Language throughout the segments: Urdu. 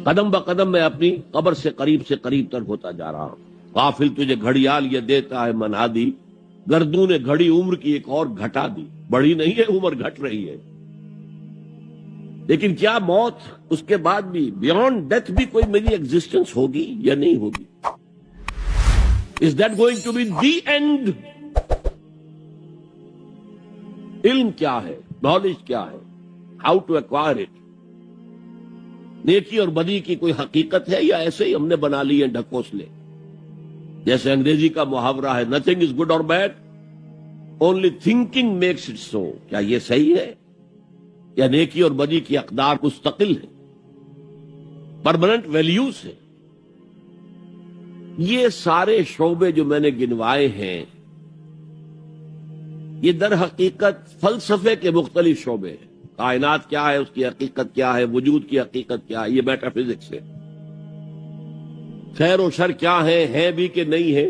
قدم بقدم میں اپنی قبر سے قریب تر ہوتا جا رہا ہوں. غافل تجھے گھڑیال یہ دیتا ہے منادی، گردوں نے گھڑی عمر کی ایک اور گھٹا دی. بڑھی نہیں ہے عمر، گھٹ رہی ہے. لیکن کیا موت اس کے بعد بھی بیونڈ ڈیتھ بھی کوئی میری ایگزسٹنس ہوگی یا نہیں ہوگی؟ Is that going to be the end? علم کیا ہے، نالج کیا ہے، ہاؤ ٹو ایکوائر اٹ؟ نیکی اور بدی کی کوئی حقیقت ہے یا ایسے ہی ہم نے بنا لی ہیں ڈھکوسلے؟ جیسے انگریزی کا محاورہ ہے نتھنگ از گڈ اور bad, only thinking makes it so. کیا یہ صحیح ہے یا نیکی اور بدی کی اقدار مستقل ہیں، پرماننٹ ویلیوز ہیں؟ یہ سارے شعبے جو میں نے گنوائے ہیں یہ در حقیقت فلسفے کے مختلف شعبے ہیں. کائنات کیا ہے، اس کی حقیقت کیا ہے، وجود کی حقیقت کیا ہے، یہ میٹا فزکس ہے. خیر و شر کیا ہے بھی کہ نہیں ہے؟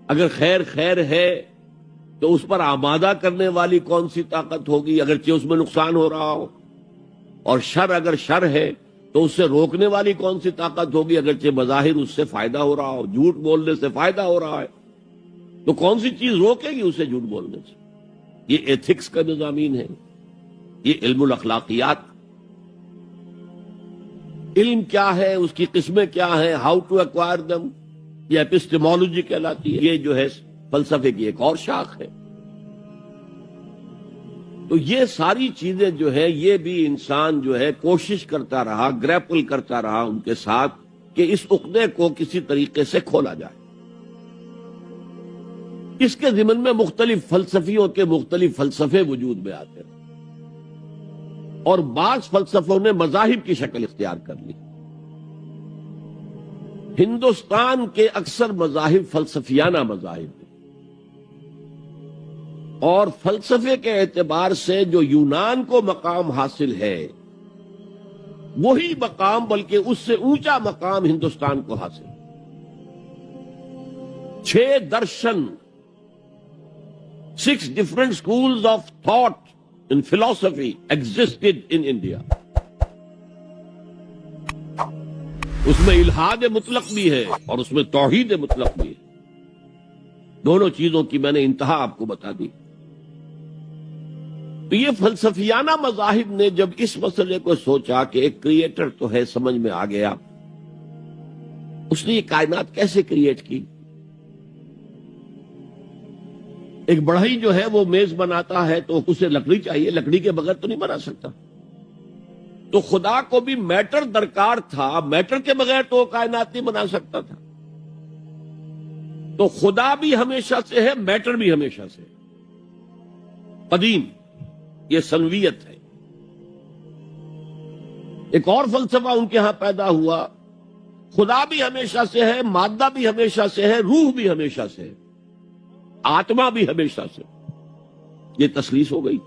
اگر خیر ہے تو اس پر آمادہ کرنے والی کون سی طاقت ہوگی اگرچہ اس میں نقصان ہو رہا ہو؟ اور شر اگر شر ہے تو اس سے روکنے والی کون سی طاقت ہوگی اگرچہ بظاہر اس سے فائدہ ہو رہا ہو؟ جھوٹ بولنے سے فائدہ ہو رہا ہے تو کون سی چیز روکے گی اسے جھوٹ بولنے سے؟ یہ ایتھکس کا مضامین ہے، یہ علم الاخلاقیات. علم کیا ہے، اس کی قسمیں کیا ہیں، ہاؤ ٹو ایکوائر دم، یہ ایپسٹیمولوجی کہلاتی ہے. یہ جو ہے فلسفے کی ایک اور شاخ ہے. تو یہ ساری چیزیں جو ہے یہ بھی انسان جو ہے کوشش کرتا رہا، گریپل کرتا رہا ان کے ساتھ کہ اس عقدے کو کسی طریقے سے کھولا جائے. اس کے ضمن میں مختلف فلسفیوں کے مختلف فلسفے وجود میں آتے ہیں اور بعض فلسفوں نے مذاہب کی شکل اختیار کر لی. ہندوستان کے اکثر مذاہب فلسفیانہ مذاہب ہیں اور فلسفے کے اعتبار سے جو یونان کو مقام حاصل ہے وہی مقام بلکہ اس سے اونچا مقام ہندوستان کو حاصل ہے. 6 درشن، 6 different schools of thought in philosophy existed in India. اس میں الحاد مطلق بھی ہے اور اس میں توحید مطلق بھی ہے. دونوں چیزوں کی میں نے انتہا آپ کو بتا دی. تو یہ فلسفیانہ مذاہب نے جب اس مسئلے کو سوچا کہ ایک کریٹر تو ہے، سمجھ میں آ گیا، اس نے یہ کائنات کیسے کریٹ کی. ایک بڑھئی جو ہے وہ میز بناتا ہے تو اسے لکڑی چاہیے، لکڑی کے بغیر تو نہیں بنا سکتا. تو خدا کو بھی میٹر درکار تھا، میٹر کے بغیر تو وہ کائنات نہیں بنا سکتا تھا. تو خدا بھی ہمیشہ سے ہے، میٹر بھی ہمیشہ سے ہے. قدیم یہ سنویت ہے. ایک اور فلسفہ ان کے ہاں پیدا ہوا، خدا بھی ہمیشہ سے ہے، مادہ بھی ہمیشہ سے ہے، روح بھی ہمیشہ سے ہے، آتما بھی ہمیشہ سے. یہ تسلیس ہو گئی.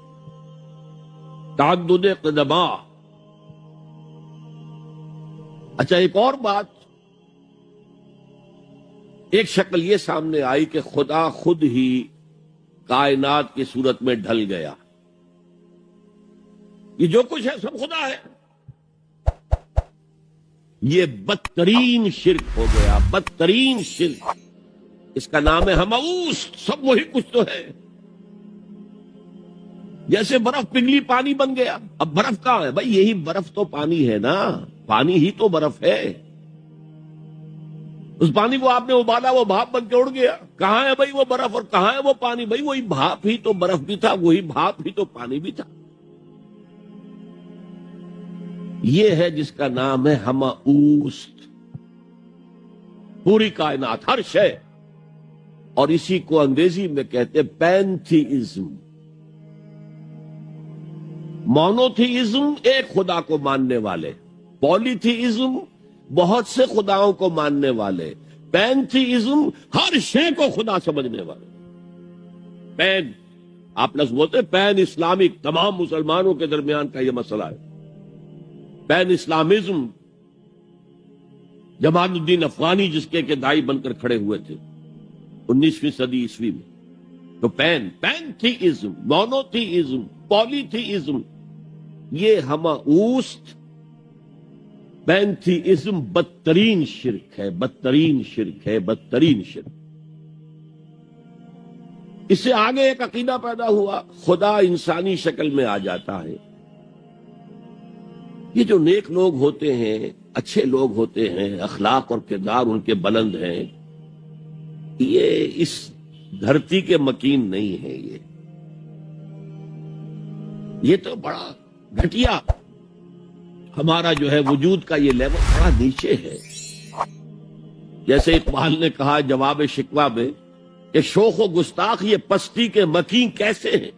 تعدد قدما. اچھا ایک اور بات، ایک شکل یہ سامنے آئی کہ خدا خود ہی کائنات کی صورت میں ڈھل گیا. یہ جو کچھ ہے سب خدا ہے. یہ بدترین شرک ہو گیا، بدترین شرک. اس کا نام ہے ہمعوس. سب وہی کچھ تو ہے. جیسے برف پگھلی پانی بن گیا. اب برف کہاں ہے بھائی؟ یہی برف تو پانی ہے نا، پانی ہی تو برف ہے. اس پانی کو آپ نے ابالا، وہ بھاپ بن کے اڑ گیا. کہاں ہے بھائی وہ برف اور کہاں ہے وہ پانی؟ بھائی وہی بھاپ ہی تو برف بھی تھا، وہی بھاپ ہی تو پانی بھی تھا. یہ ہے جس کا نام ہے ہمعوس. پوری کائنات، ہر شے. اور اسی کو انگریزی میں کہتے پینتھیزم. مونوتھیزم ایک خدا کو ماننے والے، پولیتھیزم بہت سے خداؤں کو ماننے والے، پینتھیزم ہر شے کو خدا سمجھنے والے. پین آپ لفظ بولتے، پین اسلامک، تمام مسلمانوں کے درمیان کا یہ مسئلہ ہے. پین اسلامزم، جمال الدین افغانی جس کے دائی بن کر کھڑے ہوئے تھے 19ویں صدی عیسوی میں. تو پینتھیزم، مونوتھیزم، پولیتھیزم، یہ ہمعوس پینتھیزم بدترین شرک ہے، بدترین شرک ہے، بدترین شرک۔ اس سے آگے ایک عقیدہ پیدا ہوا، خدا انسانی شکل میں آ جاتا ہے۔ یہ جو نیک لوگ ہوتے ہیں، اچھے لوگ ہوتے ہیں، اخلاق اور کردار ان کے بلند ہیں، یہ اس دھرتی کے مکین نہیں ہے۔ یہ تو بڑا گھٹیا، ہمارا جو ہے وجود کا یہ لیول بڑا نیچے ہے۔ جیسے اقبال نے کہا جواب شکوہ میں کہ شوخ و گستاخ یہ پستی کے مکین کیسے ہیں؟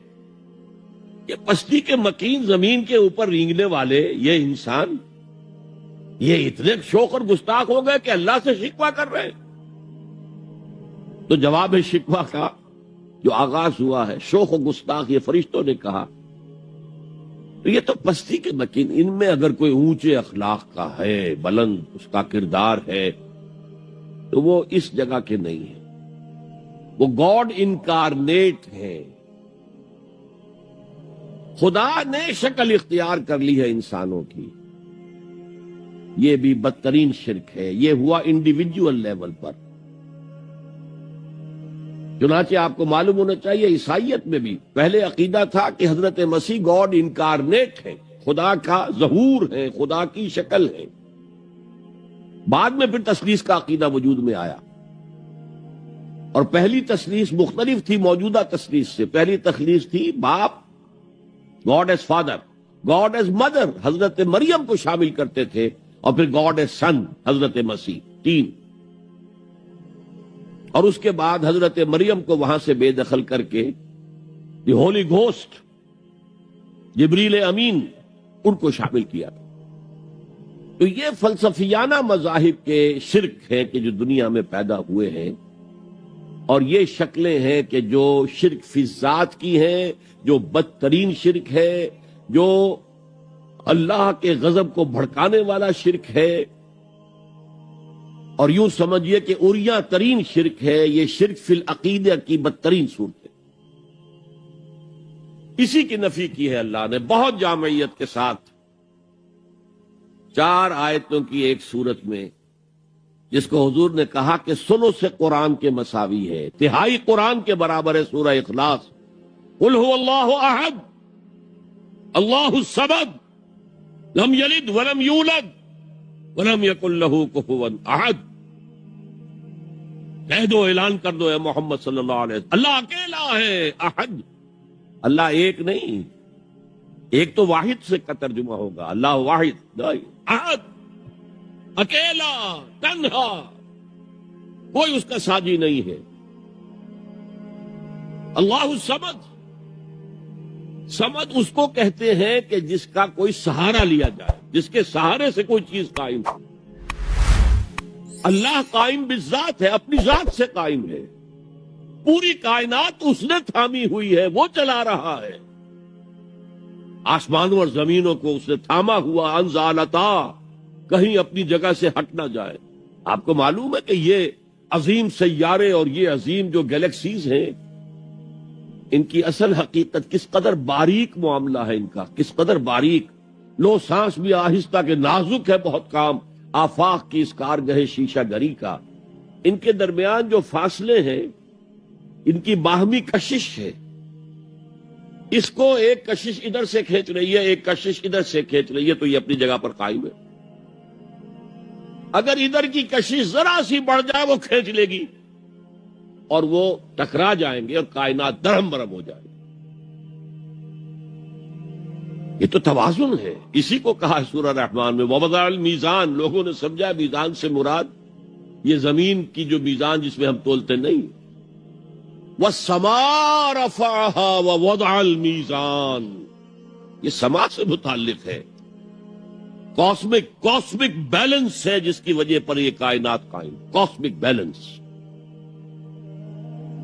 یہ پستی کے مکین، زمین کے اوپر رینگنے والے یہ انسان، یہ اتنے شوخ اور گستاخ ہو گئے کہ اللہ سے شکوہ کر رہے ہیں۔ تو جواب شکوہ کا جو آغاز ہوا ہے، شوخ و گستاخ یہ فرشتوں نے کہا، تو یہ تو پستی کے مکین، ان میں اگر کوئی اونچے اخلاق کا ہے، بلند اس کا کردار ہے، تو وہ اس جگہ کے نہیں ہیں، وہ گاڈ انکارنیٹ ہے۔ خدا نے شکل اختیار کر لی ہے انسانوں کی۔ یہ بھی بدترین شرک ہے، یہ ہوا انڈیویجول لیول پر۔ چنانچہ آپ کو معلوم ہونا چاہیے عیسائیت میں بھی پہلے عقیدہ تھا کہ حضرت مسیح گاڈ انکارنیٹ ہے، خدا کا ظہور ہے، خدا کی شکل ہے۔ بعد میں پھر تثلیث کا عقیدہ وجود میں آیا، اور پہلی تثلیث مختلف تھی موجودہ تثلیث سے۔ پہلی تثلیث تھی باپ، God as father, God as mother, حضرت مریم کو شامل کرتے تھے، اور پھر گاڈ ایز سن، حضرت مسیح، تین۔ اور اس کے بعد حضرت مریم کو وہاں سے بے دخل کر کے دی ہولی گھوسٹ، جبریل امین، ان کو شامل کیا۔ تو یہ فلسفیانہ مذاہب کے شرک ہیں کہ جو دنیا میں پیدا ہوئے ہیں، اور یہ شکلیں ہیں کہ جو شرک فی ذات کی ہیں، جو بدترین شرک ہے، جو اللہ کے غضب کو بھڑکانے والا شرک ہے، اور یوں سمجھیے کہ اریاں ترین شرک ہے۔ یہ شرک فی العقیدہ کی بدترین صورت ہے۔ اسی کی نفی کی ہے اللہ نے بہت جامعیت کے ساتھ 4 آیتوں کی ایک صورت میں، جس کو حضور نے کہا کہ ثلث سے قرآن کے مساوی ہے، تہائی قرآن کے برابر ہے۔ سورہ اخلاص، قل هو اللہ احد اللہ الصمد لم یلد ولم یولد ولم یکن لہ کفوا احد۔ کہہ دو، اعلان کر دو اے محمد صلی اللہ علیہ وسلم، اللہ اکیلا ہے، احد، اللہ ایک نہیں، ایک تو واحد سے کا ترجمہ ہوگا، اللہ واحد، احد، اکیلا، تنہا، کوئی اس کا ساجی نہیں ہے۔ اللہ الصمد، صمد اس کو کہتے ہیں کہ جس کا کوئی سہارا لیا جائے، جس کے سہارے سے کوئی چیز قائم ہو۔ اللہ قائم بالذات ہے، اپنی ذات سے قائم ہے، پوری کائنات اس نے تھامی ہوئی ہے، وہ چلا رہا ہے، آسمانوں اور زمینوں کو اس نے تھاما ہوا، انزالتا، کہیں اپنی جگہ سے ہٹ نہ جائے۔ آپ کو معلوم ہے کہ یہ عظیم سیارے اور یہ عظیم جو گیلیکسیز ہیں، ان کی اصل حقیقت کس قدر باریک معاملہ ہے، ان کا کس قدر باریک، لو سانس بھی آہستہ کہ نازک ہے بہت کام، آفاق کی اس کارگہ شیشہ گری کا، ان کے درمیان جو فاصلے ہیں، ان کی باہمی کشش ہے، اس کو ایک کشش ادھر سے کھینچ رہی ہے، ایک کشش ادھر سے کھینچ رہی ہے، تو یہ اپنی جگہ پر قائم ہے۔ اگر ادھر کی کشش ذرا سی بڑھ جائے وہ کھینچ لے گی، اور وہ ٹکرا جائیں گے اور کائنات درہم برہم ہو جائے گی۔ یہ تو توازن ہے، اسی کو کہا ہے سورہ رحمان میں وَوَضَعَ الْمِيزَانَ۔ لوگوں نے سمجھا میزان سے مراد یہ زمین کی جو میزان جس میں ہم تولتے نہیں، وَالسَّمَاءَ رَفَعَهَا وَوَضَعَ الْمِيزَانَ، یہ سما سے متعلق ہے، کاسمک بیلنس ہے جس کی وجہ پر یہ کائنات قائم، کاسمک بیلنس۔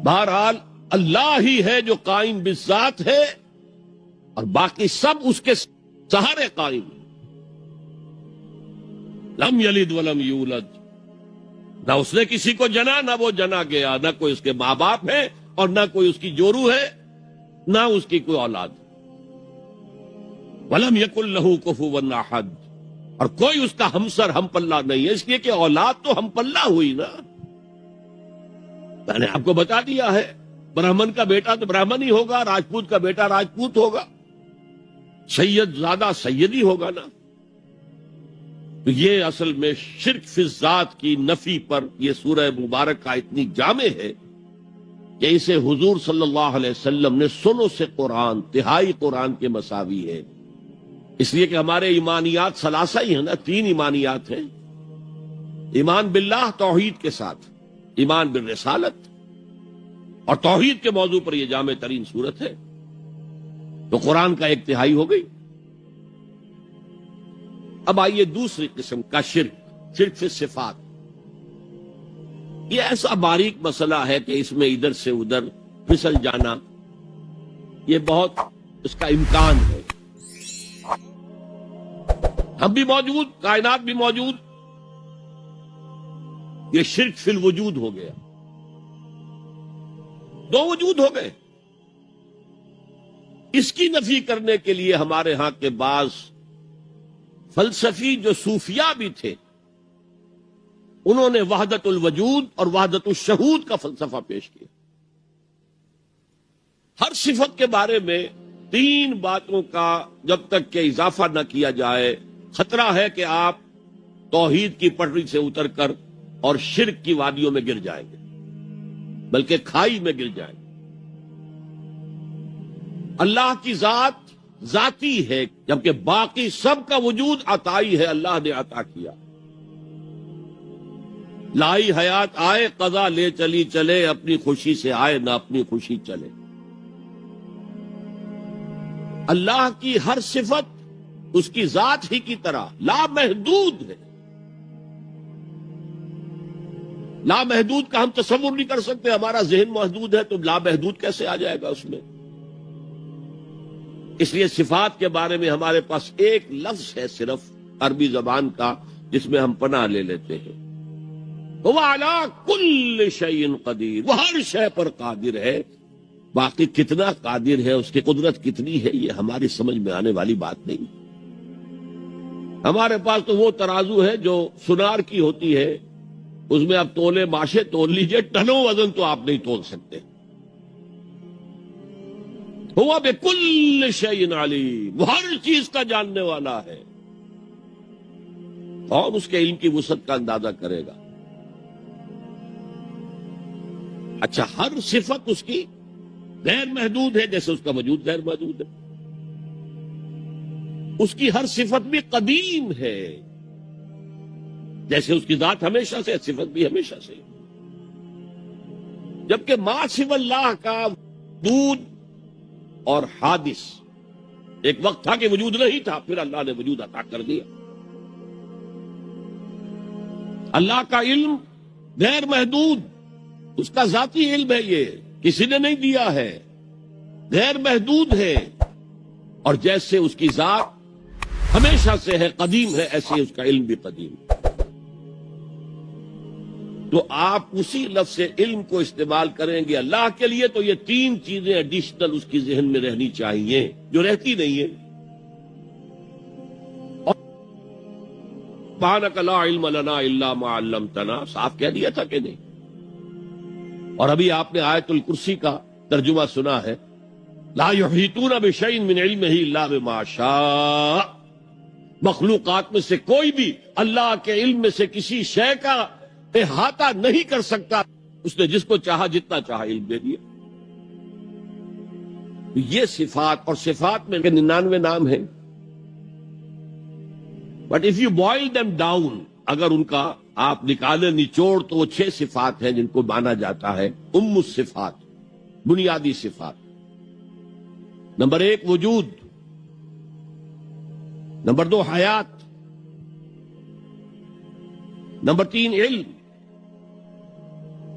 بہرحال اللہ ہی ہے جو قائم بالذات ہے، اور باقی سب اس کے سہارے قائم ہیں۔ لم یلد ولم یولد، نہ اس نے کسی کو جنا، نہ وہ جنا گیا، نہ کوئی اس کے ماں باپ ہے، اور نہ کوئی اس کی جورو ہے، نہ اس کی کوئی اولاد۔ ولم یکن لہ کفوا احد، اور کوئی اس کا ہمسر ہم پلہ نہیں ہے، اس لیے کہ اولاد تو ہم پلہ ہوئی نا. میں نے آپ کو بتا دیا ہے، برہمن کا بیٹا تو برہمن ہی ہوگا، راجپوت کا بیٹا راجپوت ہوگا، سید زیادہ سیدی ہوگا نا. تو یہ اصل میں شرک فی الذات کی نفی پر یہ سورہ مبارک کا اتنی جامع ہے کہ اسے حضور صلی اللہ علیہ وسلم نے ثلث قرآن، تہائی قرآن کے مساوی ہے. اس لیے کہ ہمارے ایمانیات ثلاثہ ہی ہیں نا، 3 ایمانیات ہیں. ایمان باللہ توحید کے ساتھ، ایمان بالرسالت، اور توحید کے موضوع پر یہ جامع ترین صورت ہے. تو قرآن کا 1 تہائی ہو گئی. اب آئیے دوسری قسم کا شرک، شرک فی صفات. یہ ایسا باریک مسئلہ ہے کہ اس میں ادھر سے ادھر پھسل جانا یہ بہت اس کا امکان ہے. ہم بھی موجود، کائنات بھی موجود، یہ شرک فی الوجود ہو گیا. 2 وجود ہو گئے. اس کی نفی کرنے کے لیے ہمارے ہاں کے بعض فلسفی جو صوفیاء بھی تھے، انہوں نے وحدت الوجود اور وحدت الشہود کا فلسفہ پیش کیا. ہر صفت کے بارے میں 3 باتوں کا جب تک کہ اضافہ نہ کیا جائے، خطرہ ہے کہ آپ توحید کی پٹری سے اتر کر اور شرک کی وادیوں میں گر جائیں گے، بلکہ کھائی میں گر جائیں گے. اللہ کی ذات ذاتی ہے، جبکہ باقی سب کا وجود عطائی ہے، اللہ نے عطا کیا. لائی حیات آئے قضا لے چلی چلے، اپنی خوشی سے آئے نہ اپنی خوشی چلے. اللہ کی ہر صفت اس کی ذات ہی کی طرح لامحدود ہے. لامحدود کا ہم تصور نہیں کر سکتے. ہمارا ذہن محدود ہے تو لامحدود کیسے آ جائے گا اس میں؟ اس لیے صفات کے بارے میں ہمارے پاس ایک لفظ ہے صرف عربی زبان کا جس میں ہم پناہ لے لیتے ہیں، وہ علی کل شیء قدیر، وہ ہر شے پر قادر ہے. باقی کتنا قادر ہے، اس کی قدرت کتنی ہے، یہ ہماری سمجھ میں آنے والی بات نہیں. ہمارے پاس تو وہ ترازو ہے جو سنار کی ہوتی ہے، اس میں آپ تولے ماشے تول لیجئے، ٹنوں وزن تو آپ نہیں تول سکتے. ہوا بکل شیء علیم، وہ ہر چیز کا جاننے والا ہے. اور اس کے علم کی وسعت کا اندازہ کرے گا. اچھا، ہر صفت اس کی غیر محدود ہے، جیسے اس کا وجود غیر محدود ہے. اس کی ہر صفت بھی قدیم ہے، جیسے اس کی ذات ہمیشہ سے، صفت بھی ہمیشہ سے. جبکہ ما سوی اللہ کا وجود اور حادث، ایک وقت تھا کہ وجود نہیں تھا، پھر اللہ نے وجود عطا کر دیا. اللہ کا علم غیر محدود، اس کا ذاتی علم ہے، یہ کسی نے نہیں دیا ہے، غیر محدود ہے. اور جیسے اس کی ذات ہمیشہ سے ہے، قدیم ہے، ایسے اس کا علم بھی قدیم ہے. تو آپ اسی لفظ علم کو استعمال کریں گے اللہ کے لیے تو یہ 3 چیزیں ایڈیشنل اس کی ذہن میں رہنی چاہیے جو رہتی نہیں ہے. سبحانک لا علم لنا الا ما علمتنا، صاف کہہ دیا تھا کہ نہیں؟ اور ابھی آپ نے آیت الکرسی کا ترجمہ سنا ہے، لا یحیطون بشیء من علمہ الا بما شاء. مخلوقات میں سے کوئی بھی اللہ کے علم میں سے کسی شے کا احاطہ نہیں کر سکتا، اس نے جس کو چاہا جتنا چاہا علم دے دیا. یہ صفات، اور صفات میں 99 نام ہیں، but if you boil them down, اگر ان کا آپ نکالے نچوڑ تو وہ 6 صفات ہیں جن کو مانا جاتا ہے ام الصفات، بنیادی صفات. نمبر 1 وجود، نمبر 2 حیات، نمبر 3 علم،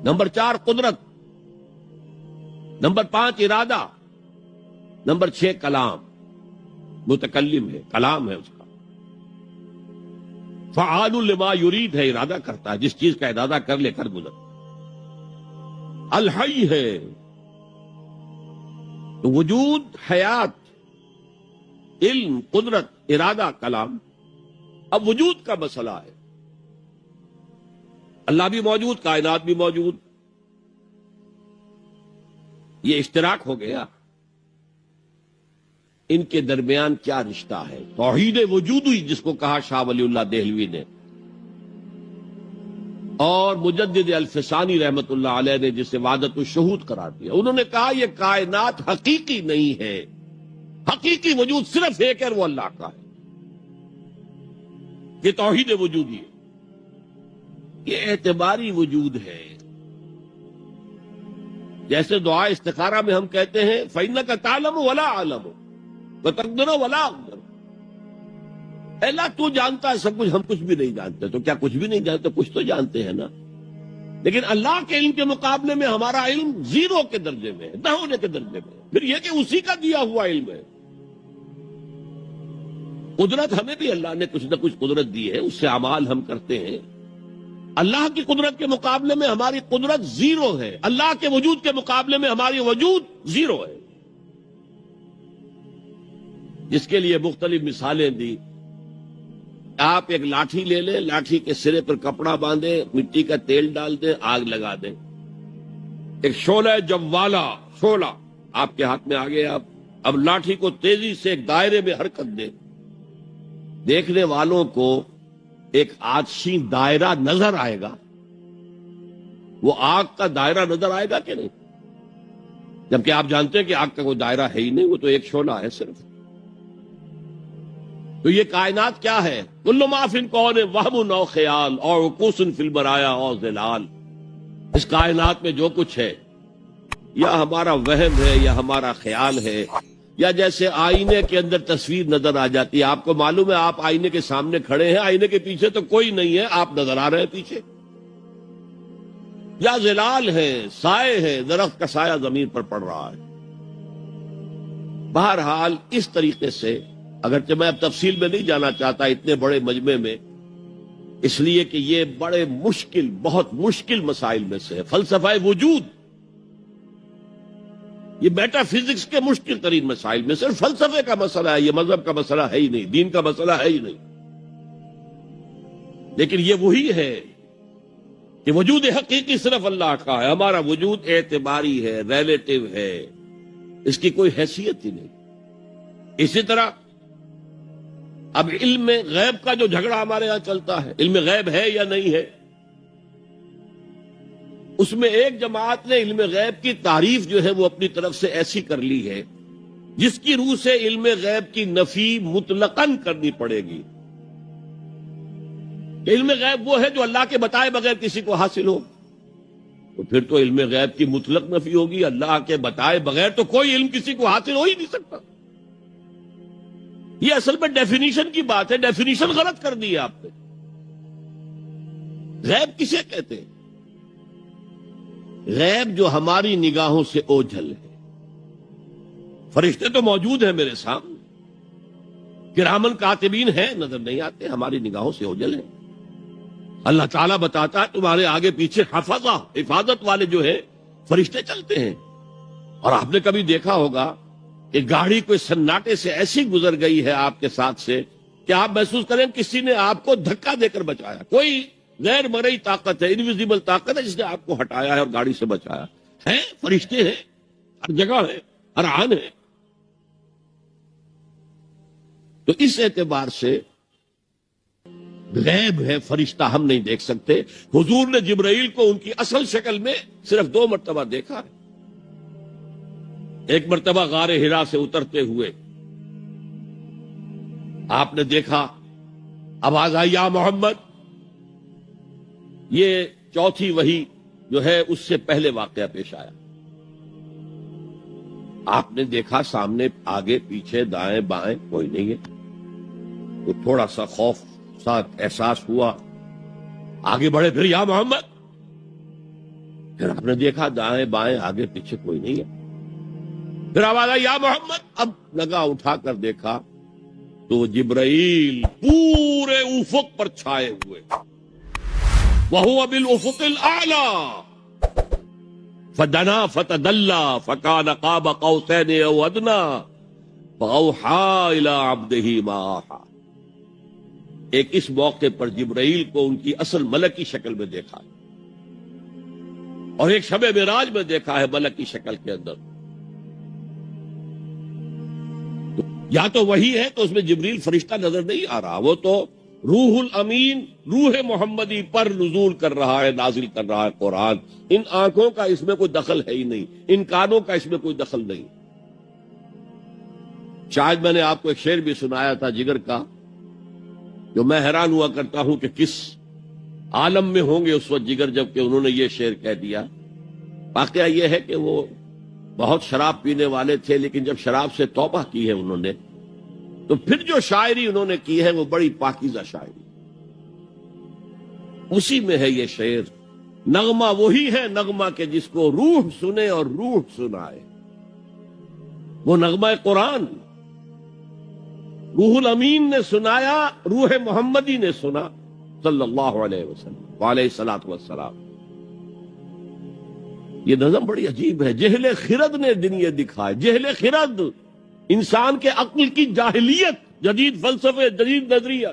نمبر 4 قدرت، نمبر 5 ارادہ، نمبر 6 کلام. متکلم ہے، کلام ہے اس کا. فعال لما یرید ہے، ارادہ کرتا ہے، جس چیز کا ارادہ کر لے کر گزر. الحی ہے. تو وجود، حیات، علم، قدرت، ارادہ، کلام. اب وجود کا مسئلہ ہے، اللہ بھی موجود، کائنات بھی موجود، یہ اشتراک ہو گیا، ان کے درمیان کیا رشتہ ہے؟ توحید وجودی جس کو کہا شاہ ولی اللہ دہلوی نے، اور مجدد الفسانی رحمت اللہ علیہ نے جسے وحدت الشہود قرار دیا، انہوں نے کہا یہ کائنات حقیقی نہیں ہے، حقیقی وجود صرف ایک ہے، وہ اللہ کا ہے، یہ توحید وجودی ہے، یہ اعتباری وجود ہے۔ جیسے دعا استخارہ میں ہم کہتے ہیں فَإِنَّكَ تَعْلَمُ وَلَا أَعْلَمُ وَتَقْدِرُ وَلَا أَقْدِرُ، اے اللہ تو جانتا ہے سب کچھ، ہم کچھ بھی نہیں جانتے، تو کیا کچھ بھی نہیں جانتے؟ کچھ تو جانتے ہیں نا، لیکن اللہ کے علم کے مقابلے میں ہمارا علم زیرو کے درجے میں ہے، نہ ہونے کے درجے میں ہے، پھر یہ کہ اسی کا دیا ہوا علم ہے۔ قدرت ہمیں بھی اللہ نے کچھ نہ کچھ قدرت دی ہے، اس سے اعمال ہم کرتے ہیں، اللہ کی قدرت کے مقابلے میں ہماری قدرت زیرو ہے، اللہ کے وجود کے مقابلے میں ہماری وجود زیرو ہے، جس کے لیے مختلف مثالیں دی۔ آپ ایک لاٹھی لے لیں، لاٹھی کے سرے پر کپڑا باندھیں، مٹی کا تیل ڈال دیں، آگ لگا دیں، ایک شعلہ جوالا، شعلہ آپ کے ہاتھ میں آ گیا، اب لاٹھی کو تیزی سے ایک دائرے میں حرکت دیں، دیکھنے والوں کو ایک آتشی دائرہ نظر آئے گا، وہ آگ کا دائرہ نظر آئے گا کہ نہیں؟ جبکہ آپ جانتے ہیں کہ آگ کا کوئی دائرہ ہے ہی نہیں، وہ تو ایک شعلہ ہے صرف۔ تو یہ کائنات کیا ہے؟ کل ما فی الکون وہم او خیال اور عکوس فی البرایا اور ظلال، اس کائنات میں جو کچھ ہے یا ہمارا وہم ہے یا ہمارا خیال ہے، یا جیسے آئینے کے اندر تصویر نظر آ جاتی ہے، آپ کو معلوم ہے آپ آئینے کے سامنے کھڑے ہیں، آئینے کے پیچھے تو کوئی نہیں ہے، آپ نظر آ رہے ہیں پیچھے، یا ظلال ہے، سائے ہے، درخت کا سایہ زمین پر پڑ رہا ہے۔ بہرحال اس طریقے سے، اگرچہ میں اب تفصیل میں نہیں جانا چاہتا اتنے بڑے مجمع میں، اس لیے کہ یہ بڑے مشکل، بہت مشکل مسائل میں سے ہے، فلسفہ وجود، یہ میٹا فزکس کے مشکل ترین مسائل میں صرف فلسفے کا مسئلہ ہے، یہ مذہب کا مسئلہ ہے ہی نہیں، دین کا مسئلہ ہے ہی نہیں، لیکن یہ وہی ہے کہ وجود حقیقی صرف اللہ کا ہے، ہمارا وجود اعتباری ہے، ریلیٹو ہے، اس کی کوئی حیثیت ہی نہیں۔ اسی طرح اب علم غیب کا جو جھگڑا ہمارے ہاں چلتا ہے، علم غیب ہے یا نہیں ہے، اس میں ایک جماعت نے علم غیب کی تعریف جو ہے وہ اپنی طرف سے ایسی کر لی ہے جس کی روح سے علم غیب کی نفی مطلقاً کرنی پڑے گی۔ علم غیب وہ ہے جو اللہ کے بتائے بغیر کسی کو حاصل ہو، تو پھر تو علم غیب کی مطلق نفی ہوگی، اللہ کے بتائے بغیر تو کوئی علم کسی کو حاصل ہو ہی نہیں سکتا۔ یہ اصل میں ڈیفینیشن کی بات ہے، ڈیفینیشن غلط کر دی ہے آپ نے۔ غیب کسے کہتے ہیں؟ غیب جو ہماری نگاہوں سے اوجھل ہے۔ فرشتے تو موجود ہیں میرے سامنے، کرامن کاتبین ہیں، نظر نہیں آتے، ہماری نگاہوں سے اوجھل ہیں۔ اللہ تعالیٰ بتاتا ہے تمہارے آگے پیچھے حفظہ، حفاظت والے جو ہیں فرشتے چلتے ہیں۔ اور آپ نے کبھی دیکھا ہوگا کہ گاڑی کوئی سناٹے سے ایسی گزر گئی ہے آپ کے ساتھ سے کہ آپ محسوس کریں کسی نے آپ کو دھکا دے کر بچایا، کوئی غیر مرئی طاقت ہے، انویزیبل طاقت ہے جس نے آپ کو ہٹایا ہے اور گاڑی سے بچایا ہے۔ فرشتے ہیں، ہر جگہ ہے، ہر آن ہے۔ تو اس اعتبار سے غیب ہے، فرشتہ ہم نہیں دیکھ سکتے۔ حضور نے جبرائیل کو ان کی اصل شکل میں صرف 2 مرتبہ دیکھا ہے۔ ایک مرتبہ غار ہرا سے اترتے ہوئے آپ نے دیکھا، آواز آئی یا محمد۔ یہ چوتھی وحی جو ہے اس سے پہلے واقعہ پیش آیا۔ آپ نے دیکھا سامنے، آگے، پیچھے، دائیں بائیں کوئی نہیں ہے، تو تھوڑا سا خوف سا احساس ہوا، آگے بڑھے، پھر یا محمد، پھر آپ نے دیکھا دائیں بائیں آگے پیچھے کوئی نہیں ہے، پھر آواز آئی یا محمد۔ اب نگاہ اٹھا کر دیکھا تو جبرائیل پورے افق پر چھائے ہوئے، وَهُوَ بِالْأُفُقِ الْأَعْلَى فَدَنَا فَتَدَلَّى فَكَانَ قَابَ قَوْسَيْنِ أَوْ أَدْنَىٰ فَأَوْحَىٰ إِلَىٰ عَبْدِهِ مَا أَوْحَىٰ۔ ایک اس موقع پر جبرائیل کو ان کی اصل ملک کی شکل میں دیکھا ہے، اور ایک شب معراج میں دیکھا ہے ملک کی شکل کے اندر. تو یا تو وہی ہے تو اس میں جبریل فرشتہ نظر نہیں آ رہا، وہ تو روح الامین روح محمدی پر نزول کر رہا ہے، نازل کر رہا ہے قرآن. ان آنکھوں کا اس میں کوئی دخل ہے ہی نہیں، ان کانوں کا اس میں کوئی دخل نہیں. شاید میں نے آپ کو ایک شعر بھی سنایا تھا جگر کا، جو میں حیران ہوا کرتا ہوں کہ کس عالم میں ہوں گے اس وقت جگر جب کہ انہوں نے یہ شعر کہہ دیا. واقعہ یہ ہے کہ وہ بہت شراب پینے والے تھے، لیکن جب شراب سے توبہ کی ہے انہوں نے تو پھر جو شاعری انہوں نے کی ہے وہ بڑی پاکیزہ شاعری. اسی میں ہے یہ شعر، نغمہ وہی ہے نغمہ کہ جس کو روح سنے اور روح سنائے. وہ نغمہ قرآن روح الامین نے سنایا، روح محمدی نے سنا صلی اللہ علیہ وسلم وعلیہ الصلوۃ والسلام. یہ نظم بڑی عجیب ہے. جہل خرد نے دن یہ دکھائے. جہل خرد انسان کے عقل کی جاہلیت، جدید فلسفے، جدید نظریہ.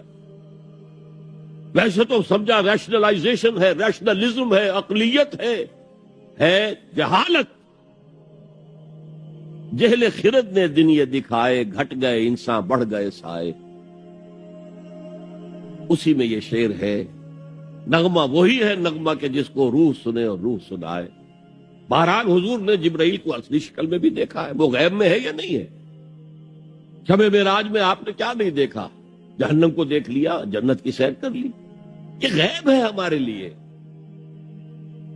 ویسے تو سمجھا ریشنلائزیشن ہے، ریشنلزم ہے، عقلیت ہے جہالت. جہل خرد نے دن یہ دکھائے، گھٹ گئے انسان بڑھ گئے سائے. اسی میں یہ شعر ہے، نغمہ وہی ہے نغمہ کہ جس کو روح سنے اور روح سنائے. بہرحال حضور نے جبرائیل کو اصلی شکل میں بھی دیکھا ہے. وہ غیب میں ہے یا نہیں ہے؟ شب معراج میں آپ نے کیا نہیں دیکھا؟ جہنم کو دیکھ لیا، جنت کی سیر کر لی. یہ غیب ہے ہمارے لیے.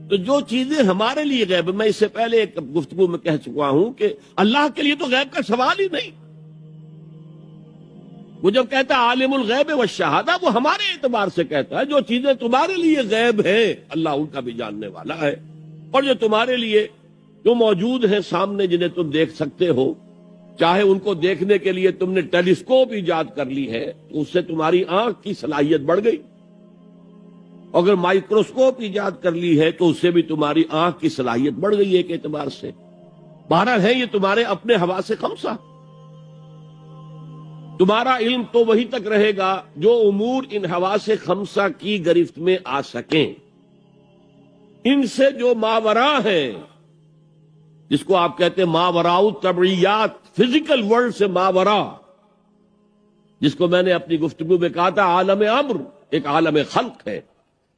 تو جو چیزیں ہمارے لیے غیب، میں اس سے پہلے ایک گفتگو میں کہہ چکا ہوں کہ اللہ کے لیے تو غیب کا سوال ہی نہیں. وہ جب کہتا ہے عالم الغیب والشہادہ، وہ ہمارے اعتبار سے کہتا ہے جو چیزیں تمہارے لیے غیب ہیں اللہ ان کا بھی جاننے والا ہے، اور جو تمہارے لیے جو موجود ہیں سامنے جنہیں تم دیکھ سکتے ہو، چاہے ان کو دیکھنے کے لیے تم نے ٹیلیسکوپ ایجاد کر لی ہے تو اس سے تمہاری آنکھ کی صلاحیت بڑھ گئی. اگر مائکروسکوپ ایجاد کر لی ہے تو اس سے بھی تمہاری آنکھ کی صلاحیت بڑھ گئی ایک اعتبار سے. بہرحال ہے یہ تمہارے اپنے حواس خمسہ. تمہارا علم تو وہی تک رہے گا جو امور ان حواس خمسہ کی گرفت میں آ سکیں. ان سے جو ماورا ہیں، جس کو آپ کہتے ہیں ماوراء الطبعیات، فزیکل ورلڈ سے ماورا، جس کو میں نے اپنی گفتگو میں کہا تھا عالم امر ایک عالم خلق ہے.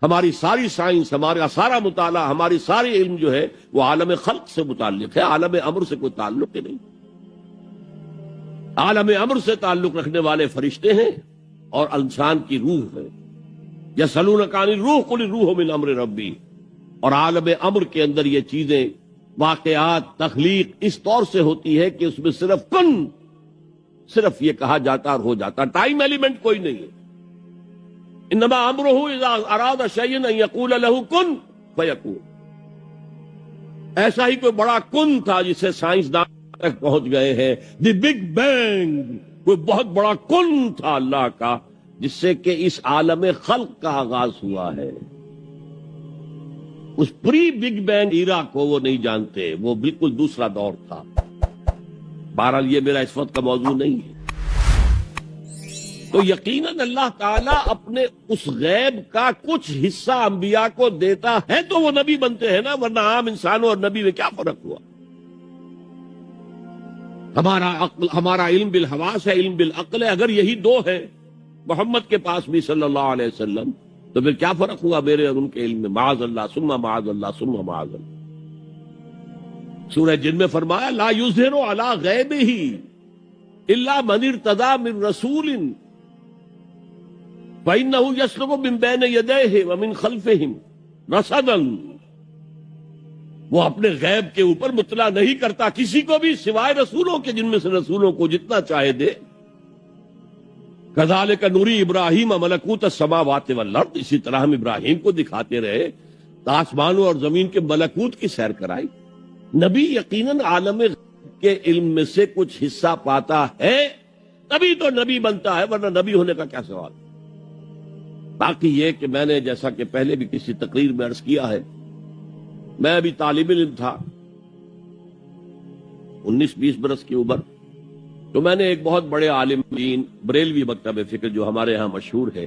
ہماری ساری سائنس، ہمارا سارا مطالعہ، ہماری ساری علم جو ہے وہ عالم خلق سے متعلق ہے، عالم امر سے کوئی تعلق ہی نہیں. عالم امر سے تعلق رکھنے والے فرشتے ہیں اور انسان کی روح ہے. یسألونک عن الروح قل الروح من امر ربی. اور عالم امر کے اندر یہ چیزیں، واقعات، تخلیق اس طور سے ہوتی ہے کہ اس میں صرف کن، صرف یہ کہا جاتا اور ہو جاتا. ٹائم ایلیمنٹ کوئی نہیں ہے. انما امرہ اذا اراد شیئا ان یقول له کن فیکون. ایسا ہی کوئی بڑا کن تھا جسے سائنسدان تک پہنچ گئے ہیں، دی بگ بینگ. کوئی بہت بڑا کن تھا اللہ کا جس سے کہ اس عالم خلق کا آغاز ہوا ہے. اس پری بگ بینگ ایرا کو وہ نہیں جانتے، وہ بالکل دوسرا دور تھا. بہرحال یہ میرا اس وقت کا موضوع نہیں ہے. تو یقیناً اللہ تعالیٰ اپنے اس غیب کا کچھ حصہ انبیاء کو دیتا ہے تو وہ نبی بنتے ہیں نا، ورنہ عام انسانوں اور نبی میں کیا فرق ہوا؟ ہمارا علم بالحواس ہے، علم بالعقل ہے. اگر یہی دو ہیں محمد کے پاس بھی صلی اللہ علیہ وسلم، تو پھر کیا فرق ہوا میرے اور ان کے علم میں؟ معاذ اللہ ثم معاذ اللہ ثم معاذ اللہ. سورہ جن میں فرمایا لا یظہر علی غیبہ الا من ارتضی من رسول فإنه يسلك من بين يديه ومن خلفهم رصدا. وہ اپنے غیب کے اوپر مطلع نہیں کرتا کسی کو بھی سوائے رسولوں کے، جن میں سے رسولوں کو جتنا چاہے دے. کذالک نوری ابراہیم ملکوت السماوات والارض. اسی طرح ہم ابراہیم کو دکھاتے رہے، آسمانوں اور زمین کے ملکوت کی سیر کرائی. نبی یقیناً عالم کے علم میں سے کچھ حصہ پاتا ہے تبھی تو نبی بنتا ہے، ورنہ نبی ہونے کا کیا سوال. باقی یہ کہ میں نے جیسا کہ پہلے بھی کسی تقریر میں عرض کیا ہے، میں ابھی طالب علم تھا، 19-20 برس کی عمر. تو میں نے ایک بہت بڑے عالم دین بریلوی مکتب فکر جو ہمارے ہاں مشہور ہے،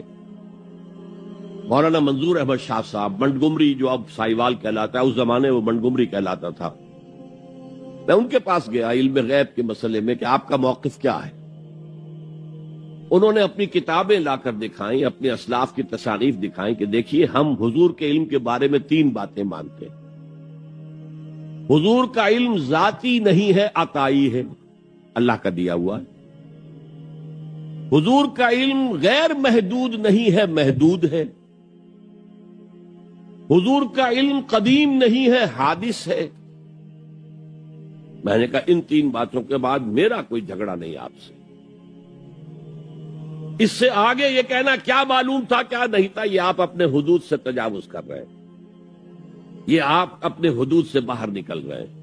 مولانا منظور احمد شاہ صاحب، منٹگمری جو اب سائیوال کہلاتا ہے، اس زمانے وہ منٹگمری کہلاتا تھا، میں ان کے پاس گیا علم غیب کے مسئلے میں کہ آپ کا موقف کیا ہے۔ انہوں نے اپنی کتابیں لا کر دکھائیں، اپنے اسلاف کی تصانیف دکھائیں کہ دیکھیے ہم حضور کے علم کے بارے میں 3 باتیں مانتے ہیں۔ حضور کا علم ذاتی نہیں ہے، عطائی ہے، اللہ کا دیا ہوا ہے۔ حضور کا علم غیر محدود نہیں ہے، محدود ہے۔ حضور کا علم قدیم نہیں ہے، حادث ہے۔ میں نے کہا ان 3 باتوں کے بعد میرا کوئی جھگڑا نہیں آپ سے، اس سے آگے یہ کہنا کیا معلوم تھا کیا نہیں تھا، یہ آپ اپنے حدود سے تجاوز کر رہے ہیں، یہ آپ اپنے حدود سے باہر نکل رہے ہیں۔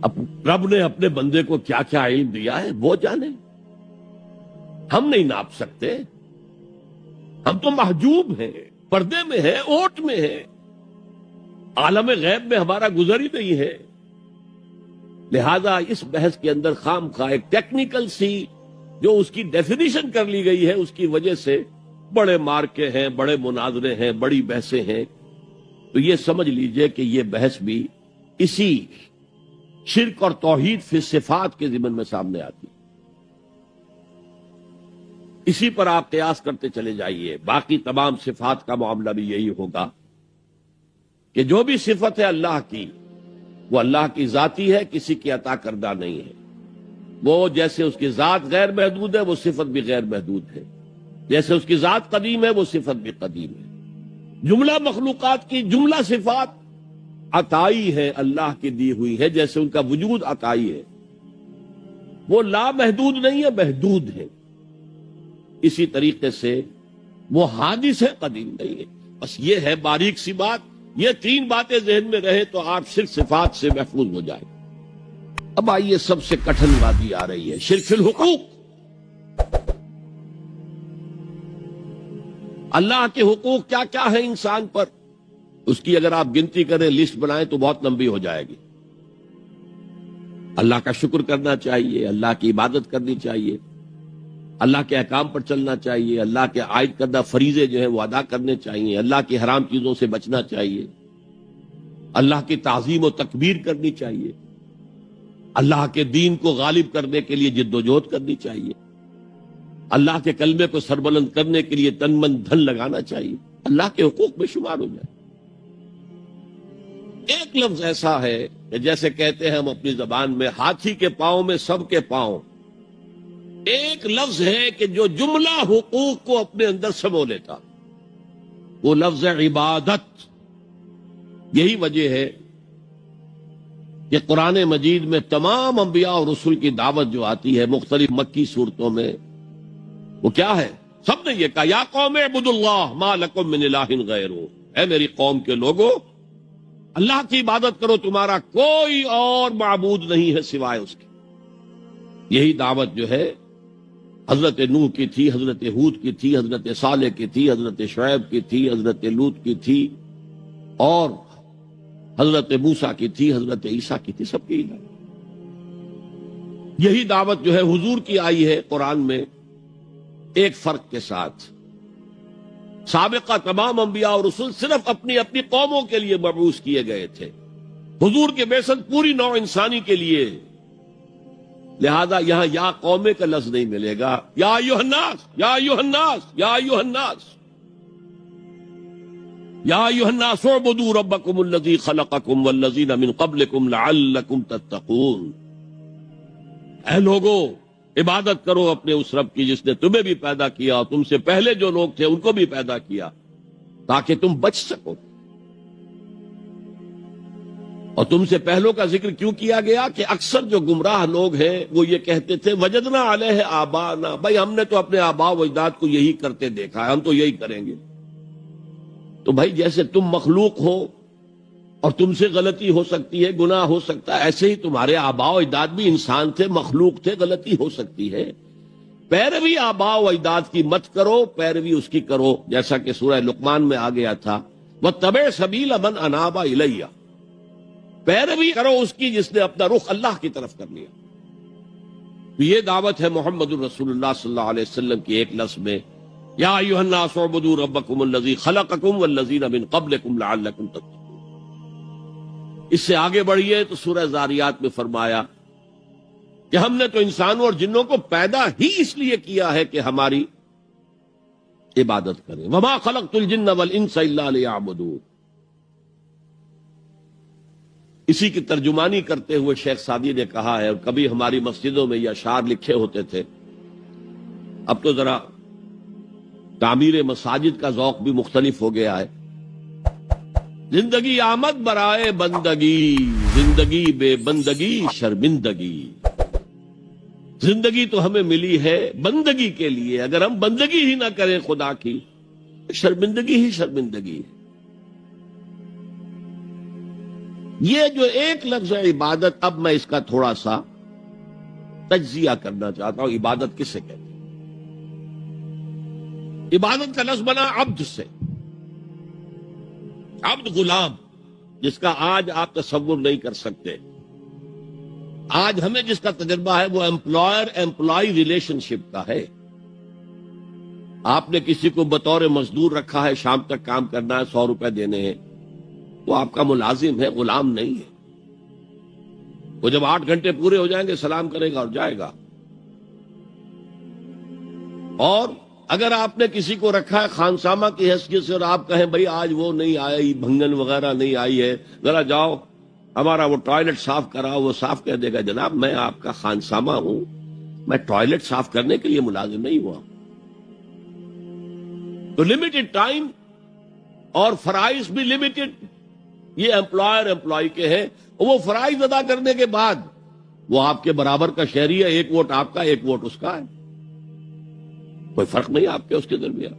اب رب نے اپنے بندے کو کیا کیا علم دیا ہے وہ جانے، ہم نہیں ناپ سکتے، ہم تو محجوب ہیں، پردے میں ہیں، اوٹ میں ہیں، عالم غیب میں ہمارا گزر ہی نہیں ہے۔ لہذا اس بحث کے اندر خام خواہ ایک ٹیکنیکل سی جو اس کی ڈیفینیشن کر لی گئی ہے، اس کی وجہ سے بڑے مارکے ہیں، بڑے مناظرے ہیں، بڑی بحثیں ہیں۔ تو یہ سمجھ لیجئے کہ یہ بحث بھی اسی شرک اور توحید فی صفات کے ضمن میں سامنے آتی، اسی پر آپ قیاس کرتے چلے جائیے۔ باقی تمام صفات کا معاملہ بھی یہی ہوگا کہ جو بھی صفت ہے اللہ کی، وہ اللہ کی ذاتی ہے، کسی کی عطا کردہ نہیں ہے۔ وہ جیسے اس کی ذات غیر محدود ہے، وہ صفت بھی غیر محدود ہے۔ جیسے اس کی ذات قدیم ہے، وہ صفت بھی قدیم ہے۔ جملہ مخلوقات کی جملہ صفات عطائی ہے، اللہ کی دی ہوئی ہے، جیسے ان کا وجود عطائی ہے۔ وہ لا محدود نہیں ہے، محدود ہے۔ اسی طریقے سے وہ حادث ہے، قدیم نہیں ہے۔ بس یہ ہے باریک سی بات، یہ 3 باتیں ذہن میں رہے تو آپ صرف صفات سے محفوظ ہو جائیں۔ اب آئیے سب سے کٹھن باتیں آ رہی ہے، شرک فی الحقوق۔ اللہ کے حقوق کیا کیا ہے انسان پر، اس کی اگر آپ گنتی کریں، لسٹ بنائیں تو بہت لمبی ہو جائے گی۔ اللہ کا شکر کرنا چاہیے، اللہ کی عبادت کرنی چاہیے، اللہ کے احکام پر چلنا چاہیے، اللہ کے عائد کردہ فریضے جو ہیں وہ ادا کرنے چاہیے، اللہ کی حرام چیزوں سے بچنا چاہیے، اللہ کی تعظیم و تکبیر کرنی چاہیے، اللہ کے دین کو غالب کرنے کے لیے جد و جہد کرنی چاہیے، اللہ کے کلمے کو سربلند کرنے کے لیے تن من دھن لگانا چاہیے، اللہ کے حقوق میں شمار ہو جائے۔ ایک لفظ ایسا ہے کہ جیسے کہتے ہیں ہم اپنی زبان میں، ہاتھی کے پاؤں میں سب کے پاؤں، ایک لفظ ہے کہ جو جملہ حقوق کو اپنے اندر سمو لیتا، وہ لفظ عبادت۔ یہی وجہ ہے کہ قرآن مجید میں تمام انبیاء اور رسول کی دعوت جو آتی ہے مختلف مکی صورتوں میں، وہ کیا ہے؟ سب نے یہ کہا یا قوم اعبدوا اللہ ما لکم من الہ غیرہ، اے میری قوم کے لوگوں اللہ کی عبادت کرو، تمہارا کوئی اور معبود نہیں ہے سوائے اس کے۔ یہی دعوت جو ہے حضرت نوح کی تھی، حضرت ہود کی تھی، حضرت صالح کی تھی، حضرت شعیب کی تھی، حضرت لوط کی تھی، اور حضرت موسیٰ کی تھی، حضرت عیسیٰ کی تھی، سب کی دعوت۔ یہی دعوت جو ہے حضور کی آئی ہے قرآن میں، ایک فرق کے ساتھ۔ سابقہ تمام انبیاء اور رسول صرف اپنی اپنی قوموں کے لیے مبعوث کیے گئے تھے، حضور کے بعثت پوری نوع انسانی کے لیے، لہذا یہاں یا قومے کا لفظ نہیں ملے گا، یا ایھا الناس، یا ایھا الناس، یا ایھا الناس، یا ایھا الناس اعبدوا ربکم الذی خلقکم والذین من قبلکم لعلکم تتقون۔ اے لوگو عبادت کرو اپنے اس رب کی جس نے تمہیں بھی پیدا کیا اور تم سے پہلے جو لوگ تھے ان کو بھی پیدا کیا تاکہ تم بچ سکو۔ اور تم سے پہلوں کا ذکر کیوں کیا گیا کہ اکثر جو گمراہ لوگ ہیں وہ یہ کہتے تھے وجدنا علیہ آبانا، بھائی ہم نے تو اپنے آباء و اجداد کو یہی کرتے دیکھا ہے، ہم تو یہی کریں گے۔ تو بھائی جیسے تم مخلوق ہو اور تم سے غلطی ہو سکتی ہے، گناہ ہو سکتا ہے، ایسے ہی تمہارے آباء و اجداد بھی انسان تھے، مخلوق تھے، غلطی ہو سکتی ہے۔ پیروی آباء و اجداد کی مت کرو، پیروی اس کی کرو، جیسا کہ سورہ لقمان میں آ گیا تھا وَاتَّبِعْ سَبِيلَ مَنْ أَنَابَ إِلَيَّ، پیروی کرو اس کی جس نے اپنا رخ اللہ کی طرف کر لیا۔ تو یہ دعوت ہے محمد الرسول اللہ صلی اللہ علیہ وسلم کی ایک لفظ میں، یا ایھا الناس اعبدوا ربکم الذی خلقکم والذین من قبلکم لعلکم تتقون۔ اس سے آگے بڑھیے تو سورہ ذاریات میں فرمایا کہ ہم نے تو انسانوں اور جنوں کو پیدا ہی اس لیے کیا ہے کہ ہماری عبادت کریں، وما خلقت الجن والانس الا لیعبدون۔ اسی کی ترجمانی کرتے ہوئے شیخ سعدی نے کہا ہے، اور کبھی ہماری مسجدوں میں یہ اشعار لکھے ہوتے تھے، اب تو ذرا تعمیر مساجد کا ذوق بھی مختلف ہو گیا ہے۔ زندگی آمد برائے بندگی، زندگی بے بندگی شرمندگی۔ زندگی تو ہمیں ملی ہے بندگی کے لیے، اگر ہم بندگی ہی نہ کریں خدا کی، شرمندگی ہی شرمندگی ہے۔ یہ جو ایک لفظ ہے عبادت، اب میں اس کا تھوڑا سا تجزیہ کرنا چاہتا ہوں۔ عبادت کسے کہتے ہیں؟ عبادت کا لفظ بنا عبد سے، عبد غلام، جس کا آج آپ تصور نہیں کر سکتے۔ آج ہمیں جس کا تجربہ ہے وہ امپلائر امپلائی ریلیشن شپ کا ہے۔ آپ نے کسی کو بطور مزدور رکھا ہے، شام تک کام کرنا ہے، 100 روپے دینے ہیں، وہ آپ کا ملازم ہے، غلام نہیں ہے۔ وہ جب 8 گھنٹے پورے ہو جائیں گے سلام کرے گا اور جائے گا۔ اور اگر آپ نے کسی کو رکھا ہے خانسامہ کی حیثیت سے اور آپ کہیں بھائی آج وہ نہیں آئی، بھنگن وغیرہ نہیں آئی ہے، ذرا جاؤ ہمارا وہ ٹوائلٹ صاف کراؤ، وہ صاف کر دے گا۔ جناب میں آپ کا خانسامہ ہوں، میں ٹوائلٹ صاف کرنے کے لیے ملازم نہیں ہوا۔ تو لمیٹڈ ٹائم اور فرائض بھی لمیٹڈ، یہ امپلائر امپلائی کے ہیں۔ وہ فرائض ادا کرنے کے بعد وہ آپ کے برابر کا شہری ہے، 1 ووٹ آپ کا 1 ووٹ اس کا ہے، کوئی فرق نہیں آپ کے اس کے درمیان۔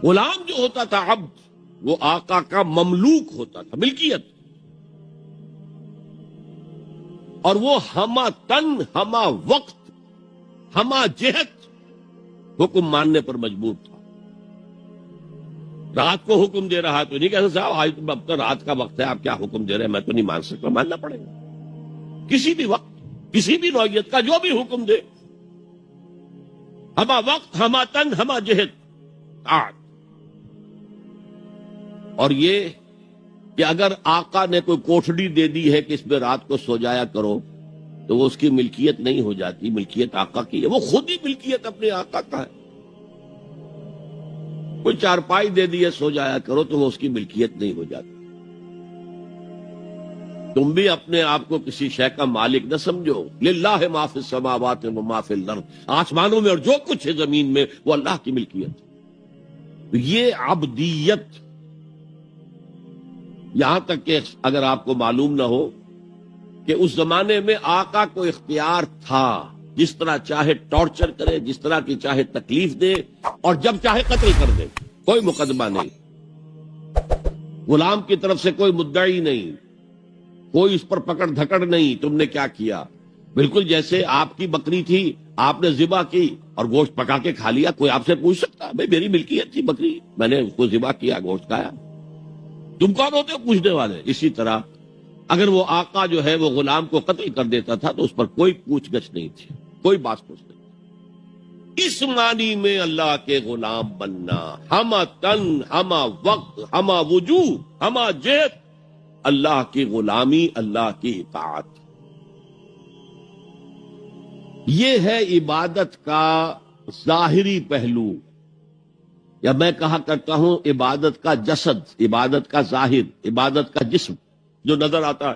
غلام جو ہوتا تھا عبد، وہ آقا کا مملوک ہوتا تھا، ملکیت، اور وہ ہمہ تن ہمہ وقت ہمہ جہت حکم ماننے پر مجبور تھا۔ رات کو حکم دے رہا تو نہیں کہہ سکتا صاحب آج اب تو رات کا وقت ہے، آپ کیا حکم دے رہے ہیں، میں تو نہیں مان سکتا، ماننا پڑے گا۔ کسی بھی وقت کسی بھی نوعیت کا جو بھی حکم دے، ہمہ وقت ہمہ تن ہمہ جہت آج۔ اور یہ کہ اگر آقا نے کوئی کوٹھڑی دے دی ہے کہ اس میں رات کو سو جایا کرو، تو وہ اس کی ملکیت نہیں ہو جاتی، ملکیت آقا کی ہے، وہ خود ہی ملکیت اپنے آقا کا ہے۔ کوئی چارپائی دے دی ہے سو جایا کرو، تو وہ اس کی ملکیت نہیں ہو جاتی۔ تم بھی اپنے آپ کو کسی شے کا مالک نہ سمجھو، للہ ما فی السماوات و ما فی الارض، آسمانوں میں اور جو کچھ ہے زمین میں وہ اللہ کی ملکیت۔ تو یہ عبدیت، یہاں تک کہ اگر آپ کو معلوم نہ ہو کہ اس زمانے میں آقا کو اختیار تھا، جس طرح چاہے ٹارچر کرے، جس طرح کی چاہے تکلیف دے، اور جب چاہے قتل کر دے، کوئی مقدمہ نہیں، غلام کی طرف سے کوئی مدعی نہیں، کوئی اس پر پکڑ دھکڑ نہیں، تم نے کیا کیا۔ بالکل جیسے آپ کی بکری تھی، آپ نے ذبح کی اور گوشت پکا کے کھا لیا، کوئی آپ سے پوچھ سکتا ہے بھائی میری ملکیت تھی بکری، میں نے اس کو ذبح کیا، گوشت کھایا، تم کون ہوتے ہو پوچھنے والے۔ اسی طرح اگر وہ آقا جو ہے وہ غلام کو قتل کر دیتا تھا تو اس پر کوئی پوچھ گچھ نہیں تھی، کوئی بات پوچھ نہیں۔ اس معنی میں اللہ کے غلام بننا، ہمہ تن ہمہ وقت ہمہ وجوہ ہمہ جہت، اللہ کی غلامی، اللہ کی اطاعت، یہ ہے عبادت کا ظاہری پہلو، یا میں کہا کرتا ہوں عبادت کا جسد، عبادت کا ظاہر، عبادت کا جسم جو نظر آتا ہے۔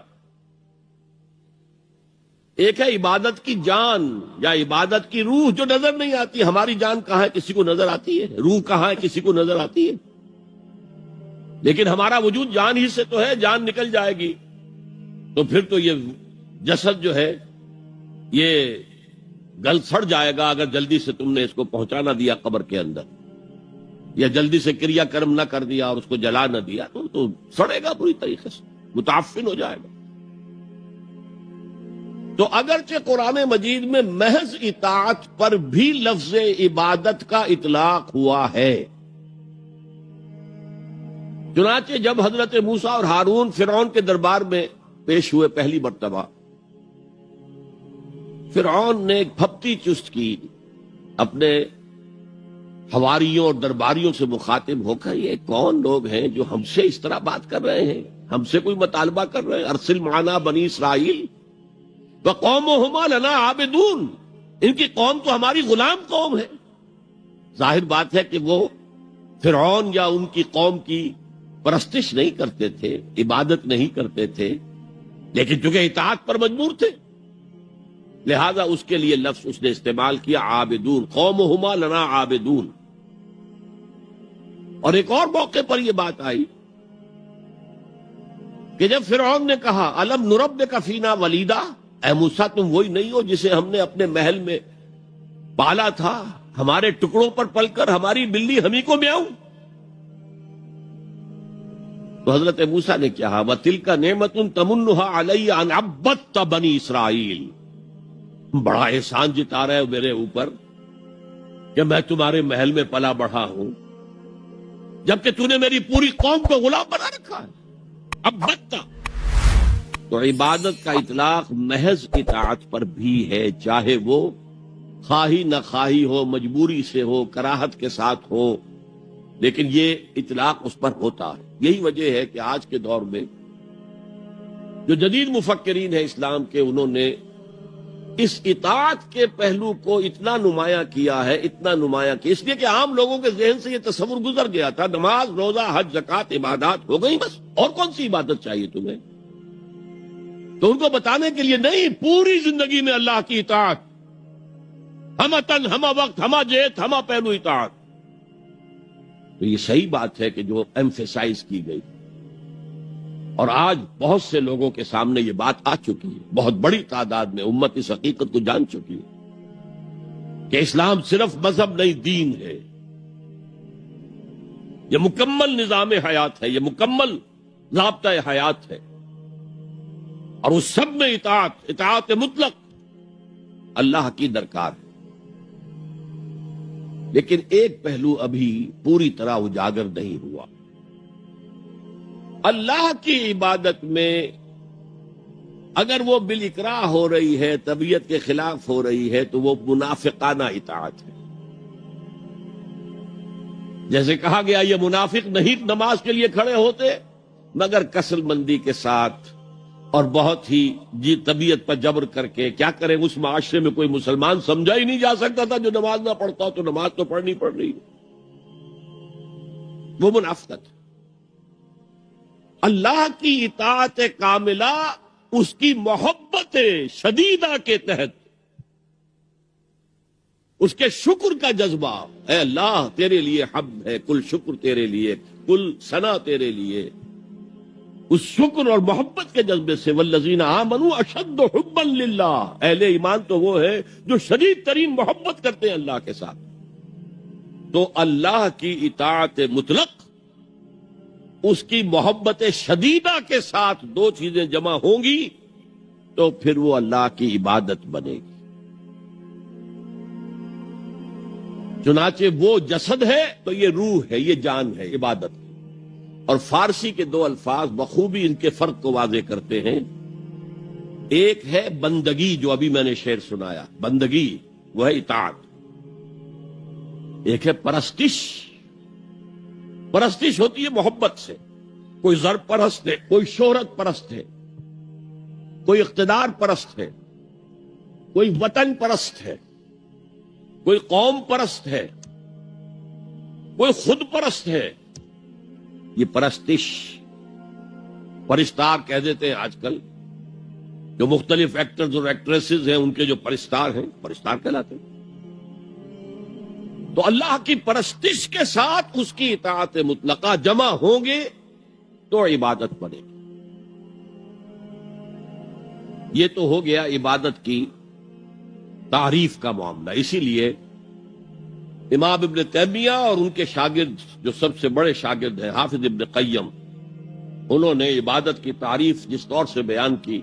ایک ہے عبادت کی جان یا عبادت کی روح جو نظر نہیں آتی۔ ہماری جان کہاں ہے، کسی کو نظر آتی ہے؟ روح کہاں ہے، کسی کو نظر آتی ہے؟ لیکن ہمارا وجود جان ہی سے تو ہے، جان نکل جائے گی تو پھر تو یہ جسد جو ہے یہ گل سڑ جائے گا، اگر جلدی سے تم نے اس کو پہنچا نہ دیا قبر کے اندر، یا جلدی سے کریا کرم نہ کر دیا اور اس کو جلا نہ دیا، تو سڑے گا پوری طریقے سے، متعفن ہو جائے گا۔ تو اگرچہ قرآن مجید میں محض اطاعت پر بھی لفظ عبادت کا اطلاق ہوا ہے، چنانچہ جب حضرت موسیٰ اور ہارون فرعون کے دربار میں پیش ہوئے پہلی مرتبہ، فرعون نے ایک پھپتی چست کی اپنے حواریوں اور درباریوں سے مخاطب ہو کر، یہ کون لوگ ہیں جو ہم سے اس طرح بات کر رہے ہیں، ہم سے کوئی مطالبہ کر رہے ہیں؟ ارسل معنا بنی اسرائیل وقومہما لنا عابدون، ان کی قوم تو ہماری غلام قوم ہے۔ ظاہر بات ہے کہ وہ فرعون یا ان کی قوم کی پرستش نہیں کرتے تھے، عبادت نہیں کرتے تھے، لیکن چونکہ اطاعت پر مجبور تھے، لہذا اس کے لیے لفظ اس نے استعمال کیا عابدون، قومہما لنا عابدون۔ اور ایک اور موقع پر یہ بات آئی کہ جب فرعون نے کہا الم نربک فینا ولیدا، اے موسیٰ تم وہی نہیں ہو جسے ہم نے اپنے محل میں پالا تھا، ہمارے ٹکڑوں پر پل کر ہماری بلی ہمیں کو میاؤں؟ تو حضرت موسیٰ نے کہا وَتِلْكَ نِعْمَةٌ تَمُنُّهَا عَلَيَّ أَنْ عَبَّدتَّ بَنِي اسرائیل، بڑا احسان جتا رہے ہو میرے اوپر کہ میں تمہارے محل میں پلا بڑھا ہوں، جبکہ تو نے میری پوری قوم کو غلام بنا رکھا ہے۔ عبدت، تو عبادت کا اطلاق محض اطاعت پر بھی ہے، چاہے وہ خواہی نہ خواہی ہو، مجبوری سے ہو، کراہت کے ساتھ ہو، لیکن یہ اطلاق اس پر ہوتا ہے۔ یہی وجہ ہے کہ آج کے دور میں جو جدید مفکرین ہیں اسلام کے، انہوں نے اس اطاعت کے پہلو کو اتنا نمایاں کیا ہے، اتنا نمایاں کیا، اس لیے کہ عام لوگوں کے ذہن سے یہ تصور گزر گیا تھا نماز روزہ حج زکوٰۃ عبادات ہو گئی بس، اور کون سی عبادت چاہیے تمہیں؟ تو ان کو بتانے کے لیے نہیں، پوری زندگی میں اللہ کی اطاعت، ہمہ تن ہمہ وقت ہمہ جیت ہمہ پہلو اطاعت۔ تو یہ صحیح بات ہے کہ جو ایمفیسائز کی گئی، اور آج بہت سے لوگوں کے سامنے یہ بات آ چکی ہے، بہت بڑی تعداد میں امت اس حقیقت کو جان چکی ہے کہ اسلام صرف مذہب نہیں، دین ہے، یہ مکمل نظام حیات ہے، یہ مکمل ضابطۂ حیات ہے، اور اس سب میں اطاعت مطلق اللہ کی درکار ہے۔ لیکن ایک پہلو ابھی پوری طرح اجاگر نہیں ہوا۔ اللہ کی عبادت میں اگر وہ بالاکراہ ہو رہی ہے، طبیعت کے خلاف ہو رہی ہے، تو وہ منافقانہ اطاعت ہے۔ جیسے کہا گیا یہ منافق نہیں نماز کے لیے کھڑے ہوتے مگر کسل مندی کے ساتھ اور بہت ہی طبیعت پر جبر کر کے۔ کیا کریں، اس معاشرے میں کوئی مسلمان سمجھا ہی نہیں جا سکتا تھا جو نماز نہ پڑھتا تو نماز تو پڑھنی پڑ رہی ہے، وہ منافقت۔ اللہ کی اطاعت کاملہ اس کی محبت شدیدہ کے تحت، اس کے شکر کا جذبہ، اے اللہ تیرے لیے حمد ہے، کل شکر تیرے لیے، کل ثنا تیرے لیے، اس شکر اور محبت کے جذبے سے والذین آمنوا اشد حبا للہ، اہل ایمان تو وہ ہے جو شدید ترین محبت کرتے ہیں اللہ کے ساتھ۔ تو اللہ کی اطاعت مطلق، اس کی محبت شدیدہ کے ساتھ دو چیزیں جمع ہوں گی تو پھر وہ اللہ کی عبادت بنے گی۔ چنانچہ وہ جسد ہے تو یہ روح ہے، یہ جان ہے، عبادت ہے۔ اور فارسی کے دو الفاظ بخوبی ان کے فرق کو واضح کرتے ہیں۔ ایک ہے بندگی، جو ابھی میں نے شعر سنایا، بندگی وہ ہے اطاعت۔ ایک ہے پرستش، پرستش ہوتی ہے محبت سے، کوئی زر پرست ہے، کوئی شہرت پرست ہے، کوئی اقتدار پرست ہے، کوئی وطن پرست ہے، کوئی قوم پرست ہے، کوئی خود پرست ہے، یہ پرستش۔ پرستار کہہ دیتے ہیں آج کل، جو مختلف ایکٹرز اور ایکٹریسز ہیں ان کے جو پرستار ہیں، پرستار کہلاتے ہیں۔ تو اللہ کی پرستش کے ساتھ اس کی اطاعت مطلقہ جمع ہوں گے تو عبادت بنے گی۔ یہ تو ہو گیا عبادت کی تعریف کا معاملہ۔ اسی لیے امام ابن تیمیہ اور ان کے شاگرد جو سب سے بڑے شاگرد ہیں حافظ ابن قیم، انہوں نے عبادت کی تعریف جس طور سے بیان کی،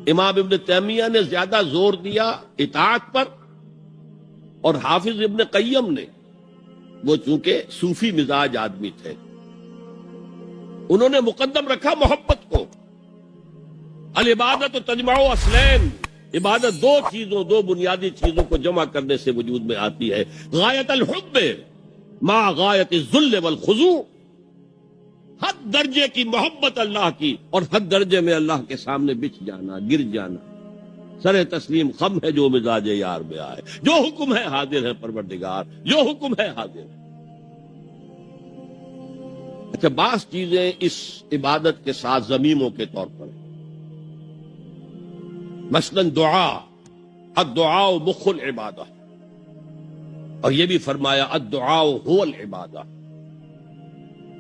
امام ابن تیمیہ نے زیادہ زور دیا اطاعت پر، اور حافظ ابن قیم نے، وہ چونکہ صوفی مزاج آدمی تھے، انہوں نے مقدم رکھا محبت کو۔ العبادت تجمع اصلین، عبادت دو چیزوں، دو بنیادی چیزوں کو جمع کرنے سے وجود میں آتی ہے، غایت الحب مع غایت الذل والخضوع، حد درجے کی محبت اللہ کی اور حد درجے میں اللہ کے سامنے بچ جانا، گر جانا، سر تسلیم خم ہے جو مزاج یار میں آئے، جو حکم ہے حاضر ہے پروردگار، جو حکم ہے حاضر ہے۔ اچھا، بعض چیزیں اس عبادت کے ساتھ ضمیموں کے طور پر ہیں، مثلا دعا، الدعاء مخ العبادہ، اور یہ بھی فرمایا الدعاء هو العبادہ،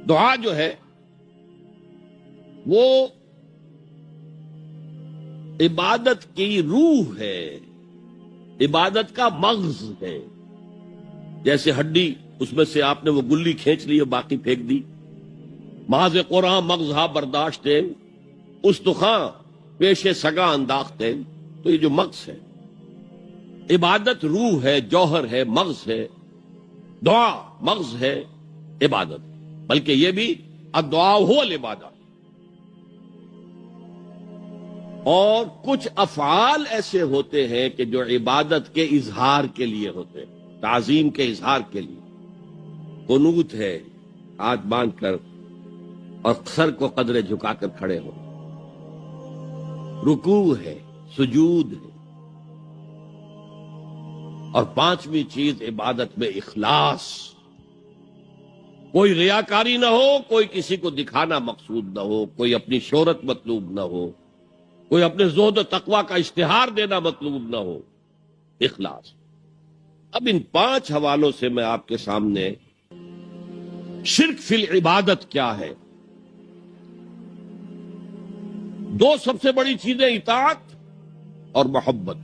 دعا جو ہے وہ عبادت کی روح ہے، عبادت کا مغز ہے۔ جیسے ہڈی، اس میں سے آپ نے وہ گلی کھینچ لی اور باقی پھینک دی، ماذ قرآن مغزہ برداشت ہے، استخاں پیش سگا انداخت ہے، تو یہ جو مغز ہے، عبادت روح ہے، جوہر ہے، مغز ہے، دعا مغز ہے عبادت، بلکہ یہ بھی الدعاء هو العبادہ۔ اور کچھ افعال ایسے ہوتے ہیں کہ جو عبادت کے اظہار کے لیے ہوتے ہیں، تعظیم کے اظہار کے لیے، قنوت ہے، ہاتھ باندھ کر اور سر کو قدرے جھکا کر کھڑے ہو، رکوع ہے، سجود ہے، اور پانچویں چیز عبادت میں اخلاص، کوئی ریاکاری نہ ہو، کوئی کسی کو دکھانا مقصود نہ ہو، کوئی اپنی شہرت مطلوب نہ ہو، کوئی اپنے زہد و تقوی کا اشتہار دینا مطلوب نہ ہو، اخلاص۔ اب ان پانچ حوالوں سے میں آپ کے سامنے شرک فی العبادت کیا ہے، دو سب سے بڑی چیزیں اطاعت اور محبت،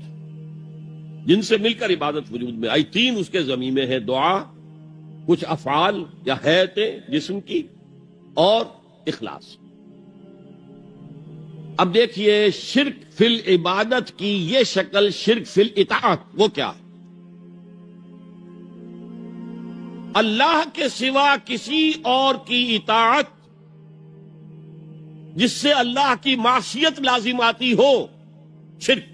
جن سے مل کر عبادت وجود میں آئی، تین اس کے ضمیمے ہیں، دعا، کچھ افعال یا حیتیں جسم کی، اور اخلاص۔ اب دیکھیے شرک فی العبادت کی یہ شکل، شرک فی الاطاعت، وہ کیا ہے؟ اللہ کے سوا کسی اور کی اطاعت جس سے اللہ کی معصیت لازم آتی ہو، شرک۔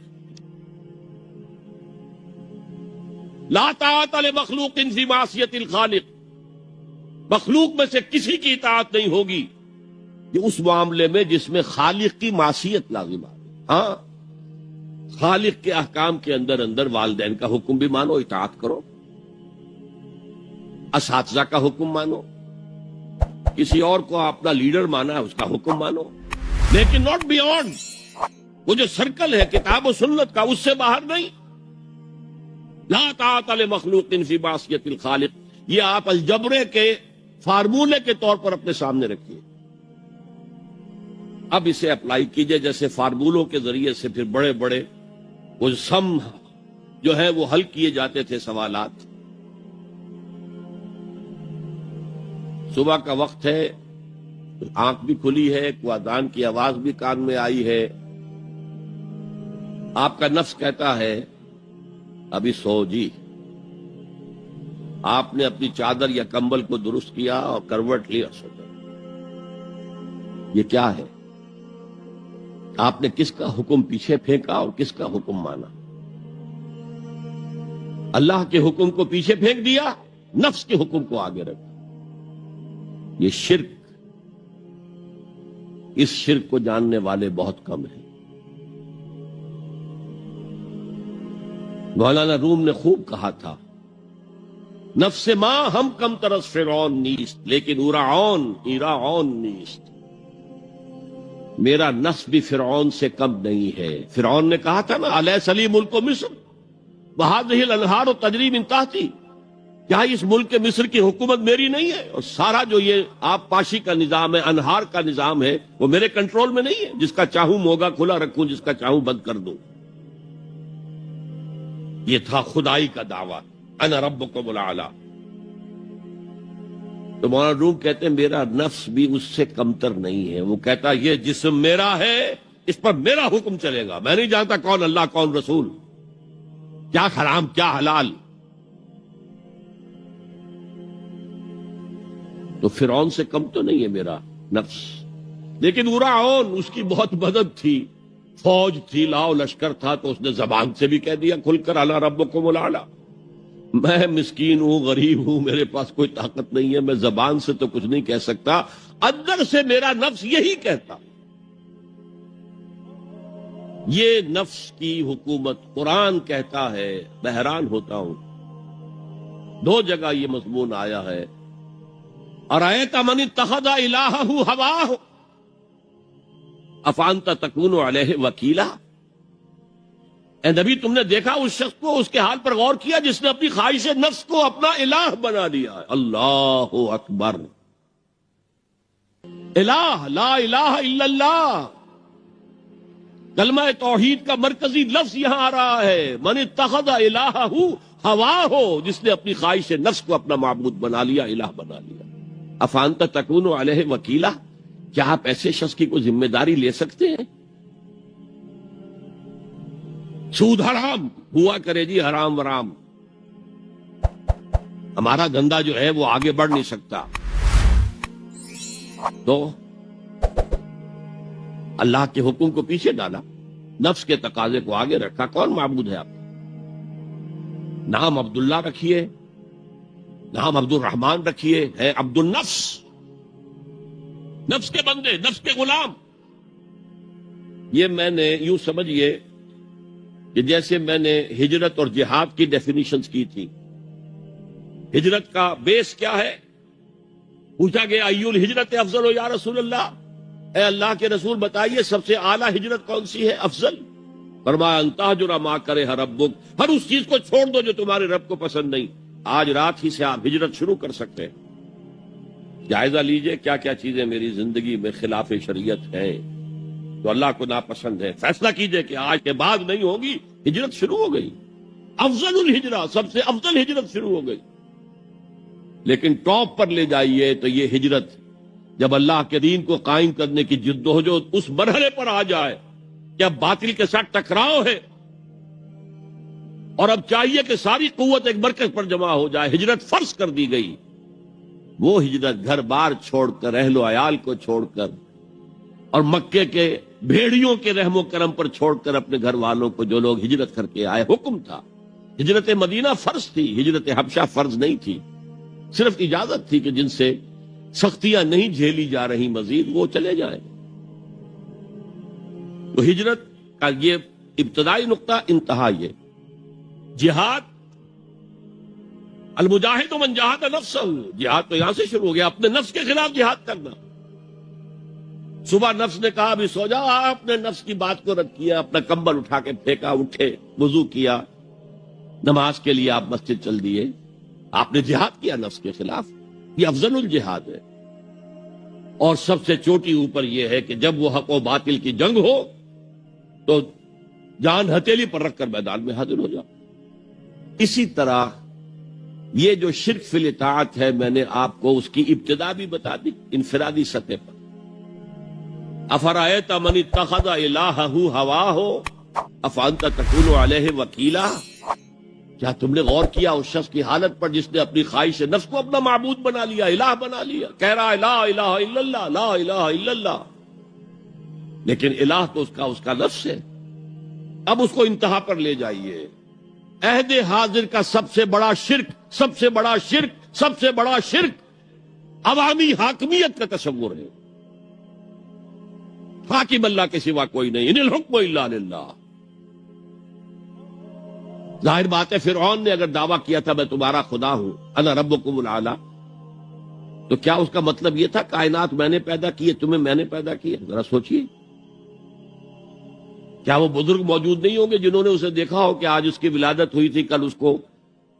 لا طاعت لمخلوق فی معصیت الخالق، مخلوق میں سے کسی کی اطاعت نہیں ہوگی یہ اس معاملے میں جس میں خالق کی معصیت لازم آ گئی۔ ہاں، خالق کے احکام کے اندر اندر والدین کا حکم بھی مانو، اطاعت کرو، اساتذہ کا حکم مانو، کسی اور کو اپنا لیڈر مانا ہے اس کا حکم مانو، لیکن ناٹ بیونڈ، وہ جو سرکل ہے کتاب و سنت کا، اس سے باہر نہیں۔ لا طاعت لمخلوق فی معصیت الخالق، یہ آپ الجبرے کے فارمولے کے طور پر اپنے سامنے رکھیے، اب اسے اپلائی کیجئے، جیسے فارمولوں کے ذریعے سے پھر بڑے بڑے وہ سم جو ہے وہ حل کیے جاتے تھے سوالات۔ صبح کا وقت ہے، آنکھ بھی کھلی ہے، کوئی اذان کی آواز بھی کان میں آئی ہے، آپ کا نفس کہتا ہے ابھی سو جی، آپ نے اپنی چادر یا کمبل کو درست کیا اور کروٹ لیا، سو یہ کیا ہے؟ آپ نے کس کا حکم پیچھے پھینکا اور کس کا حکم مانا؟ اللہ کے حکم کو پیچھے پھینک دیا، نفس کے حکم کو آگے رکھا۔ یہ شرک، اس شرک کو جاننے والے بہت کم ہیں۔ مولانا روم نے خوب کہا تھا، نفس ما ہم کم ترس فرعون نیست لیکن ایراعون نیست، میرا نفس بھی فرعون سے کم نہیں ہے۔ فرعون نے کہا تھا نا، الیس لی ملک مصر وہذہ الانہار تجری من تحتی، کیا اس ملک مصر کی حکومت میری نہیں ہے؟ اور سارا جو یہ آپ پاشی کا نظام ہے، انہار کا نظام ہے، وہ میرے کنٹرول میں نہیں ہے؟ جس کا چاہوں موگا کھلا رکھوں، جس کا چاہوں بند کر دوں۔ یہ تھا خدائی کا دعویٰ، انا ربکم الاعلی۔ تو مولانا روم کہتے ہیں میرا نفس بھی اس سے کمتر نہیں ہے، وہ کہتا یہ جسم میرا ہے، اس پر میرا حکم چلے گا، میں نہیں جانتا کون اللہ کون رسول، کیا حرام کیا حلال۔ تو فرعون سے کم تو نہیں ہے میرا نفس، لیکن فرعون اس کی بہت مدد تھی، فوج تھی، لاؤ لشکر تھا، تو اس نے زبان سے بھی کہہ دیا کھل کر الا ربکم الاعلی، میں مسکین ہوں، غریب ہوں، میرے پاس کوئی طاقت نہیں ہے، میں زبان سے تو کچھ نہیں کہہ سکتا، اندر سے میرا نفس یہی کہتا۔ یہ نفس کی حکومت قرآن کہتا ہے، میں حیران ہوتا ہوں، 2 جگہ یہ مضمون آیا ہے، ارأیت من اتخذ الہہ ہواہ افانت تکون علیہ وکیلا، اے نبی تم نے دیکھا اس شخص کو، اس کے حال پر غور کیا جس نے اپنی خواہش نفس کو اپنا الہ بنا لیا ہے۔ اللہ اکبر، الہ، لا الہ الا اللہ، کلمہ توحید کا مرکزی لفظ یہاں آ رہا ہے، من اتخذ الہہ ہواہ، جس نے اپنی خواہش نفس کو اپنا معبود بنا لیا، الہ بنا لیا۔ افانت تکون علیہ وکیلا، کیا آپ ایسے شخص کی کوئی ذمہ داری لے سکتے ہیں؟ سود حرام ہوا کرے جی، حرام ورام، ہمارا دھندا جو ہے وہ آگے بڑھ نہیں سکتا، تو اللہ کے حکم کو پیچھے ڈالا، نفس کے تقاضے کو آگے رکھا۔ کون معبود ہے آپ کا؟ نام عبداللہ رکھیے، نام عبد الرحمان رکھیے، ہے عبد النفس، نفس کے بندے، نفس کے غلام۔ یہ میں نے یوں سمجھیے کہ جیسے میں نے ہجرت اور جہاد کی ڈیفینیشنز کی تھی، ہجرت کا بیس کیا ہے؟ پوچھا گیا ایو الہجرت افضل یا رسول اللہ، اے اللہ کے رسول بتائیے سب سے اعلیٰ ہجرت کون سی ہے، افضل؟ فرمایا ان تہجر ما کرہ ربک، ہر اس چیز کو چھوڑ دو جو تمہارے رب کو پسند نہیں۔ آج رات ہی سے آپ ہجرت شروع کر سکتے ہیں، جائزہ لیجئے کیا کیا چیزیں میری زندگی میں خلاف شریعت ہیں، تو اللہ کو ناپسند ہے، فیصلہ کیجئے کہ آج کے بعد نہیں ہوگی، ہجرت شروع ہو گئی، افضل الہجرہ، سب سے افضل ہجرت شروع ہو گئی۔ لیکن ٹاپ پر لے جائیے تو یہ ہجرت جب اللہ کے دین کو قائم کرنے کی جدوجہد اس مرحلے پر آ جائے کہ اب باطل کے ساتھ ٹکراؤ ہے اور اب چاہیے کہ ساری قوت ایک مرکز پر جمع ہو جائے، ہجرت فرض کر دی گئی، وہ ہجرت گھر بار چھوڑ کر، اہل و عیال کو چھوڑ کر، اور مکے کے بھیڑیوں کے رحم و کرم پر چھوڑ کر اپنے گھر والوں کو، جو لوگ ہجرت کر کے آئے، حکم تھا۔ ہجرت مدینہ فرض تھی، ہجرت حبشہ فرض نہیں تھی، صرف اجازت تھی کہ جن سے سختیاں نہیں جھیلی جا رہی مزید وہ چلے جائیں۔ تو ہجرت کا یہ ابتدائی نقطہ، انتہا یہ جہاد، المجاہد من جاہد نفسہ، جہاد تو یہاں سے شروع ہو گیا، اپنے نفس کے خلاف جہاد کرنا۔ صبح نفس نے کہا ابھی سو جاؤ، آپ نے نفس کی بات کو رد کیا، اپنا کمبل اٹھا کے پھینکا، اٹھے، وضو کیا، نماز کے لیے آپ مسجد چل دیے، آپ نے جہاد کیا نفس کے خلاف۔ یہ افضل الجہاد ہے، اور سب سے چوٹی اوپر یہ ہے کہ جب وہ حق و باطل کی جنگ ہو تو جان ہتھیلی پر رکھ کر میدان میں حاضر ہو جاؤ۔ اسی طرح یہ جو شرک فی الاطاعت ہے، میں نے آپ کو اس کی ابتدا بھی بتا دی انفرادی سطح پر۔ افرأیت من اتخذ الہہ ہواہ افانت تکون علیہ وکیلا، کیا تم نے غور کیا اس شخص کی حالت پر جس نے اپنی خواہش نفس کو اپنا معبود بنا لیا، الہ بنا لیا، کہہ رہا ہے لا الہ الا اللہ، لا الہ الا اللہ، لیکن الہ تو اس کا نفس ہے۔ اب اس کو انتہا پر لے جائیے۔ عہد حاضر کا سب سے بڑا شرک، سب سے بڑا شرک، سب سے بڑا شرک عوامی حاکمیت کا تصور ہے۔ حاکم اللہ کے سوا کوئی نہیں، ان الحکم الا للہ۔ ظاہر بات ہے فرعون نے اگر دعویٰ کیا تھا میں تمہارا خدا ہوں، انا ربکم الاعلی، تو کیا اس کا مطلب یہ تھا کائنات میں نے پیدا کی ہے، تمہیں میں نے پیدا کیا؟ ذرا سوچئے، کیا وہ بزرگ موجود نہیں ہوں گے جنہوں نے اسے دیکھا ہو کہ آج اس کی ولادت ہوئی تھی، کل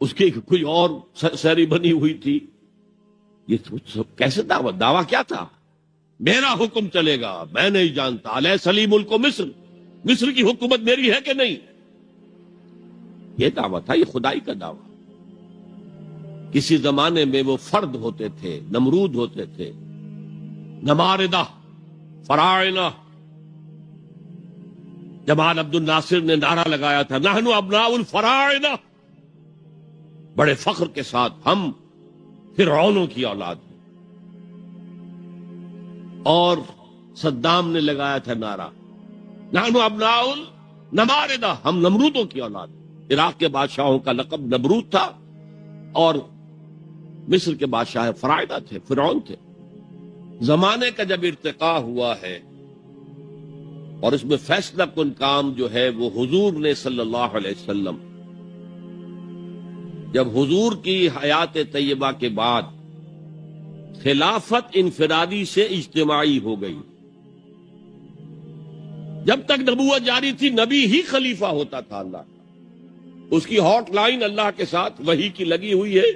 اس کی کوئی اور سیری بنی ہوئی تھی؟ یہ کیسے دعویٰ کیا تھا؟ میرا حکم چلے گا، میں نہیں جانتا، الیس لی ملک مصر، مصر کی حکومت میری ہے کہ نہیں؟ یہ دعویٰ تھا، یہ خدائی کا دعویٰ۔ کسی زمانے میں وہ فرد ہوتے تھے، نمرود ہوتے تھے، نماردہ، فراعنہ۔ جمال عبد الناصر نے نعرہ لگایا تھا نحن ابناء الفراعنہ، بڑے فخر کے ساتھ ہم فرعونوں کی اولاد ہیں۔ اور صدام نے لگایا تھا نعرہ نحن ابناء نماردہ، ہم نمرودوں کی اولاد. عراق کے بادشاہوں کا لقب نمرود تھا اور مصر کے بادشاہ فرائدہ تھے، فرعون تھے. زمانے کا جب ارتقا ہوا ہے اور اس میں فیصلہ کن کام جو ہے وہ حضور نے صلی اللہ علیہ وسلم، جب حضور کی حیات طیبہ کے بعد خلافت انفرادی سے اجتماعی ہو گئی. جب تک نبوت جاری تھی نبی ہی خلیفہ ہوتا تھا اللہ کا، اس کی ہاٹ لائن اللہ کے ساتھ وحی کی لگی ہوئی ہے.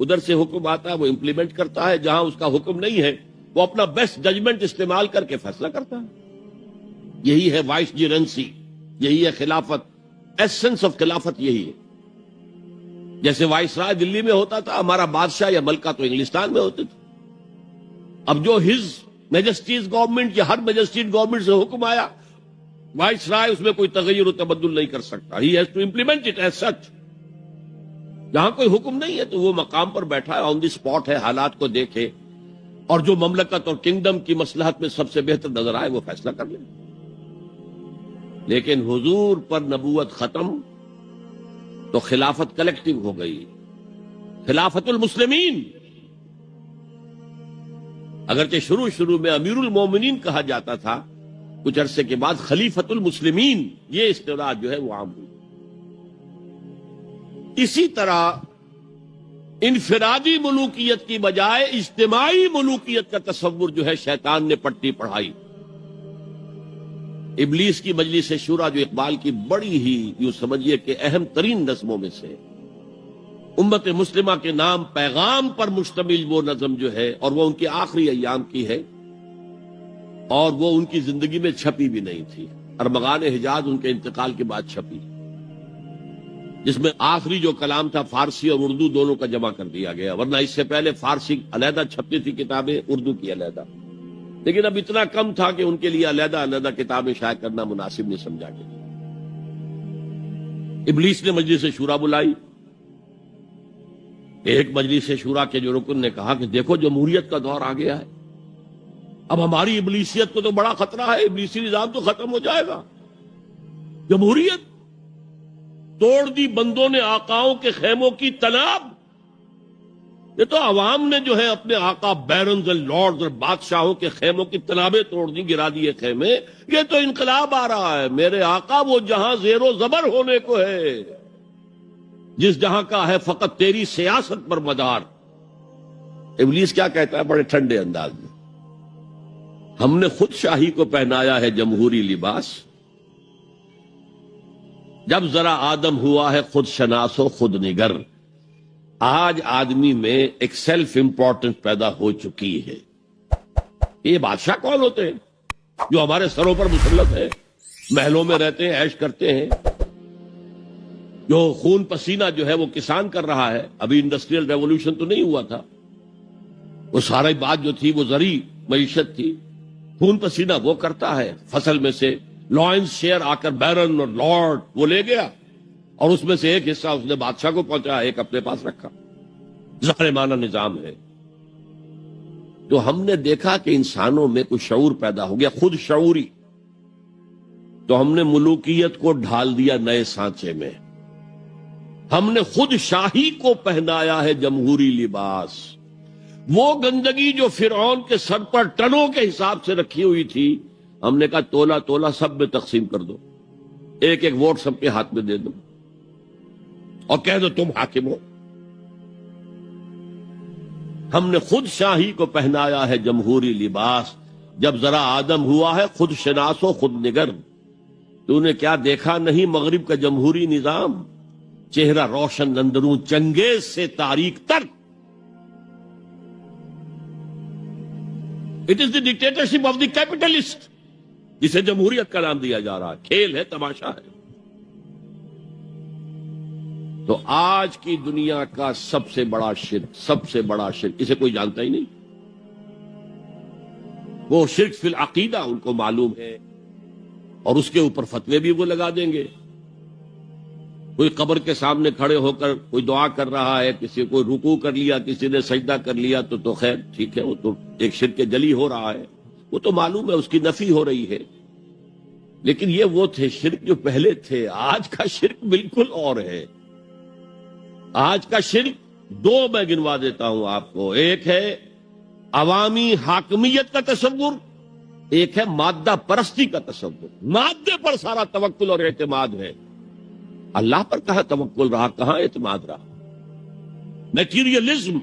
ادھر سے حکم آتا ہے وہ امپلیمنٹ کرتا ہے، جہاں اس کا حکم نہیں ہے وہ اپنا بیسٹ ججمنٹ استعمال کر کے فیصلہ کرتا ہے. یہی ہے وائس جیرنسی، یہی ہے خلافت، ایسنس آف خلافت یہی ہے. جیسے وائس رائے دلی میں ہوتا تھا، ہمارا بادشاہ یا ملکہ تو انگلستان میں ہوتے تھے. اب جو ہز میجسٹیز گورنمنٹ یا ہر میجسٹیز گورنمنٹ سے حکم آیا، وائس رائے اس میں کوئی تغیر و تبدل نہیں کر سکتا. He has to implement it as such. جہاں کوئی حکم نہیں ہے تو وہ مقام پر بیٹھا ہے، آن دی اسپاٹ ہے، حالات کو دیکھے اور جو مملکت اور کنگڈم کی مصلحت میں سب سے بہتر نظر آئے وہ فیصلہ کر لے. لیکن حضور پر نبوت ختم تو خلافت کلیکٹیو ہو گئی، خلافت المسلمین. اگرچہ شروع میں امیر المومنین کہا جاتا تھا، کچھ عرصے کے بعد خلیفت المسلمین یہ اصطلاح جو ہے وہ عام ہوئی. اسی طرح انفرادی ملوکیت کی بجائے اجتماعی ملوکیت کا تصور جو ہے شیطان نے پٹی پڑھائی. ابلیس کی مجلس شورا جو اقبال کی بڑی ہی یوں سمجھیے کہ اہم ترین نظموں میں سے، امت مسلمہ کے نام پیغام پر مشتمل وہ نظم جو ہے، اور وہ ان کے آخری ایام کی ہے اور وہ ان کی زندگی میں چھپی بھی نہیں تھی. ارمغان حجاز ان کے انتقال کے بعد چھپی، جس میں آخری جو کلام تھا فارسی اور اردو دونوں کا جمع کر دیا گیا، ورنہ اس سے پہلے فارسی علیحدہ چھپتی تھی کتابیں، اردو کی علیحدہ. لیکن اب اتنا کم تھا کہ ان کے لیے علیحدہ کتابیں شائع کرنا مناسب نہیں سمجھا گیا. ابلیس نے مجلس شورا بلائی. ایک مجلس شورا کے جو رکن نے کہا کہ دیکھو جمہوریت کا دور آ گیا ہے، اب ہماری ابلیسیت کو تو بڑا خطرہ ہے، ابلیسی نظام تو ختم ہو جائے گا. جمہوریت توڑ دی بندوں نے آقاؤں کے خیموں کی تناب. یہ تو عوام نے جو ہے اپنے آقا بیرنز اور لارڈز اور بادشاہوں کے خیموں کی تنابیں توڑ دی، گرا دیے خیمے. یہ تو انقلاب آ رہا ہے. میرے آقا وہ جہاں زیر و زبر ہونے کو ہے، جس جہاں کا ہے فقط تیری سیاست پر مدار. ابلیس کیا کہتا ہے بڑے ٹھنڈے انداز میں؟ ہم نے خود شاہی کو پہنایا ہے جمہوری لباس. جب ذرا آدم ہوا ہے خود شناس و خود نگر. آج آدمی میں ایک سیلف امپورٹنس پیدا ہو چکی ہے. یہ بادشاہ کون ہوتے ہیں جو ہمارے سروں پر مسلط ہے، محلوں میں رہتے ہیں، عیش کرتے ہیں، جو خون پسینہ جو ہے وہ کسان کر رہا ہے. ابھی انڈسٹریل ریولوشن تو نہیں ہوا تھا، وہ ساری بات جو تھی وہ زرعی معیشت تھی. خون پسینہ وہ کرتا ہے، فصل میں سے لائنز شیئر آ کر بیرن اور لارڈ وہ لے گیا اور اس میں سے ایک حصہ اس نے بادشاہ کو پہنچایا، ایک اپنے پاس رکھا. ظالمانہ نظام ہے. تو ہم نے دیکھا کہ انسانوں میں کچھ شعور پیدا ہو گیا، خود شعوری. تو ہم نے ملوکیت کو ڈھال دیا نئے سانچے میں. ہم نے خود شاہی کو پہنایا ہے جمہوری لباس. وہ گندگی جو فرعون کے سر پر ٹنوں کے حساب سے رکھی ہوئی تھی، ہم نے کہا تولا تولا سب میں تقسیم کر دو، ایک ایک ووٹ سب کے ہاتھ میں دے دو اور کہہ دو تم حاکم ہو. ہم نے خود شاہی کو پہنایا ہے جمہوری لباس. جب ذرا آدم ہوا ہے خود شناس و خود نگر. تو نے کیا دیکھا نہیں مغرب کا جمہوری نظام؟ چہرہ روشن اندروں چنگیز سے تاریک تر. It is the dictatorship of the capitalist, جسے جمہوریت کا نام دیا جا رہا ہے. کھیل ہے، تماشا ہے. تو آج کی دنیا کا سب سے بڑا شرک اسے کوئی جانتا ہی نہیں. وہ شرک فی العقیدہ ان کو معلوم ہے اور اس کے اوپر فتوے بھی وہ لگا دیں گے. کوئی قبر کے سامنے کھڑے ہو کر کوئی دعا کر رہا ہے، کسی کو رکوع کر لیا، کسی نے سجدہ کر لیا تو خیر ٹھیک ہے، وہ تو ایک شرک جلی ہو رہا ہے، وہ تو معلوم ہے، اس کی نفی ہو رہی ہے. لیکن یہ وہ تھے شرک جو پہلے تھے. آج کا شرک بالکل اور ہے. آج کا شرک دو میں گنوا دیتا ہوں آپ کو. ایک ہے عوامی حاکمیت کا تصور, ایک ہے مادہ پرستی کا تصور. مادے پر سارا توکل اور اعتماد ہے. اللہ پر کہاں توکل رہا, کہاں اعتماد رہا. میٹیریلزم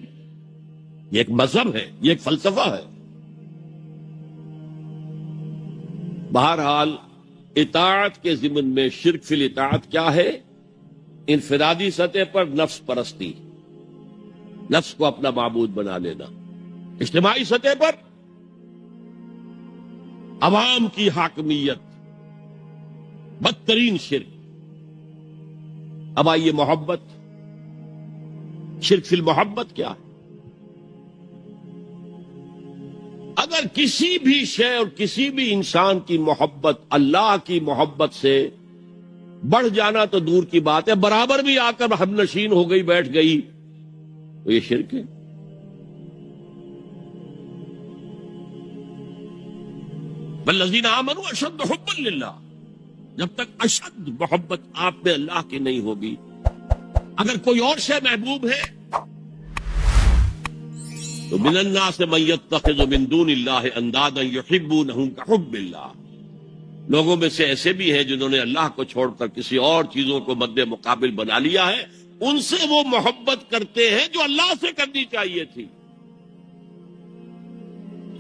یہ ایک مذہب ہے, یہ ایک فلسفہ ہے. بہرحال اطاعت کے ضمن میں شرک فی الاطاعت کیا ہے؟ انفرادی سطح پر نفس پرستی, نفس کو اپنا معبود بنا لینا. اجتماعی سطح پر عوام کی حاکمیت, بدترین شرک. اب آئیے محبت, شرک فی المحبت کیا ہے؟ اگر کسی بھی شے اور کسی بھی انسان کی محبت اللہ کی محبت سے بڑھ جانا تو دور کی بات ہے, برابر بھی آ کر ہم نشین ہو گئی, بیٹھ گئی, تو یہ شرک ہے. والذین آمنوا اشد حبا للہ, جب تک اشد محبت آپ میں اللہ کی نہیں ہوگی. اگر کوئی اور شے محبوب ہے تو من الناس من یتخذ من دون اللہ اندادا یحبونہم کحب اللہ. لوگوں میں سے ایسے بھی ہیں جنہوں نے اللہ کو چھوڑ کر کسی اور چیزوں کو مد مقابل بنا لیا ہے. ان سے وہ محبت کرتے ہیں جو اللہ سے کرنی چاہیے تھی.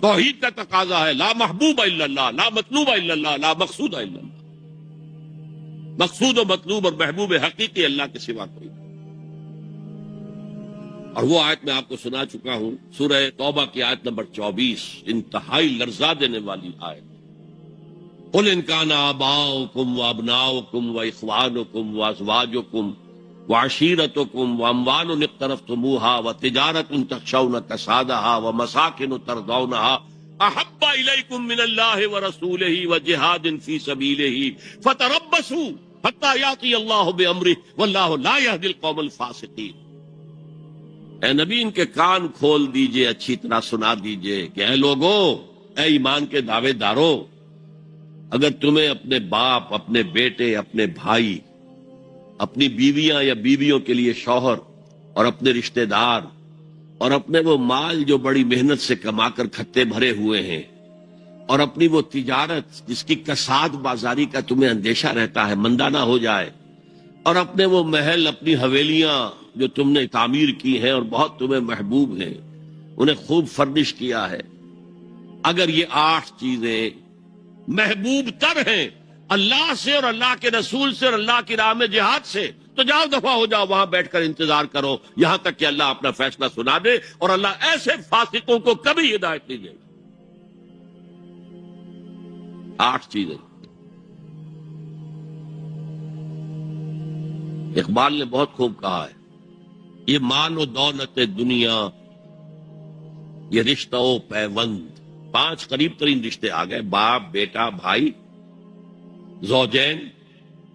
توحید کا تقاضا ہے لا محبوب الا اللہ, لا مطلوب الا اللہ, لا مقصود الا اللہ. مقصود و مطلوب اور محبوب حقیقی اللہ کے سوا کوئی. اور وہ آیت میں آپ کو سنا چکا ہوں, سورہ توبہ کی آیت نمبر 24, انتہائی لرزا دینے والی آیت. قل ان کان آباؤکم وابناؤکم واخوانکم وازواجکم وعشیرتکم واموال اقترفتموها وتجارت تخشون کسادها ومساکن ترضونها احب الیکم من اللہ ورسولہ وجہاد فی سبیلہ فتربصوا حتی یاتی اللہ بامرہ واللہ لا یہدی القوم الفاسقین. اے نبی ان کے کان کھول دیجئے, اچھی طرح سنا دیجئے کہ اے لوگوں, اے ایمان کے دعوے داروں, اگر تمہیں اپنے باپ, اپنے بیٹے, اپنے بھائی, اپنی بیویاں یا بیویوں کے لیے شوہر, اور اپنے رشتہ دار, اور اپنے وہ مال جو بڑی محنت سے کما کر کھتے بھرے ہوئے ہیں, اور اپنی وہ تجارت جس کی کساد بازاری کا تمہیں اندیشہ رہتا ہے مندہ نہ ہو جائے, اور اپنے وہ محل, اپنی حویلیاں جو تم نے تعمیر کی ہیں اور بہت تمہیں محبوب ہیں, انہیں خوب فرنش کیا ہے. اگر یہ 8 چیزیں محبوب تر ہیں اللہ سے اور اللہ کے رسول سے اور اللہ کی راہ میں جہاد سے, تو جاؤ دفعہ ہو جاؤ, وہاں بیٹھ کر انتظار کرو یہاں تک کہ اللہ اپنا فیصلہ سنا دے. اور اللہ ایسے فاسقوں کو کبھی ہدایت نہیں دے گا. 8 چیزیں. اقبال نے بہت خوب کہا ہے, یہ مان و دولت دنیا, یہ رشتہ و پیوند. 5 قریب ترین رشتے آ گئے, باپ, بیٹا, بھائی, زوجین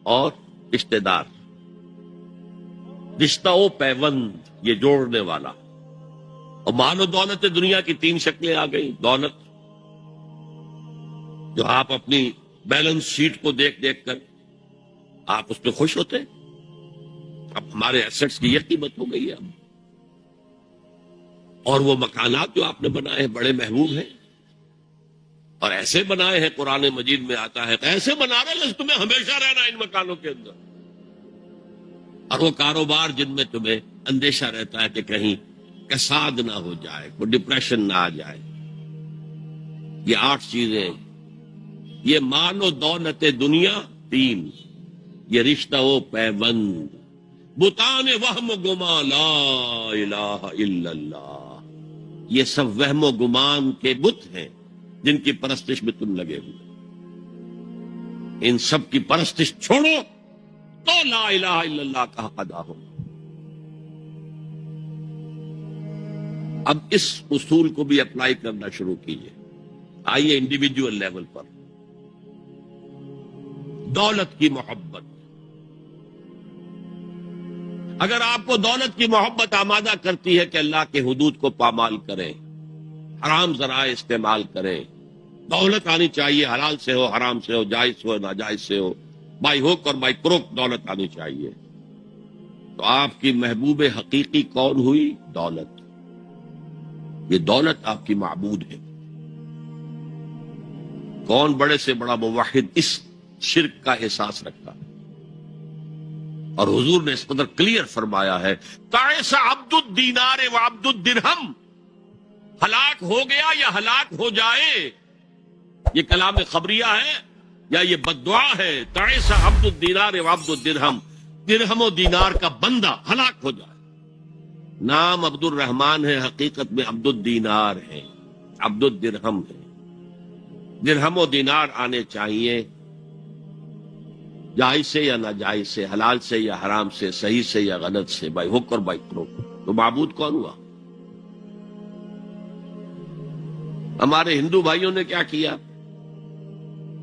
اور رشتہ دار. رشتہ و پیوند یہ جوڑنے والا. اور مان و دولت دنیا کی 3 شکلیں آ گئی. دولت جو آپ اپنی بیلنس شیٹ کو دیکھ دیکھ کر آپ اس پہ خوش ہوتے, اب ہمارے ایسٹس کی یہ قیمت ہو گئی ہے اب. اور وہ مکانات جو آپ نے بنائے ہیں بڑے محبوب ہیں, اور ایسے بنائے ہیں, قرآن مجید میں آتا ہے ایسے بنا رہے ہیں تمہیں ہمیشہ رہنا ان مکانوں کے اندر. اور وہ کاروبار جن میں تمہیں اندیشہ رہتا ہے کہ کہیں کساد نہ ہو جائے, کوئی ڈپریشن نہ آ جائے. یہ 8 چیزیں, یہ مان و دولت دنیا 3, یہ رشتہ و پیوند, بتان وہم و گمان لا الہ الا اللہ. یہ سب وہم و گمان کے بت ہیں جن کی پرستش میں تم لگے ہوئے. ان سب کی پرستش چھوڑو تو لا الہ الا اللہ کا حق ادا ہو. اب اس اصول کو بھی اپلائی کرنا شروع کیجئے. آئیے انڈیویجول لیول پر. دولت کی محبت, اگر آپ کو دولت کی محبت آمادہ کرتی ہے کہ اللہ کے حدود کو پامال کریں, حرام ذرائع استعمال کریں, دولت آنی چاہیے، حلال سے ہو، حرام سے ہو، جائز سے ہو، ناجائز سے ہو، بائی ہوک اور بائی کروک دولت آنی چاہیے۔ تو آپ کی محبوب حقیقی کون ہوئی؟ دولت۔ یہ دولت آپ کی معبود ہے۔ کون بڑے سے بڑا موحد اس شرک کا احساس رکھتا ہے؟ اور حضور نے اس قدر کلیئر فرمایا ہے، تعس عبد الدینار و عبد الدرہم، ہلاک ہو گیا یا ہلاک ہو جائے۔ یہ کلام خبریہ ہے یا یہ بد دعا ہے؟ تعس عبد الدینار و عبد الدرہم، درہم و دینار کا بندہ ہلاک ہو جائے۔ نام عبد الرحمن ہے، حقیقت میں عبد الدینار ہے، عبد الدرہم ہے۔ درہم و دینار آنے چاہیے، جائز سے یا ناجائز سے، حلال سے یا حرام سے، صحیح سے یا غلط سے، بائی حک اور بائی کروک۔ تو معبود کون ہوا؟ ہمارے ہندو بھائیوں نے کیا کیا؟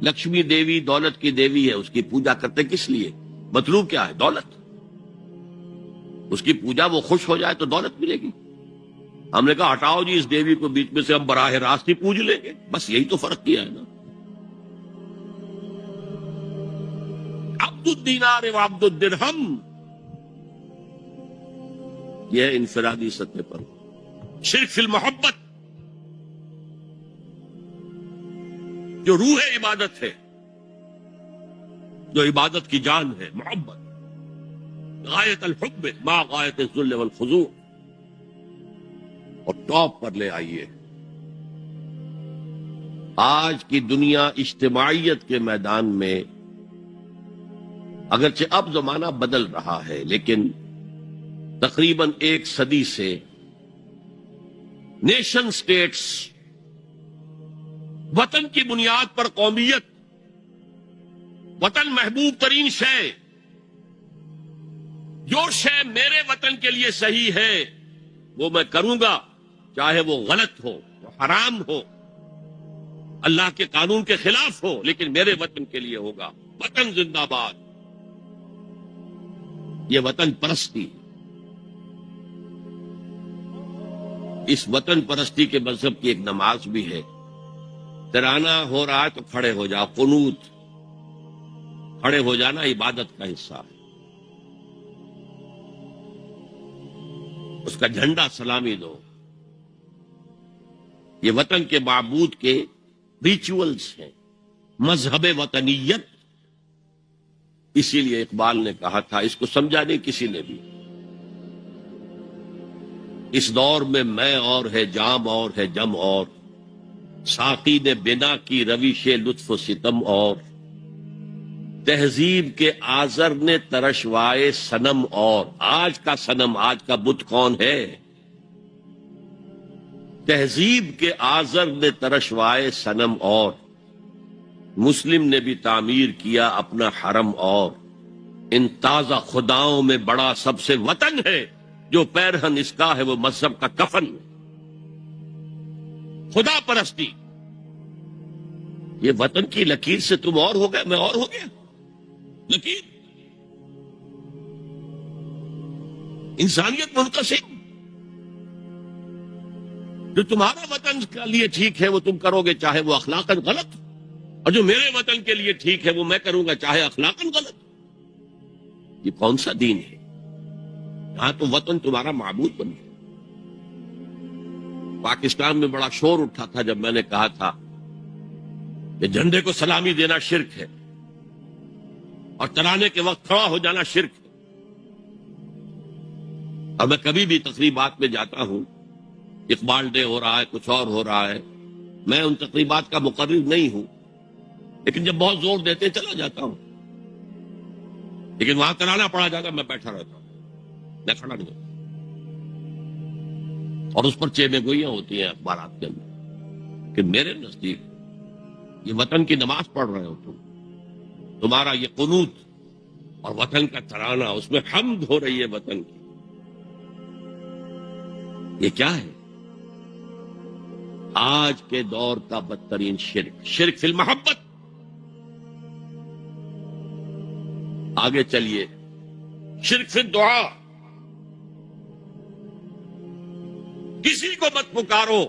لکشمی دیوی دولت کی دیوی ہے، اس کی پوجا کرتے کس لیے؟ مطلوب کیا ہے؟ دولت۔ اس کی پوجا وہ خوش ہو جائے تو دولت ملے گی۔ ہم نے کہا ہٹاؤ جی اس دیوی کو بیچ میں سے، ہم براہ راست ہی پوج لیں گے۔ بس یہی تو فرق کیا ہے نا۔ عبد الدینار و عبد الدرہم، یہ انفرادی سطح پر شرک فی المحبت، جو روح عبادت ہے، جو عبادت کی جان ہے، محبت، غایت الحب ما غایت الذل والخضوع، اور ٹاپ پر لے آئیے۔ آج کی دنیا اجتماعیت کے میدان میں اگرچہ اب زمانہ بدل رہا ہے، لیکن تقریباً 1 صدی سے نیشن سٹیٹس، وطن کی بنیاد پر قومیت، وطن محبوب ترین شے، جو شے میرے وطن کے لیے صحیح ہے وہ میں کروں گا، چاہے وہ غلط ہو، وہ حرام ہو، اللہ کے قانون کے خلاف ہو، لیکن میرے وطن کے لیے ہوگا۔ وطن زندہ باد، یہ وطن پرستی۔ اس وطن پرستی کے مذہب کی ایک نماز بھی ہے، ترانہ ہو رہا ہے تو کھڑے ہو جاؤ، قنوت، کھڑے ہو جانا عبادت کا حصہ ہے۔ اس کا جھنڈا سلامی دو۔ یہ وطن کے معبود کے ریچولز ہیں، مذہب وطنیت۔ اسی لیے اقبال نے کہا تھا، اس کو سمجھا نہیں کسی نے بھی، اس دور میں اور ہے، جام اور ہے، جم اور، ساقی نے بنا کی روش لطف و ستم اور، تہذیب کے آزر نے ترشوائے صنم اور۔ آج کا صنم، آج کا بت کون ہے؟ تہذیب کے آزر نے ترشوائے صنم اور، مسلم نے بھی تعمیر کیا اپنا حرم اور۔ ان تازہ خداؤں میں بڑا سب سے وطن ہے، جو پیرہن اس کا ہے وہ مذہب کا کفن۔ خدا پرستی، یہ وطن کی لکیر سے تم اور ہو گئے، میں اور ہو گیا۔ لکیر، انسانیت منقسم۔ جو تمہارا وطن کے لیے ٹھیک ہے وہ تم کرو گے، چاہے وہ اخلاقاً غلط، اور جو میرے وطن کے لیے ٹھیک ہے وہ میں کروں گا، چاہے اخلاقاً غلط۔ یہ کون سا دین ہے؟ یہاں تو وطن تمہارا معبود بن گیا۔ پاکستان میں بڑا شور اٹھا تھا جب میں نے کہا تھا کہ جھنڈے کو سلامی دینا شرک ہے، اور ترانے کے وقت کھڑا ہو جانا شرک ہے۔ اور میں کبھی بھی تقریبات میں جاتا ہوں، اقبال ڈے ہو رہا ہے، کچھ اور ہو رہا ہے، میں ان تقریبات کا مقرر نہیں ہوں، لیکن جب بہت زور دیتے ہیں چلا جاتا ہوں، لیکن وہاں ترانہ پڑا جاتا میں بیٹھا رہتا ہوں، میں کھڑا نہیں ہوتا۔ اور اس پر چیمے گوئیاں ہوتی ہیں اخبارات کے اندر کہ میرے نزدیک یہ وطن کی نماز پڑھ رہے ہو تمہارا یہ قنوت اور وطن کا ترانہ، اس میں حمد ہو رہی ہے وطن کی۔ یہ کیا ہے؟ آج کے دور کا بدترین شرک، شرک فی المحبت۔ آگے چلیے، شرک فی الدعاء، کسی کو مت پکارو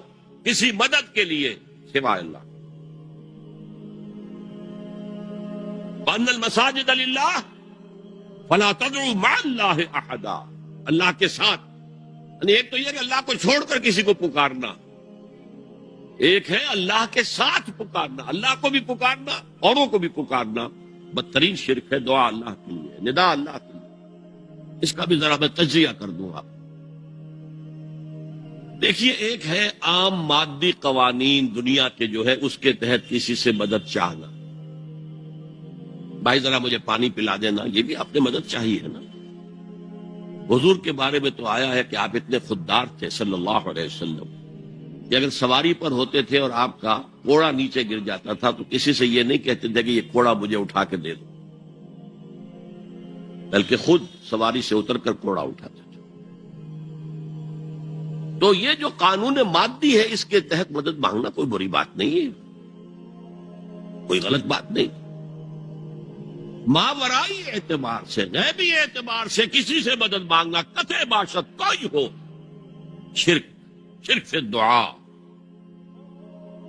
کسی مدد کے لیے سوائے اللہ۔ وَأَنَّ الْمَسَاجِدَ لِلَّهِ فَلَا تَدْعُوا مَعَ اللَّهِ أَحَدًا، اللہ کے ساتھ، یعنی ایک تو یہ کہ اللہ کو چھوڑ کر کسی کو پکارنا، ایک ہے اللہ کے ساتھ پکارنا، اللہ کو بھی پکارنا، اوروں کو بھی پکارنا۔ بدترین شرک ہے دعا اللہ کے لیے، ندا اللہ کے لیے۔ اس کا بھی ذرا میں تجزیہ کر دوں آپ۔ دیکھیے، ایک ہے عام مادی قوانین دنیا کے جو ہے اس کے تحت کسی سے مدد چاہنا، بھائی ذرا مجھے پانی پلا دینا، یہ بھی آپ نے مدد چاہیے ہے نا۔ حضور کے بارے میں تو آیا ہے کہ آپ اتنے خوددار تھے صلی اللہ علیہ وسلم کہ اگر سواری پر ہوتے تھے اور آپ کا کوڑا نیچے گر جاتا تھا تو کسی سے یہ نہیں کہتے تھے کہ یہ کوڑا مجھے اٹھا کے دے دو، بلکہ خود سواری سے اتر کر کوڑا اٹھاتے تھے۔ تو یہ جو قانون مادی ہے اس کے تحت مدد مانگنا کوئی بری بات نہیں ہے، کوئی غلط بات نہیں۔ ماورائی اعتبار سے، غیبی اعتبار سے کسی سے مدد مانگنا قطع باشد کوئی ہو، شرک سے دعا۔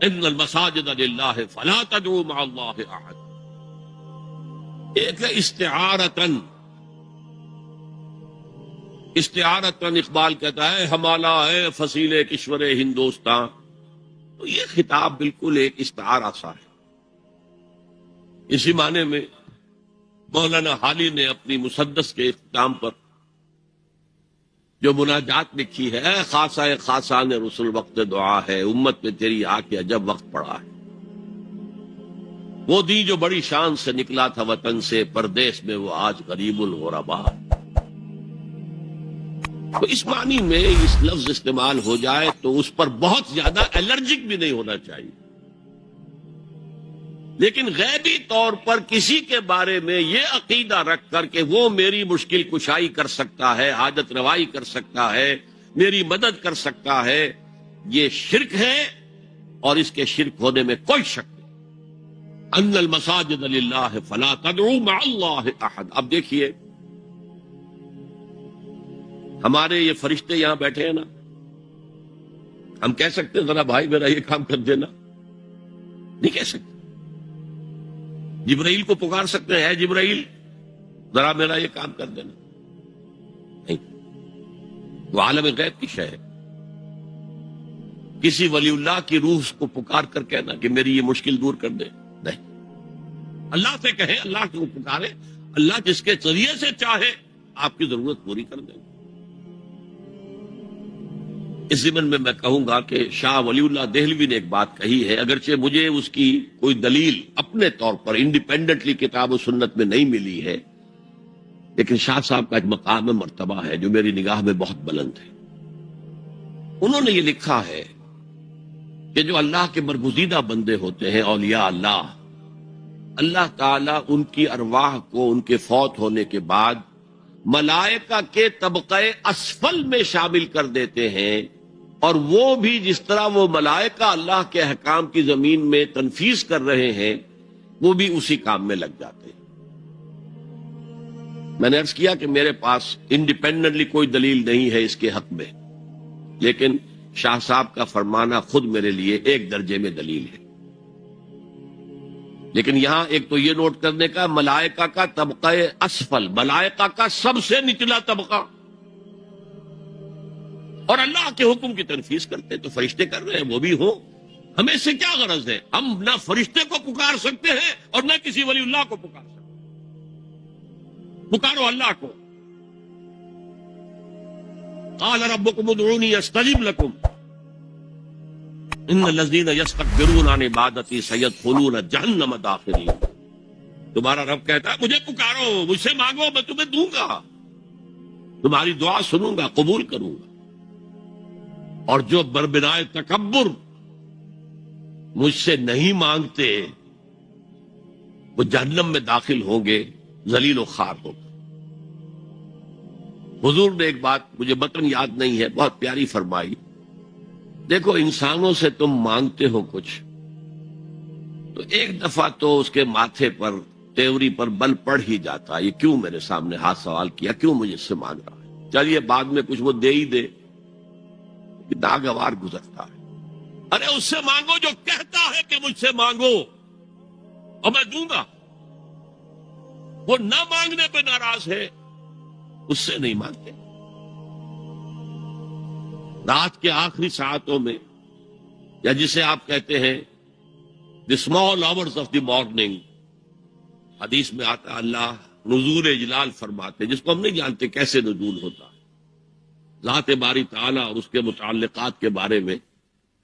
ان المساجد للہ فلا تدعوا مع اللہ احد۔ ایک ہے استعارتن اقبال کہتا ہے ہمالا ہے فصیل کشور ہندوستان، تو یہ خطاب بالکل ایک استعارہ سا ہے۔ اسی معنی میں مولانا حالی نے اپنی مسدس کے اختتام پر جو مناجات لکھی ہے، اے خاصا خاصان رسول وقت دعا ہے، امت میں تیری آ کے عجب وقت پڑا ہے۔ وہ دی جو بڑی شان سے نکلا تھا وطن سے، پردیس میں وہ آج غریب الغربا۔ تو اس معنی میں اس لفظ استعمال ہو جائے تو اس پر بہت زیادہ الرجک بھی نہیں ہونا چاہیے، لیکن غیبی طور پر کسی کے بارے میں یہ عقیدہ رکھ کر کہ وہ میری مشکل کشائی کر سکتا ہے، حاجت روائی کر سکتا ہے، میری مدد کر سکتا ہے، یہ شرک ہے، اور اس کے شرک ہونے میں کوئی شک نہیں۔ ان المساجد للہ فلا تدعوا مع اللہ احد۔ اب دیکھیے، ہمارے یہ فرشتے یہاں بیٹھے ہیں نا، ہم کہہ سکتے ہیں ذرا بھائی میرا یہ کام کر دینا؟ نہیں کہہ سکتے۔ جبرائیل کو پکار سکتے ہیں، اے جبرائیل ذرا میرا یہ کام کر دینا؟ نہیں، وہ عالم غیب کی شے ہے۔ کسی ولی اللہ کی روح کو پکار کر کہنا کہ میری یہ مشکل دور کر دے، نہیں۔ اللہ سے کہیں، اللہ کو پکارے، اللہ جس کے ذریعے سے چاہے آپ کی ضرورت پوری کر دے۔ اس ضمن میں میں کہوں گا کہ شاہ ولی اللہ دہلوی نے ایک بات کہی ہے، اگرچہ مجھے اس کی کوئی دلیل اپنے طور پر انڈیپینڈنٹلی کتاب و سنت میں نہیں ملی ہے، لیکن شاہ صاحب کا ایک مقام مرتبہ ہے جو میری نگاہ میں بہت بلند ہے۔ انہوں نے یہ لکھا ہے کہ جو اللہ کے برگزیدہ بندے ہوتے ہیں، اولیاء اللہ، اللہ تعالیٰ ان کی ارواح کو ان کے فوت ہونے کے بعد ملائکہ کے طبقہ اسفل میں شامل کر دیتے ہیں، اور وہ بھی جس طرح وہ ملائکہ اللہ کے احکام کی زمین میں تنفیذ کر رہے ہیں، وہ بھی اسی کام میں لگ جاتے ہیں۔ میں نے عرض کیا کہ میرے پاس انڈیپینڈنٹلی کوئی دلیل نہیں ہے اس کے حق میں، لیکن شاہ صاحب کا فرمانا خود میرے لیے ایک درجے میں دلیل ہے۔ لیکن یہاں ایک تو یہ نوٹ کرنے کا، ملائکہ کا طبقہ اسفل، ملائکہ کا سب سے نچلا طبقہ، اور اللہ کے حکم کی تنفیذ کرتے تو فرشتے کر رہے ہیں، وہ بھی ہوں، ہمیں اس سے کیا غرض ہے؟ ہم نہ فرشتے کو پکار سکتے ہیں اور نہ کسی ولی اللہ کو پکار سکتے ہیں۔ پکارو اللہ کو۔ قال ربکم ادعونی استجب لکم ان الذین یستکبرون عن عبادتی سیدخلون جہنم داخرین۔ تمہارا رب کہتا ہے مجھے پکارو، مجھ سے مانگو، میں تمہیں دوں گا، تمہاری دعا سنوں گا، قبول کروں گا، اور جو بربنائے تکبر مجھ سے نہیں مانگتے وہ جہنم میں داخل ہوں گے، ذلیل و خوار ہو گے۔ حضور نے ایک بات مجھے متن یاد نہیں ہے، بہت پیاری فرمائی، دیکھو انسانوں سے تم مانگتے ہو کچھ تو ایک دفعہ تو اس کے ماتھے پر، تیوری پر بل پڑ ہی جاتا، یہ کیوں میرے سامنے ہاتھ سوال کیا، کیوں مجھے اس سے مانگ رہا ہے، چلیے بعد میں کچھ وہ دے ہی دے، ناگوار گزرتا ہے۔ ارے اس سے مانگو جو کہتا ہے کہ مجھ سے مانگو اور میں دوں گا۔ وہ نہ مانگنے پہ ناراض ہے اس سے نہیں مانگتے. رات کے آخری ساعتوں میں، یا جسے آپ کہتے ہیں the small hours of the morning, حدیث میں آتا اللہ نزول اجلال فرماتے، جس کو ہم نہیں جانتے کیسے نزول ہوتا ہے. ذات باری تعالیٰ اور اس کے متعلقات کے بارے میں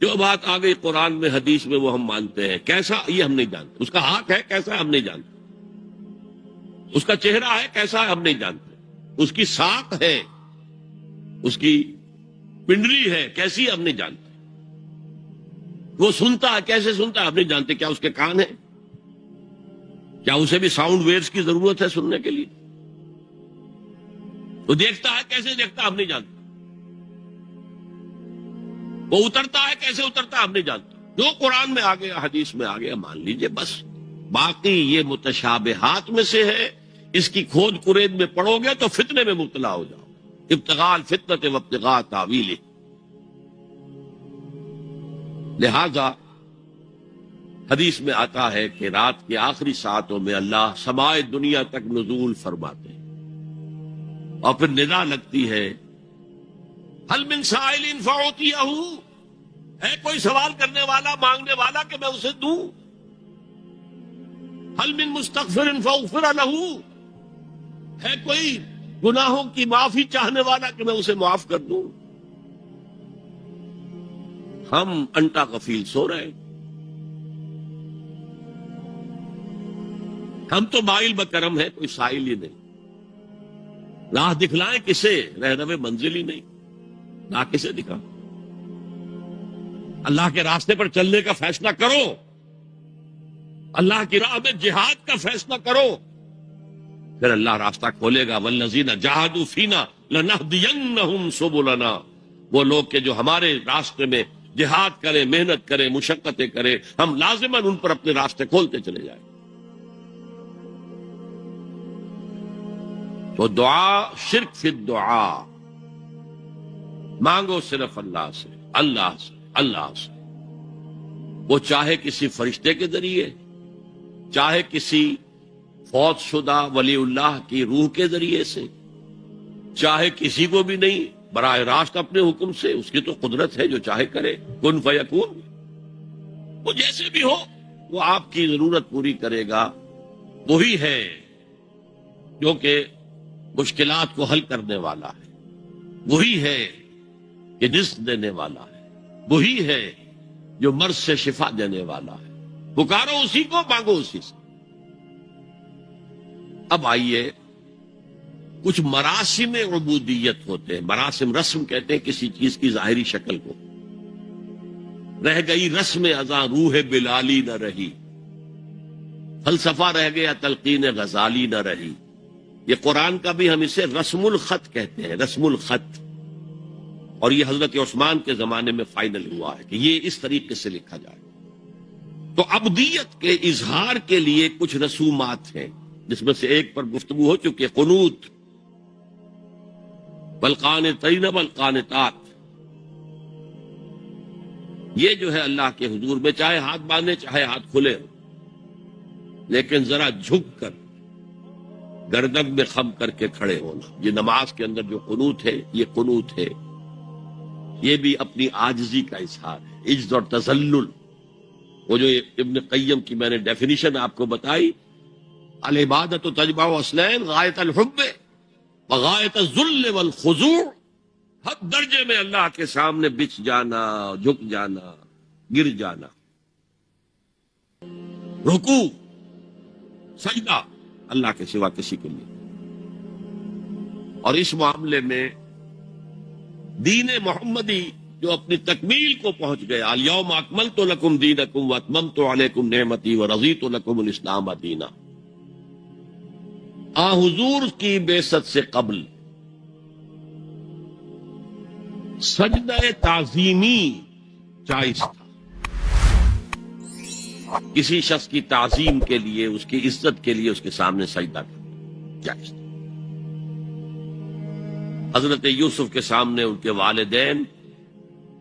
جو بات آ گئی قرآن میں حدیث میں وہ ہم مانتے ہیں. کیسا یہ ہم نہیں جانتے. اس کا ہاتھ ہے کیسا ہے ہم نہیں جانتے. اس کا چہرہ ہے کیسا ہے ہم نہیں جانتے. اس کی ساق ہے، اس کی پنڈلی ہے کیسی ہم نہیں جانتے. وہ سنتا ہے کیسے سنتا ہے ہم نہیں جانتے. کیا اس کے کان ہیں؟ کیا اسے بھی ساؤنڈ ویوز کی ضرورت ہے سننے کے لیے؟ وہ دیکھتا ہے کیسے دیکھتا ہے ہم نہیں جانتے. وہ اترتا ہے کیسے اترتا ہے ہم نہیں جانتے. جو قرآن میں آ گیا حدیث میں آ گیا مان لیجئے بس. باقی یہ متشابہات میں سے ہے، اس کی کھود کرید میں پڑو گے تو فتنے میں مبتلا ہو جاؤ. ابتغاء الفتنة وابتغاء تاویلہ. لہذا حدیث میں آتا ہے کہ رات کی آخری ساعتوں میں اللہ سمائے دنیا تک نزول فرماتے ہیں اور پھر ندا لگتی ہے حل من سائل فاعطیہ، ہے کوئی سوال کرنے والا مانگنے والا کہ میں اسے دوں. حل من مستغفر فاغفر لہ، ہے کوئی گناہوں کی معافی چاہنے والا کہ میں اسے معاف کر دوں. ہم انٹا غفیل سو رہے ہیں. ہم تو مائل بکرم ہے، کوئی سائل ہی نہیں. راہ دکھلائیں کسے؟ رہنمے منزل ہی نہیں. راہ کسے دکھا؟ اللہ کے راستے پر چلنے کا فیصلہ کرو، اللہ کی راہ میں جہاد کا فیصلہ کرو، پھر اللہ راستہ کھولے گا. والذین جاہدوا فینا لنہدینہم سبلنا. وہ لوگ کہ جو ہمارے راستے میں جہاد کریں، محنت کریں، مشقتیں کریں، ہم لازماً ان پر اپنے راستے کھولتے چلے جائیں. تو دعا شرک فی الدعا. مانگو صرف اللہ سے، اللہ سے، اللہ سے. وہ چاہے کسی فرشتے کے ذریعے، چاہے کسی فوت شدہ ولی اللہ کی روح کے ذریعے سے، چاہے کسی کو بھی نہیں، براہ راست اپنے حکم سے. اس کی تو قدرت ہے جو چاہے کرے. کن فیکون. وہ جیسے بھی ہو وہ آپ کی ضرورت پوری کرے گا. وہی ہے جو کہ مشکلات کو حل کرنے والا ہے. وہی ہے کہ رزق دینے والا ہے. وہی ہے جو مرض سے شفا دینے والا ہے. پکارو اسی کو، مانگو اسی سے. اب آئیے کچھ مراسم عبودیت ہوتے ہیں. مراسم رسم کہتے ہیں کسی چیز کی ظاہری شکل کو. رہ گئی رسم ازاں روح بلالی نہ رہی، فلسفہ رہ گیا تلقین غزالی نہ رہی. یہ قرآن کا بھی ہم اسے رسم الخط کہتے ہیں، رسم الخط. اور یہ حضرت عثمان کے زمانے میں فائنل ہوا ہے کہ یہ اس طریقے سے لکھا جائے. تو عبدیت کے اظہار کے لیے کچھ رسومات ہیں جس میں سے ایک پر گفتگو ہو چکی ہے، قنوت. والقانتین والقانتات. یہ جو ہے اللہ کے حضور میں چاہے ہاتھ باندھے چاہے ہاتھ کھلے، لیکن ذرا جھک کر گردن میں خم کر کے کھڑے ہونا. یہ نماز کے اندر جو قنوت ہے یہ قنوت ہے. یہ بھی اپنی عاجزی کا اظہار ہے، عجز اور تذلل. وہ جو ابن قیم کی میں نے ڈیفینیشن آپ کو بتائی، العبادت تجمع اصلین غایت الحب وغایت الذل والخضوع. حد درجے میں اللہ کے سامنے بچ جانا، جھک جانا، گر جانا. رکوع، سجدہ اللہ کے سوا کسی کے لیے. اور اس معاملے میں دین محمدی جو اپنی تکمیل کو پہنچ گیا، الیوم اکملت لکم دینکم واتممت علیکم نعمتی ورضیت لکم الاسلام دینا. حضور کی بعثت سے قبل سجدہ تعظیمی جائز تھا. کسی شخص کی تعظیم کے لیے، اس کی عزت کے لیے اس کے سامنے سجدہ کرنا جائز تھا. حضرت یوسف کے سامنے ان کے والدین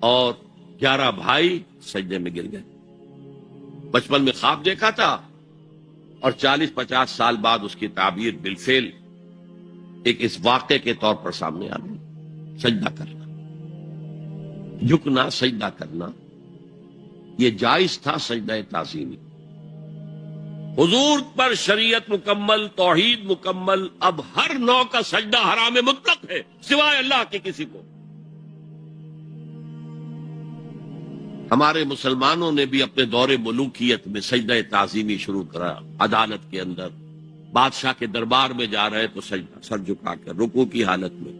اور 11 بھائی سجدے میں گر گئے. بچپن میں خواب دیکھا تھا اور 40-50 سال بعد اس کی تعبیر بالفعل ایک اس واقعے کے طور پر سامنے آ گئی. سجدہ کرنا، جھکنا، سجدہ کرنا، یہ جائز تھا سجدہ تعظیمی. حضور پر شریعت مکمل، توحید مکمل، اب ہر نوع کا سجدہ حرام مطلق ہے سوائے اللہ کے کسی کو. ہمارے مسلمانوں نے بھی اپنے دور ملوکیت میں سجدہ تعظیمی شروع کرا. عدالت کے اندر بادشاہ کے دربار میں جا رہے تو سجدہ، سر جھکا کر رکوع کی حالت میں.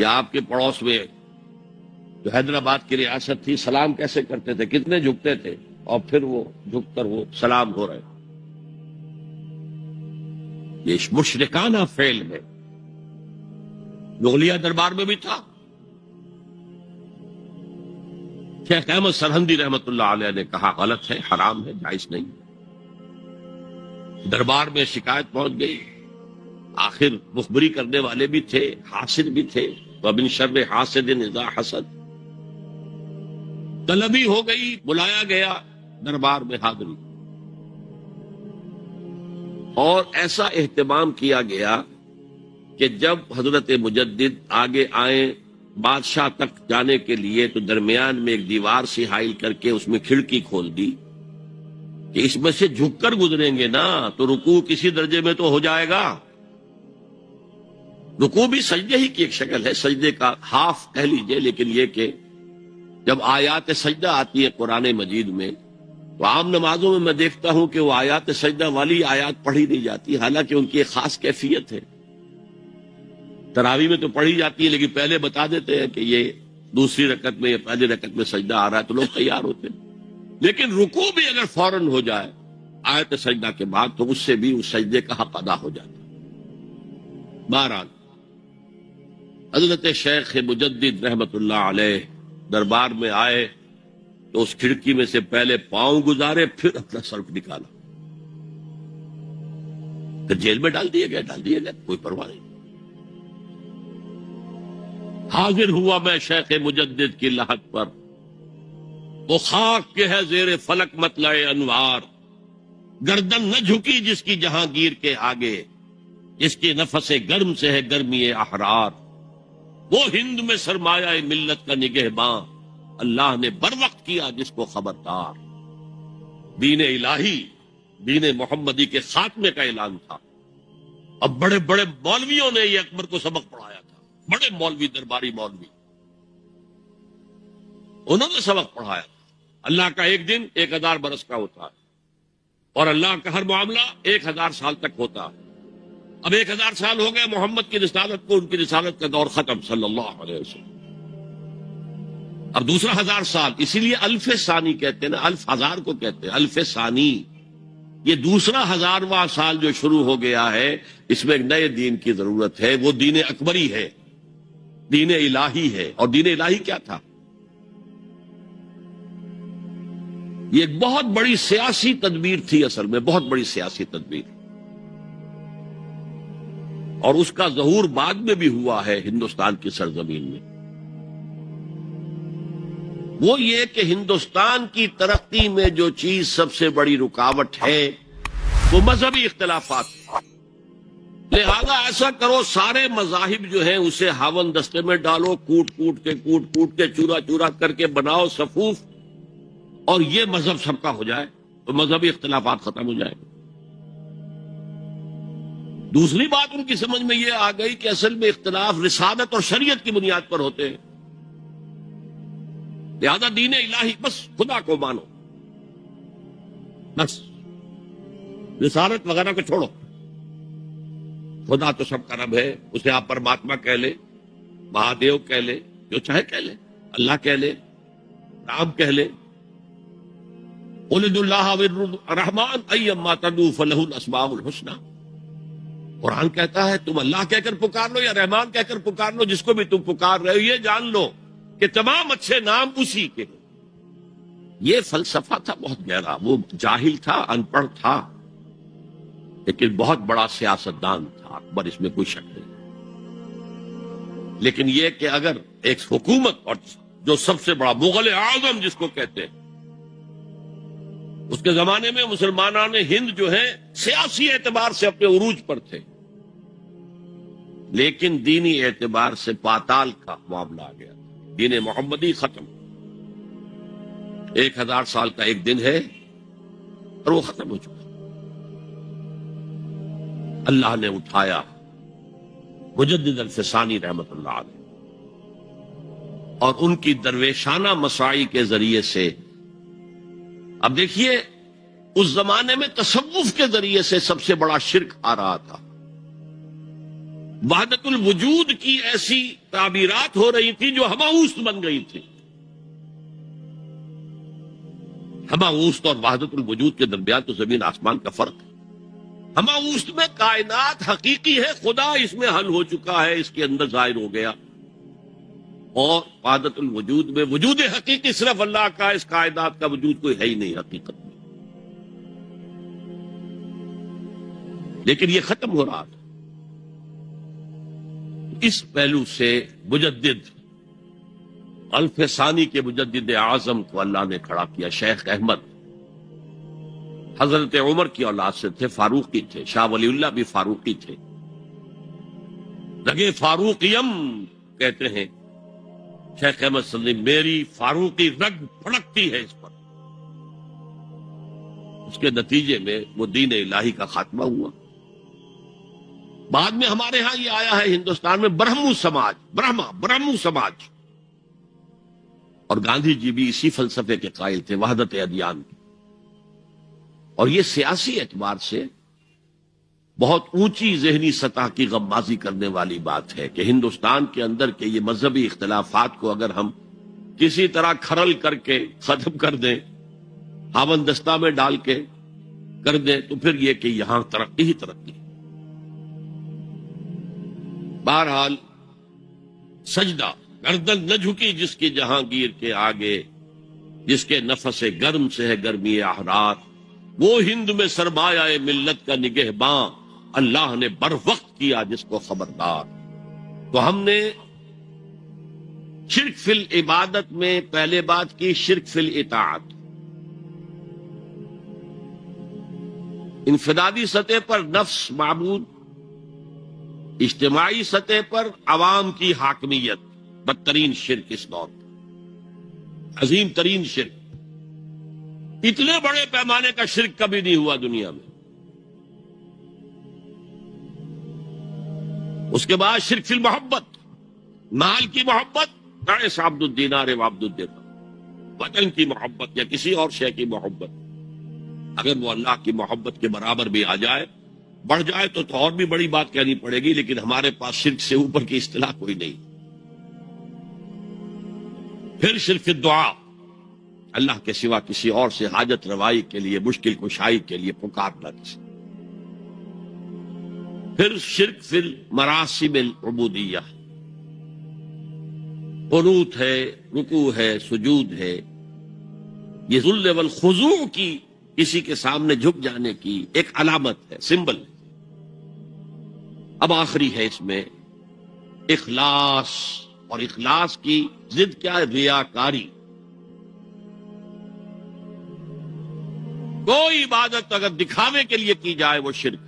یا آپ کے پڑوس میں جو حیدرآباد کی ریاست تھی، سلام کیسے کرتے تھے، کتنے جھکتے تھے، اور پھر وہ جھک کر وہ سلام ہو رہے. یہ مشرکانہ فعل ہے. مغلیہ دربار میں بھی تھا. شیخ احمد سرہندی رحمت اللہ علیہ نے کہا غلط ہے، حرام ہے، جائز نہیں. دربار میں شکایت پہنچ گئی. آخر مخبری کرنے والے بھی تھے، حاسد بھی تھے. وَمِن شَرِّ حَاسِدٍ إِذَا حَسَدَ. طلبی ہو گئی، بلایا گیا دربار میں حاضری، اور ایسا اہتمام کیا گیا کہ جب حضرت مجدد آگے آئیں بادشاہ تک جانے کے لیے تو درمیان میں ایک دیوار سی حائل کر کے اس میں کھڑکی کھول دی کہ اس میں سے جھک کر گزریں گے نا تو رکوع کسی درجے میں تو ہو جائے گا. رکوع بھی سجدے ہی کی ایک شکل ہے، سجدے کا ہاف کہہ لیجئے. لیکن یہ کہ جب آیات سجدہ آتی ہے قرآن مجید میں تو عام نمازوں میں دیکھتا ہوں کہ وہ آیات سجدہ والی آیات پڑھی نہیں جاتی، حالانکہ ان کی ایک خاص کیفیت ہے. تراویح میں تو پڑھی جاتی ہے لیکن پہلے بتا دیتے ہیں کہ یہ دوسری رکعت میں یا پہلی رکعت میں سجدہ آ رہا ہے تو لوگ تیار ہوتے ہیں. لیکن رکوع بھی اگر فوراً ہو جائے آیت سجدہ کے بعد تو اس سے بھی اس سجدے کا حق ادا ہو جاتا ہے. بہرحال حضرت شیخ مجدد رحمت اللہ علیہ دربار میں آئے تو اس کھڑکی میں سے پہلے پاؤں گزارے، پھر اپنا سر نکالا. پھر جیل میں ڈال دیے گئے، کوئی پرواہ نہیں. حاضر ہوا میں شیخ مجدد کی لحد پر، وہ خاک کے ہے زیر فلک مطلع انوار. گردن نہ جھکی جس کی جہانگیر کے آگے، جس کی نفس گرم سے ہے گرمی احرار. وہ ہند میں سرمایہ ملت کا نگہباں، اللہ نے بر وقت کیا جس کو خبردار. دین الہی، دین محمدی کے خاتمے کا اعلان تھا. اب بڑے بڑے مولویوں نے یہ اکبر کو سبق پڑھایا تھا، بڑے مولوی، درباری مولوی، انہوں نے سبق پڑھایا تھا. اللہ کا ایک دن 1000 برس کا ہوتا ہے، اور اللہ کا ہر معاملہ 1000 سال تک ہوتا ہے. اب 1000 سال ہو گئے محمد کی رسالت کو، ان کی رسالت کا دور ختم صلی اللہ علیہ وسلم. اب دوسرا 1000 سال، اسی لیے الف ثانی کہتے ہیں نا، الف ہزار کو کہتے ہیں الف ثانی. یہ دوسرا 1000واں سال جو شروع ہو گیا ہے، اس میں ایک نئے دین کی ضرورت ہے. وہ دین اکبری ہے، دین الہی ہے. اور دین الہی کیا تھا؟ یہ ایک بہت بڑی سیاسی تدبیر تھی، اصل میں بہت بڑی سیاسی تدبیر، اور اس کا ظہور بعد میں بھی ہوا ہے ہندوستان کی سرزمین میں. وہ یہ کہ ہندوستان کی ترقی میں جو چیز سب سے بڑی رکاوٹ ہے وہ مذہبی اختلافات. لہذا ایسا کرو سارے مذاہب جو ہیں اسے ہاون دستے میں ڈالو، کوٹ کوٹ کے چورا چورا کر کے بناؤ صفوف، اور یہ مذہب سب کا ہو جائے تو مذہبی اختلافات ختم ہو جائے. دوسری بات ان کی سمجھ میں یہ آ گئی کہ اصل میں اختلاف رسالت اور شریعت کی بنیاد پر ہوتے ہیں. لہذا دین الہی، بس خدا کو مانو، بس رسالت وغیرہ کو چھوڑو. خدا تو سب کا رب ہے، اسے آپ پرماتما کہہ لے، مہادیو کہہ لے، جو چاہے کہہ لے، اللہ کہہ لے، رام کہہ لے. قل ادعوا اللہ والرحمن ایما تدعوا فلہ الاسماء الحسنی. قرآن کہتا ہے تم اللہ کہہ کر پکار لو یا رحمان کہہ کر پکار لو، جس کو بھی تم پکار رہے ہو یہ جان لو کہ تمام اچھے نام اسی کے. یہ فلسفہ تھا بہت گہرا. وہ جاہل تھا، ان پڑھ تھا، لیکن بہت بڑا سیاستدان تھا اکبر، اس میں کوئی شک نہیں. لیکن یہ کہ اگر ایک حکومت، اور جو سب سے بڑا مغل اعظم جس کو کہتے ہیں، اس کے زمانے میں مسلمانان ہند جو ہے سیاسی اعتبار سے اپنے عروج پر تھے، لیکن دینی اعتبار سے پاتال کا معاملہ آ گیا، دین محمدی ختم، 1000 سال کا ایک دن ہے اور وہ ختم ہو چکا۔ اللہ نے اٹھایا مجدد الفسانی رحمت اللہ علیہ اور ان کی درویشانہ مساعی کے ذریعے سے۔ اب دیکھیے اس زمانے میں تصوف کے ذریعے سے سب سے بڑا شرک آ رہا تھا، وحدت الوجود کی ایسی تعبیرات ہو رہی تھی جو ہماؤست بن گئی تھی۔ ہماؤست اور وحدت الوجود کے درمیان تو زمین آسمان کا فرق ہے۔ ہماؤست میں کائنات حقیقی ہے، خدا اس میں حل ہو چکا ہے، اس کے اندر ظاہر ہو گیا، اور وحدت الوجود میں وجود حقیقی صرف اللہ کا، اس کائنات کا وجود کوئی ہے ہی نہیں حقیقت میں۔ لیکن یہ ختم ہو رہا تھا۔ اس پہلو سے مجدد الفسانی کے مجدد اعظم کو اللہ نے کھڑا کیا۔ شیخ احمد حضرت عمر کی اولاد سے تھے، فاروقی تھے، شاہ ولی اللہ بھی فاروقی تھے، رگے فاروقیم کہتے ہیں شیخ احمد صلی اللہ علیہ وسلم، میری فاروقی رگ پھڑکتی ہے اس پر۔ اس کے نتیجے میں وہ دین الہی کا خاتمہ ہوا۔ بعد میں ہمارے ہاں یہ آیا ہے ہندوستان میں برہمو سماج، برہمو سماج، اور گاندھی جی بھی اسی فلسفے کے قائل تھے، وحدت ادیان کی۔ اور یہ سیاسی اعتبار سے بہت اونچی ذہنی سطح کی غمازی کرنے والی بات ہے کہ ہندوستان کے اندر کے یہ مذہبی اختلافات کو اگر ہم کسی طرح کھرل کر کے ختم کر دیں، ہاون دستہ میں ڈال کے کر دیں، تو پھر یہ کہ یہاں ترقی ہی ترقی۔ بہرحال سجدہ، گردن نہ جھکی جس کی جہانگیر کے آگے، جس کے نفس گرم سے ہے گرمی احرار، وہ ہند میں سرمایہ ملت کا نگہباں، اللہ نے بر وقت کیا جس کو خبردار۔ تو ہم نے شرک فی العبادت میں پہلے بات کی، شرک فی الاطاعت۔ انفرادی سطح پر نفس معبود، اجتماعی سطح پر عوام کی حاکمیت، بدترین شرک اس دور کا، عظیم ترین شرک۔ اتنے بڑے پیمانے کا شرک کبھی نہیں ہوا دنیا میں۔ اس کے بعد شرک فی المحبت، مال کی محبت، تعس عبد الدینار و عبد الدرہم، وطن کی محبت یا کسی اور شے کی محبت، اگر وہ اللہ کی محبت کے برابر بھی آ جائے، بڑھ جائے تو اور بھی بڑی بات کہنی پڑے گی، لیکن ہمارے پاس شرک سے اوپر کی اصطلاح کوئی نہیں۔ پھر شرک دعا، اللہ کے سوا کسی اور سے حاجت روائی کے لیے، مشکل کشائی کے لیے پکارنا کسی۔ پھر شرک فی المراسم العبودیہ، قنوت ہے، رکوع ہے، سجود ہے، یہ ذل والخضوع کی، کسی کے سامنے جھک جانے کی ایک علامت ہے، سمبل ہے۔ اب آخری ہے اس میں اخلاص، اور اخلاص کی ضد کیا ہے؟ ریاکاری۔ کوئی عبادت اگر دکھاوے کے لیے کی جائے وہ شرک،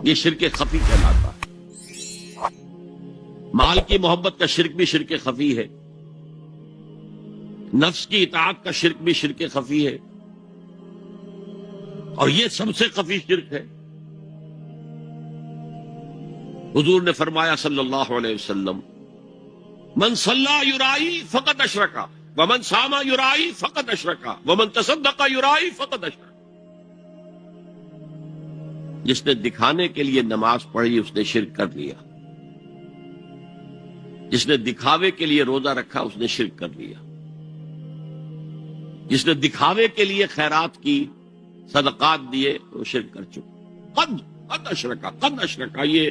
یہ شرک خفی کہلاتا ہے۔ مال کی محبت کا شرک بھی شرک خفی ہے، نفس کی اطاعت کا شرک بھی شرک خفی ہے، اور یہ سب سے خفی شرک ہے۔ حضور نے فرمایا صلی اللہ علیہ وسلم، من صلی یرائی فقد اشرکا ومن صام یرائی فقد اشرکا ومن تصدق یرائی فقد اشرکا۔ جس نے دکھانے کے لیے نماز پڑھی اس نے شرک کر لیا، جس نے دکھاوے کے لیے روزہ رکھا اس نے شرک کر لیا، جس نے دکھاوے کے لیے خیرات کی، صدقات دیے، وہ شرک کر چکا۔ قد اشرکا، قد اشرکا، یہ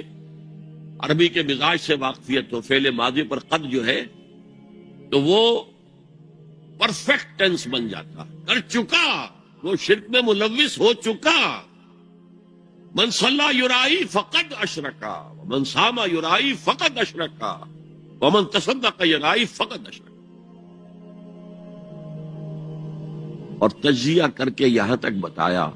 عربی کے مزاج سے واقفیت ہو، فعل ماضی پر قد جو ہے تو وہ پرفیکٹ ٹینس بن جاتا، کر چکا، وہ شرک میں ملوث ہو چکا۔ من صلی یرائی فقد اشرکا ومن صام یرائی فقد اشرکا ومن تصدق یرائی فقد اشرکا۔ اور تجزیہ کر کے یہاں تک بتایا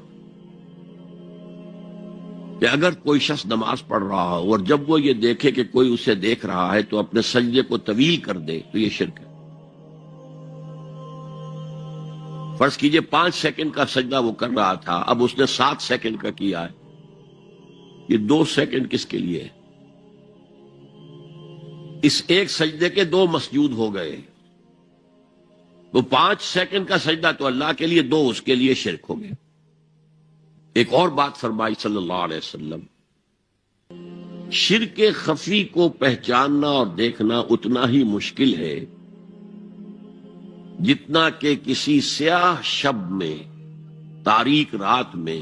کہ اگر کوئی شخص نماز پڑھ رہا ہو اور جب وہ یہ دیکھے کہ کوئی اسے دیکھ رہا ہے تو اپنے سجدے کو طویل کر دے تو یہ شرک ہے۔ فرض کیجئے 5 سیکنڈ کا سجدہ وہ کر رہا تھا، اب اس نے 7 سیکنڈ کا کیا ہے، یہ 2 سیکنڈ کس کے لیے ہے؟ اس ایک سجدے کے 2 مسجود ہو گئے، وہ 5 سیکنڈ کا سجدہ تو اللہ کے لیے، 2 اس کے لیے شرک ہو گئے۔ ایک اور بات فرمائی صلی اللہ علیہ وسلم، شرک خفی کو پہچاننا اور دیکھنا اتنا ہی مشکل ہے جتنا کہ کسی سیاہ شب میں، تاریک رات میں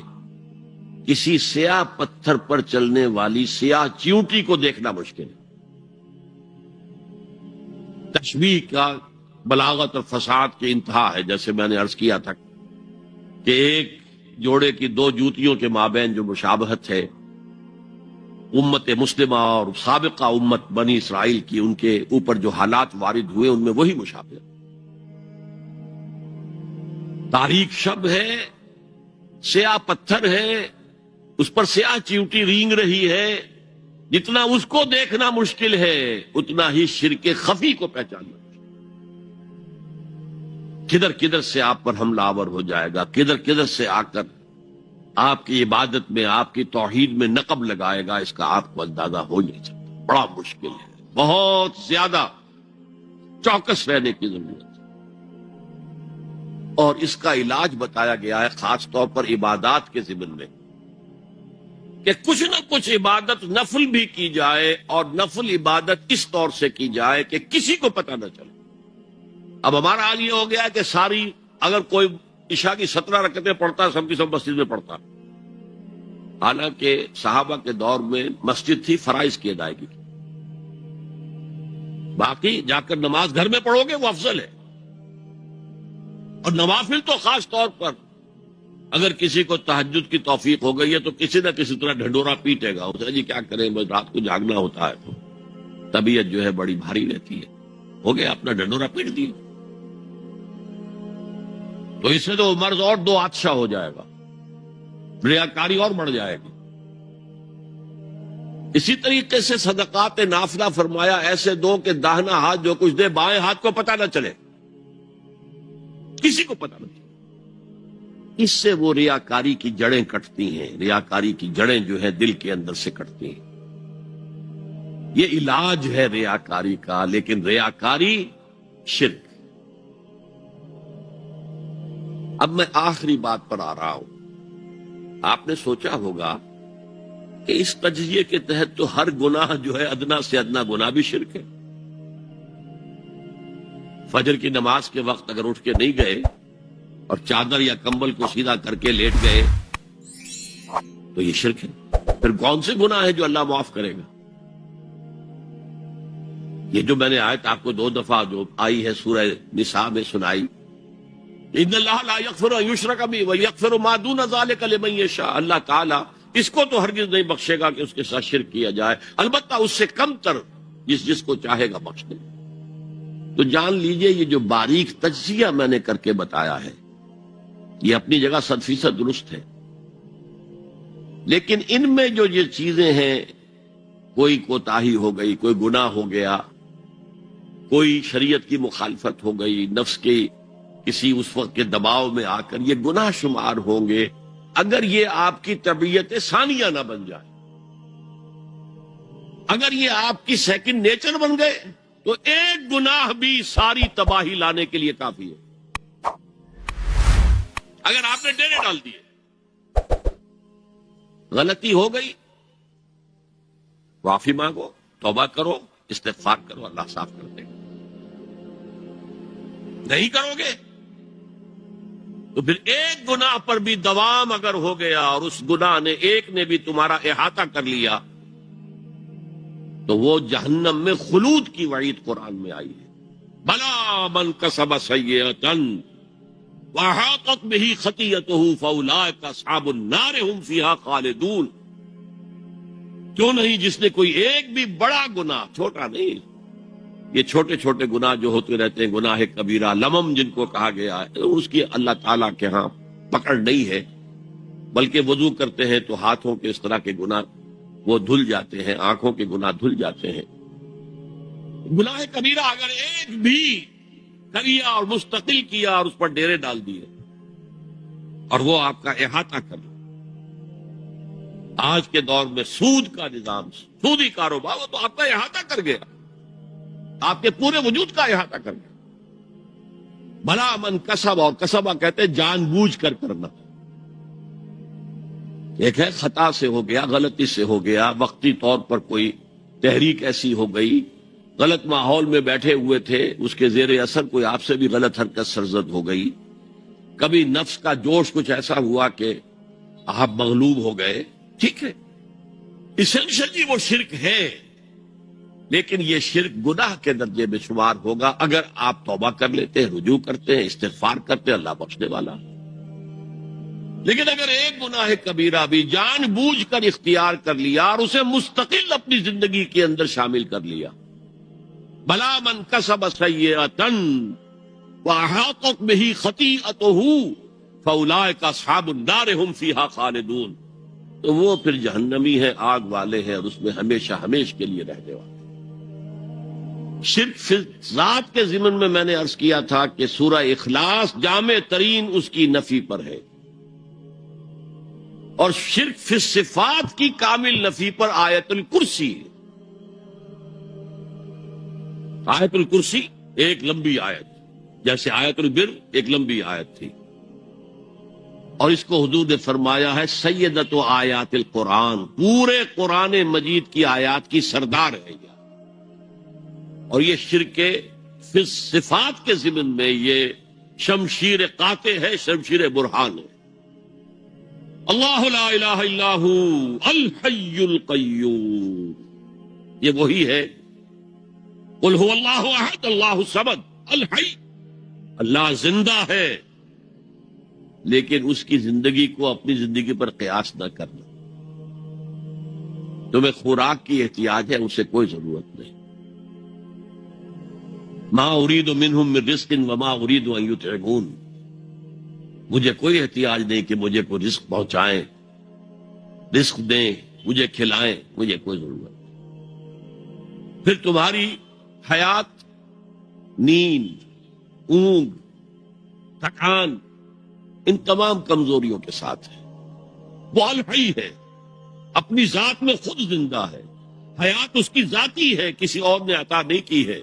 کسی سیاہ پتھر پر چلنے والی سیاہ چیونٹی کو دیکھنا مشکل ہے۔ تشبیہ کا بلاغت اور فصاحت کی انتہا ہے، جیسے میں نے عرض کیا تھا کہ ایک جوڑے کی 2 جوتیوں کے مابین جو مشابہت ہے امت مسلمہ اور سابقہ امت بنی اسرائیل کی، ان کے اوپر جو حالات وارد ہوئے ان میں وہی مشابہت۔ تاریک شب ہے، سیاہ پتھر ہے، اس پر سیاہ چیونٹی رینگ رہی ہے، جتنا اس کو دیکھنا مشکل ہے اتنا ہی شرک خفی کو پہچاننا۔ کدھر کدھر سے آپ پر حملہ آور ہو جائے گا، کدھر کدھر سے آ کر آپ کی عبادت میں، آپ کی توحید میں نقب لگائے گا، اس کا آپ کو اندازہ ہو نہیں سکتا۔ بڑا مشکل ہے، بہت زیادہ چوکس رہنے کی ضرورت ہے، اور اس کا علاج بتایا گیا ہے خاص طور پر عبادات کے ضمن میں، کہ کچھ نہ کچھ عبادت نفل بھی کی جائے، اور نفل عبادت اس طور سے کی جائے کہ کسی کو پتہ نہ چلے۔ اب ہمارا حال یہ ہو گیا ہے کہ ساری، اگر کوئی عشاء کی 17 رکعتیں پڑھتا ہے، سب کی سب مسجد میں پڑھتا، حالانکہ صحابہ کے دور میں مسجد تھی فرائض کی ادائیگی کی، باقی جا کر نماز گھر میں پڑھو گے وہ افضل ہے، اور نوافل تو خاص طور پر اگر کسی کو تہجد کی توفیق ہو گئی ہے تو کسی نہ کسی طرح ڈھنڈورا پیٹے گا، اسے جی کیا کریں، بس رات کو جاگنا ہوتا ہے تو طبیعت جو ہے بڑی بھاری رہتی ہے، ہو گیا اپنا ڈھنڈورا پیٹ دیا، تو اس سے تو مرض اور 2 حادثہ ہو جائے گا، ریاکاری اور بڑھ جائے گی۔ اسی طریقے سے صدقات نافلہ فرمایا ایسے دو کہ داہنا ہاتھ جو کچھ دے بائیں ہاتھ کو پتہ نہ چلے، کسی کو پتہ نہ چلے۔ اس سے وہ ریاکاری کی جڑیں کٹتی ہیں، ریاکاری کی جڑیں جو ہے دل کے اندر سے کٹتی ہیں۔ یہ علاج ہے ریاکاری کا، لیکن ریاکاری شرک۔ اب میں آخری بات پر آ رہا ہوں۔ آپ نے سوچا ہوگا کہ اس تجزیے کے تحت تو ہر گناہ جو ہے ادنا سے ادنا گناہ بھی شرک ہے۔ فجر کی نماز کے وقت اگر اٹھ کے نہیں گئے اور چادر یا کمبل کو سیدھا کر کے لیٹ گئے تو یہ شرک ہے۔ پھر کون سے گناہ ہے جو اللہ معاف کرے گا؟ یہ جو میں نے آیت آپ کو 2 دفعہ جو آئی ہے سورہ نساء میں سنائی، ان اللہ لا یغفر ان یشرک بہ ویغفر ما دون ذلک لمن یشاء، اللہ تعالیٰ اس کو تو ہرگز نہیں بخشے گا کہ اس کے ساتھ شرک کیا جائے، البتہ اس سے کم تر جس کو چاہے گا بخش دے۔ تو جان لیجئے یہ جو باریک تجزیہ میں نے کر کے بتایا ہے یہ اپنی جگہ 100% درست ہے، لیکن ان میں جو یہ چیزیں ہیں، کوئی کوتاہی ہو گئی، کوئی گناہ ہو گیا، کوئی شریعت کی مخالفت ہو گئی، نفس کے کسی اس وقت کے دباؤ میں آ کر، یہ گناہ شمار ہوں گے اگر یہ آپ کی طبیعت ثانیہ نہ بن جائے۔ اگر یہ آپ کی سیکنڈ نیچر بن گئے تو ایک گناہ بھی ساری تباہی لانے کے لیے کافی ہے۔ اگر آپ نے ڈیرے ڈال دیے، غلطی ہو گئی، معافی مانگو، توبہ کرو، استغفار کرو، اللہ صاف کر دے گا۔ نہیں کرو گے تو پھر ایک گناہ پر بھی دوام اگر ہو گیا اور اس گناہ نے ایک نے بھی تمہارا احاطہ کر لیا تو وہ جہنم میں خلود کی وعید قرآن میں آئی ہے۔ بلا من کسب سیئۃ واحاطت بہ خطیئتہ فاولئک اصحاب النار هم فیہا خالدون۔ کیوں نہیں، جس نے کوئی ایک بھی بڑا گناہ، چھوٹا نہیں، یہ چھوٹے چھوٹے گناہ جو ہوتے رہتے ہیں، گناہ کبیرہ لمم جن کو کہا گیا ہے، اس کی اللہ تعالیٰ کے ہاں پکڑ نہیں ہے، بلکہ وضو کرتے ہیں تو ہاتھوں کے اس طرح کے گناہ وہ دھل جاتے ہیں، آنکھوں کے گناہ دھل جاتے ہیں۔ گناہ کبیرہ اگر ایک بھی کیا اور مستقل کیا اور اس پر ڈیرے ڈال دیے اور وہ آپ کا احاطہ کر لے، آج کے دور میں سود کا نظام، سودی کاروبار، وہ تو آپ کا احاطہ کر گیا، آپ کے پورے وجود کا احاطہ کر گیا۔ بھلا من کسب، اور کسبہ کہتے ہیں جان بوجھ کر کرنا۔ ایک ہے خطا سے ہو گیا، غلطی سے ہو گیا، وقتی طور پر کوئی تحریک ایسی ہو گئی، غلط ماحول میں بیٹھے ہوئے تھے، اس کے زیر اثر کوئی آپ سے بھی غلط حرکت سرزد ہو گئی، کبھی نفس کا جوش کچھ ایسا ہوا کہ آپ مغلوب ہو گئے، ٹھیک ہے، اسینشلی وہ شرک ہے، لیکن یہ شرک گناہ کے درجے میں شمار ہوگا اگر آپ توبہ کر لیتے ہیں، رجوع کرتے ہیں، استغفار کرتے ہیں، اللہ بخشنے والا۔ لیکن اگر ایک گناہ کبیرہ بھی جان بوجھ کر اختیار کر لیا اور اسے مستقل اپنی زندگی کے اندر شامل کر لیا، بلا من کسب سیئۃ واحاطت بہ خطیئتہ فاولئک اصحاب النار هم فیہا خالدون، تو وہ پھر جہنمی ہے، آگ والے ہیں، اور اس میں ہمیشہ ہمیش کے لیے رہنے والے۔ شرک فی ذات کے ضمن میں نے عرض کیا تھا کہ سورہ اخلاص جامع ترین اس کی نفی پر ہے، اور شرک فی صفات کی کامل نفی پر آیت الکرسی ہے۔ آیت الکرسی ایک لمبی آیت، جیسے آیت البر ایک لمبی آیت تھی، اور اس کو حضور نے فرمایا ہے سیدۃ آیات القرآن، پورے قرآن مجید کی آیات کی سردار ہے یہ، اور یہ شرک فی صفات کے ضمن میں یہ شمشیر قاطع ہے، شمشیر برہان ہے۔ اللہ لا الہ الا ہو الحی القیوم، یہ وہی ہے، قل هو اللہ احد اللہ الصمد الحی، اللہ زندہ ہے، لیکن اس کی زندگی کو اپنی زندگی پر قیاس نہ کرنا۔ تمہیں خوراک کی احتیاج ہے، اسے کوئی ضرورت نہیں۔ ما اريد منهم من رزق وما اريد ان يطعمون، مجھے کوئی احتیاج نہیں کہ مجھے کوئی رزق پہنچائیں، رزق دیں، مجھے کھلائیں، مجھے کوئی ضرورت نہیں۔ پھر تمہاری حیات نیند، اونگ، تھکان، ان تمام کمزوریوں کے ساتھ ہے۔ وہ الحی ہے، اپنی ذات میں خود زندہ ہے، حیات اس کی ذاتی ہے، کسی اور نے عطا نہیں کی ہے۔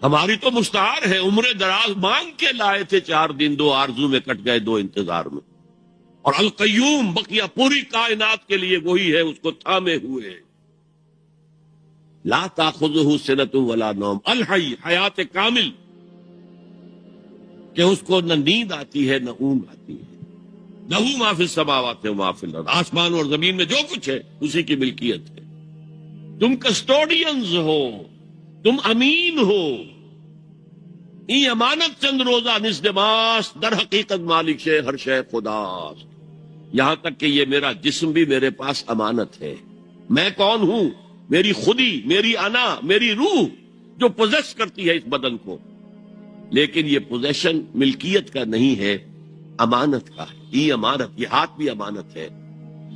ہماری تو مستعار ہے، عمر دراز مانگ کے لائے تھے، 4 دن 2 آرزو میں کٹ گئے، 2 انتظار میں۔ اور القیوم بقیہ پوری کائنات کے لیے وہی ہے، اس کو تھامے ہوئے، لا تاخذہ سنۃ ولا نوم، الحی، حیات کامل، کہ اس کو نہ نیند آتی ہے نہ اونگ آتی ہے۔ لہ ما فی السماوات و ما فی الارض، آسمان اور زمین میں جو کچھ ہے اسی کی ملکیت ہے۔ تم کسٹوڈینز ہو، تم امین ہو، ای امانت چند روزہ نزد ماست، در حقیقت مالک شے ہر شے خداست، یہاں تک کہ یہ میرا جسم بھی میرے پاس امانت ہے۔ میں کون ہوں؟ میری خودی، میری انا، میری روح جو پوزیس کرتی ہے اس بدن کو، لیکن یہ پوزیشن ملکیت کا نہیں ہے، امانت کا ہے۔ ای امانت، یہ ہاتھ بھی امانت ہے،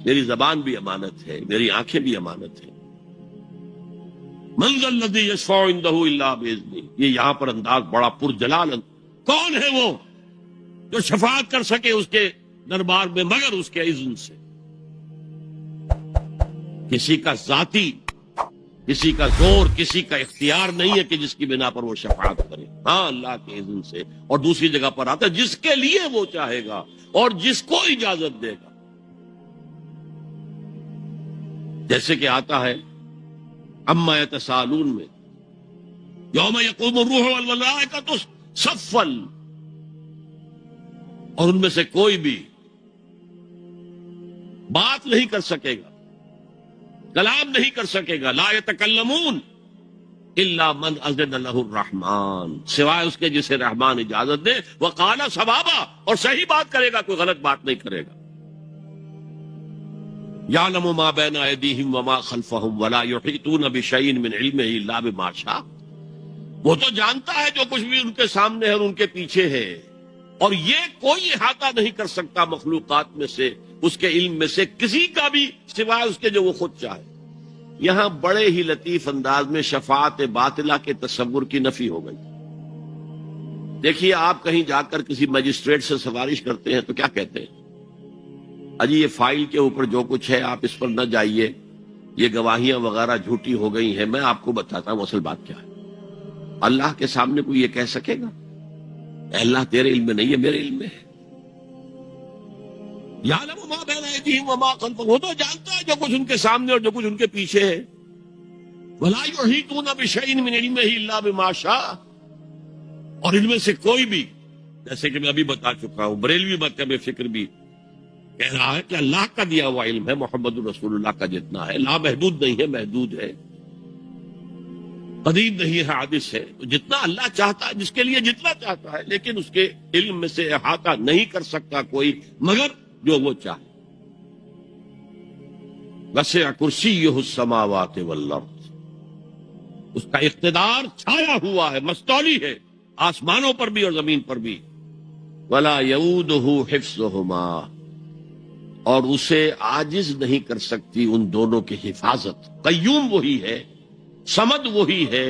میری زبان بھی امانت ہے، میری آنکھیں بھی امانت ہے۔ من ذا الذی یشفع عندہ الا باذنہ، یہ یہاں پر انداز بڑا پرجلال، کون ہے وہ جو شفاعت کر سکے اس کے دربار میں مگر اس کے اذن سے؟ کسی کا ذاتی، کسی کا زور، کسی کا اختیار نہیں ہے کہ جس کی بنا پر وہ شفاعت کرے، ہاں اللہ کے اذن سے۔ اور دوسری جگہ پر آتا ہے جس کے لیے وہ چاہے گا اور جس کو اجازت دے گا، جیسے کہ آتا ہے اما یتساءلون میں، یوم یقوم الروح والملائکۃ صفا، اور ان میں سے کوئی بھی بات نہیں کر سکے گا، کلام نہیں کر سکے گا، لا یتکلمون الا من اذن له الرحمن، سوائے اس کے جسے رحمان اجازت دے، وقال صوابا، اور صحیح بات کرے گا، کوئی غلط بات نہیں کرے گا۔ یعلم ما بین ایدیہم وما خلفہم ولا یحیطون بشیء من علمہ الا بما شاء، وہ تو جانتا ہے جو کچھ بھی ان کے سامنے ہے اور ان کے پیچھے ہے، اور یہ کوئی احاطہ نہیں کر سکتا مخلوقات میں سے اس کے علم میں سے کسی کا بھی سوائے اس کے جو وہ خود چاہے۔ یہاں بڑے ہی لطیف انداز میں شفاعت باطلہ کے تصور کی نفی ہو گئی۔ دیکھیے، آپ کہیں جا کر کسی مجسٹریٹ سے سفارش کرتے ہیں تو کیا کہتے ہیں؟ اجی یہ فائل کے اوپر جو کچھ ہے آپ اس پر نہ جائیے، یہ گواہیاں وغیرہ جھوٹی ہو گئی ہیں، میں آپ کو بتاتا ہوں اصل بات کیا ہے۔ اللہ کے سامنے کوئی یہ کہہ سکے گا اے اللہ تیرے علم میں نہیں ہے، میرے علم میں ہے؟ یعلم ما بین ایدیہم وما خلفہم، وہ تو جانتا ہے جو کچھ ان کے سامنے اور جو کچھ ان کے پیچھے ہے۔ ولا یحیطون بشیء من علمہ الا بما شاء، اور ان میں سے کوئی بھی، جیسے کہ میں ابھی بتا چکا ہوں، بریلوی مکتب فکر بھی کہہ رہا ہے کہ اللہ کا دیا ہوا علم ہے، محمد رسول اللہ کا جتنا ہے، لا محدود نہیں ہے، محدود ہے، قدیم نہیں ہے، حادث ہے۔ تو جتنا اللہ چاہتا ہے، جس کے لیے جتنا چاہتا ہے، لیکن اس کے علم میں سے احاطہ نہیں کر سکتا کوئی مگر جو وہ چاہے۔ وسع کرسیہ السماوات والارض، اس کا اقتدار چھایا ہوا ہے، مستولی ہے، آسمانوں پر بھی اور زمین پر بھی۔ ولا یعودہ حفظہما، اور اسے عاجز نہیں کر سکتی ان دونوں کی حفاظت۔ قیوم وہی ہے، صمد وہی ہے،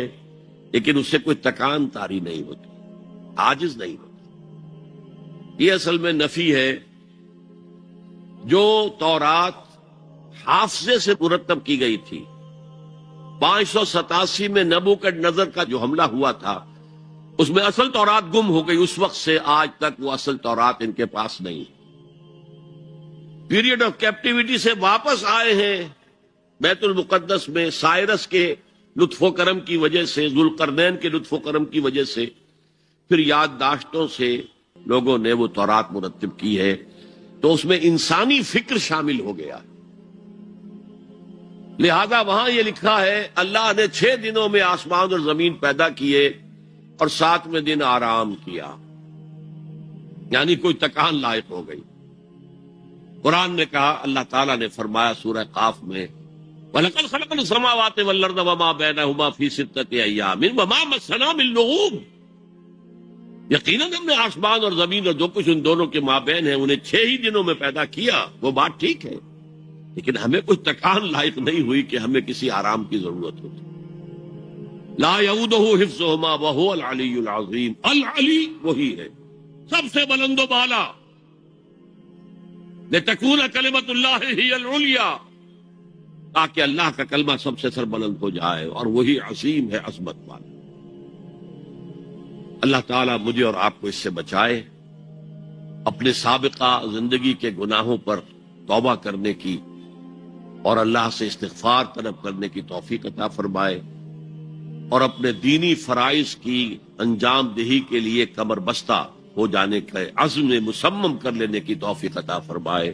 لیکن اس سے کوئی تکان تاری نہیں ہوتی، عاجز نہیں ہوتی۔ یہ اصل میں نفی ہے جو تورات حافظے سے مرتب کی گئی تھی۔ 587 میں نبوکدنضر کا جو حملہ ہوا تھا اس میں اصل تورات گم ہو گئی، اس وقت سے آج تک وہ اصل تورات ان کے پاس نہیں۔ پیریڈ آف کیپٹیوٹی سے واپس آئے ہیں بیت المقدس میں، سائرس کے لطف و کرم کی وجہ سے، ذوالقرنین کے لطف و کرم کی وجہ سے، پھر یادداشتوں سے لوگوں نے وہ تورات مرتب کی ہے، تو اس میں انسانی فکر شامل ہو گیا۔ لہذا وہاں یہ لکھا ہے اللہ نے 6 دنوں میں آسمان اور زمین پیدا کیے اور 7ویں دن آرام کیا، یعنی کوئی تکان لائق ہو گئی۔ قرآن نے کہا، اللہ تعالیٰ نے فرمایا سورہ قاف میں، وَلَقَدْ خَلَقْنَا السَّمَاوَاتِ وَالْأَرْضَ وَمَا بَيْنَهُمَا فِي 6 أَيَّامٍ وَمَا مَسَّنَا مِن لُغُوبٍ، یقیناً ہم نے آسمان اور زمین اور جو کچھ ان دونوں کے مابین ہے انہیں 6 ہی دنوں میں پیدا کیا۔ وہ بات ٹھیک ہے، لیکن ہمیں کچھ تکان لائق نہیں ہوئی کہ ہمیں کسی آرام کی ضرورت ہوتی۔ لا یعودہ حفظہما وہو العلی العظیم، العلی وہی ہے سب سے بلند و بالا، لتکون کلمۃ اللہ ہی العلیٰ، تاکہ اللہ کا کلمہ سب سے سر بلند ہو جائے، اور وہی عظیم ہے، عظمت والا۔ اللہ تعالیٰ مجھے اور آپ کو اس سے بچائے، اپنے سابقہ زندگی کے گناہوں پر توبہ کرنے کی اور اللہ سے استغفار طلب کرنے کی توفیق عطا فرمائے، اور اپنے دینی فرائض کی انجام دہی کے لیے کمر بستہ ہو جانے کے عزم مصمم کر لینے کی توفیق عطا فرمائے۔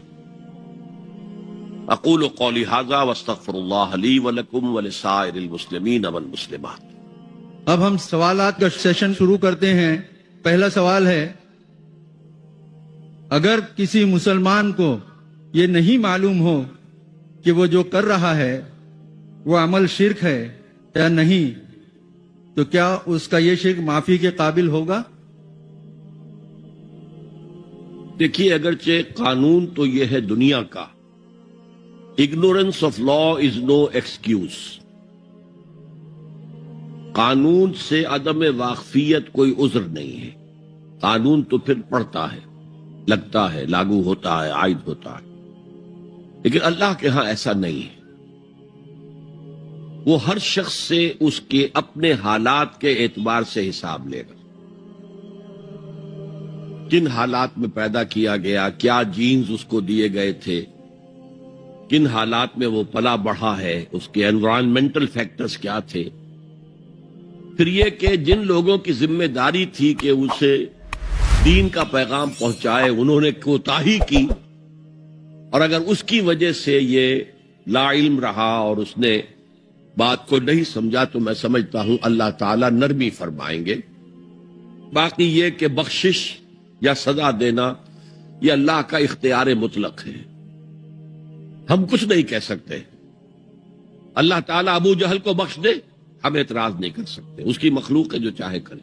اقول قولی ھذا واستغفر اللہ لی ولکم ولسائر المسلمین والمسلمات۔ اب ہم سوالات کا سیشن شروع کرتے ہیں۔ پہلا سوال ہے، اگر کسی مسلمان کو یہ نہیں معلوم ہو کہ وہ جو کر رہا ہے وہ عمل شرک ہے یا نہیں، تو کیا اس کا یہ شرک معافی کے قابل ہوگا؟ دیکھیے، اگرچہ قانون تو یہ ہے دنیا کا، ignorance of law is no excuse، قانون سے عدم واقفیت کوئی عذر نہیں ہے، قانون تو پھر پڑھتا ہے، لگتا ہے، لاگو ہوتا ہے، عائد ہوتا ہے، لیکن اللہ کے ہاں ایسا نہیں ہے۔ وہ ہر شخص سے اس کے اپنے حالات کے اعتبار سے حساب لے گا، کن حالات میں پیدا کیا گیا، کیا جینز اس کو دیے گئے تھے، کن حالات میں وہ پلا بڑھا ہے، اس کے انوائرمنٹل فیکٹرز کیا تھے، پھر یہ کہ جن لوگوں کی ذمہ داری تھی کہ اسے دین کا پیغام پہنچائے انہوں نے کوتاہی کی، اور اگر اس کی وجہ سے یہ لا علم رہا اور اس نے بات کو نہیں سمجھا تو میں سمجھتا ہوں اللہ تعالیٰ نرمی فرمائیں گے۔ باقی یہ کہ بخشش یا سزا دینا یہ اللہ کا اختیار مطلق ہے۔ ہم کچھ نہیں کہہ سکتے. اللہ تعالیٰ ابو جہل کو بخش دے, ہم اعتراض نہیں کر سکتے, اس کی مخلوق ہے جو چاہے کرے.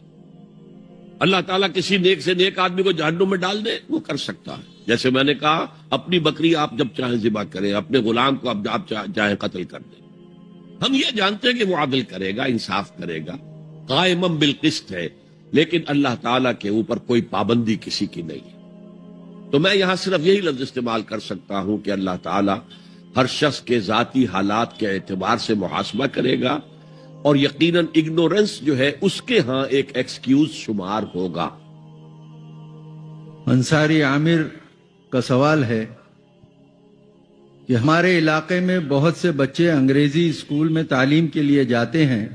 اللہ تعالیٰ کسی نیک سے نیک آدمی کو جہنم میں ڈال دے, وہ کر سکتا ہے. جیسے میں نے کہا, اپنی بکری آپ جب چاہیں ذبح کریں, اپنے غلام کو آپ چاہیں قتل کر دیں. ہم یہ جانتے ہیں کہ وہ عدل کرے گا, انصاف کرے گا, قائم بالقسط ہے, لیکن اللہ تعالیٰ کے اوپر کوئی پابندی کسی کی نہیں ہے. تو میں یہاں صرف یہی لفظ استعمال کر سکتا ہوں کہ اللہ تعالیٰ ہر شخص کے ذاتی حالات کے اعتبار سے محاسبہ کرے گا, اور یقیناً اگنورنس جو ہے اس کے ہاں ایک ایکسکیوز شمار ہوگا. انصاری عامر کا سوال ہے کہ ہمارے علاقے میں بہت سے بچے انگریزی اسکول میں تعلیم کے لیے جاتے ہیں,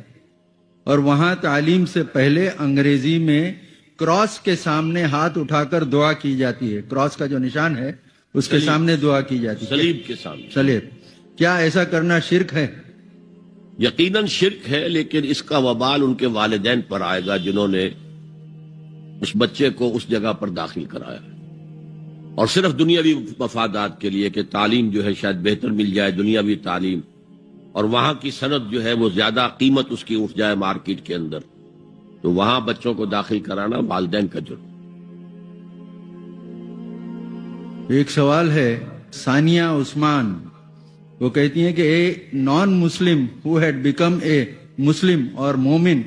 اور وہاں تعلیم سے پہلے انگریزی میں کراس کے سامنے ہاتھ اٹھا کر دعا کی جاتی ہے. کراس کا جو نشان ہے اس کے سامنے دعا کی جاتی ہے, صلیب کے سامنے. صلیب. کیا ایسا کرنا شرک ہے؟ یقیناً شرک ہے, لیکن اس کا وبال ان کے والدین پر آئے گا جنہوں نے اس بچے کو اس جگہ پر داخل کرایا, اور صرف دنیاوی مفادات کے لیے کہ تعلیم جو ہے شاید بہتر مل جائے, دنیاوی تعلیم, اور وہاں کی صنعت جو ہے وہ زیادہ قیمت اس کی اٹھ جائے مارکیٹ کے اندر, تو وہاں بچوں کو داخل کرانا والدین کا جرم. ایک سوال ہے ثانیہ عثمان, وہ کہتی ہیں کہ اے نان مسلم who had become a Muslim or مومن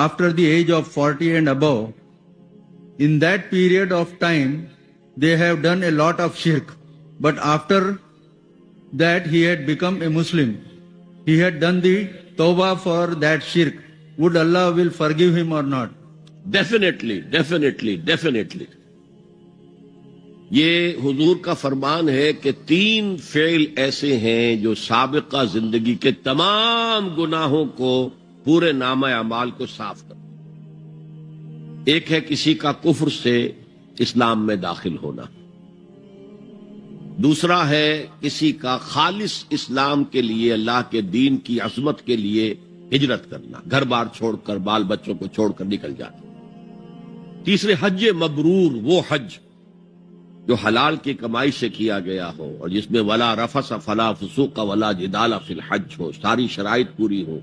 after the age of 40 and above, in that period of time they have done a lot of shirk, but after that he had become a Muslim, he had done the tawbah for that shirk, would Allah will forgive him or not? Definitely. یہ حضور کا فرمان ہے کہ 3 فعل ایسے ہیں جو سابقہ زندگی کے تمام گناہوں کو, پورے نامہ اعمال کو صاف کر. ایک ہے کسی کا کفر سے اسلام میں داخل ہونا, دوسرا ہے کسی کا خالص اسلام کے لیے, اللہ کے دین کی عظمت کے لیے ہجرت کرنا, گھر بار چھوڑ کر, بال بچوں کو چھوڑ کر نکل جانا. تیسرے حج مبرور, وہ حج جو حلال کی کمائی سے کیا گیا ہو, اور جس میں ولا رفث فلا فسوق ولا جدال فی الحج ہو, ساری شرائط پوری ہو.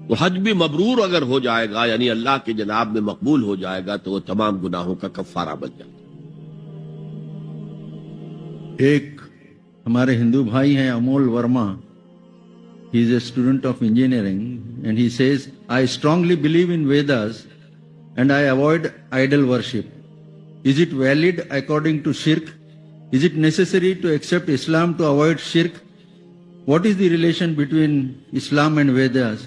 تو حج بھی مبرور اگر ہو جائے گا, یعنی اللہ کی جناب میں مقبول ہو جائے گا, تو وہ تمام گناہوں کا کفارہ بن جائے گا. ایک ہمارے ہندو بھائی ہیں Amul Verma, he is a student of engineering, and he says, I strongly believe in Vedas and I avoid idol worship. Is it valid according to shirk? Is it necessary to accept Islam to avoid shirk? What is the relation between Islam and Vedas?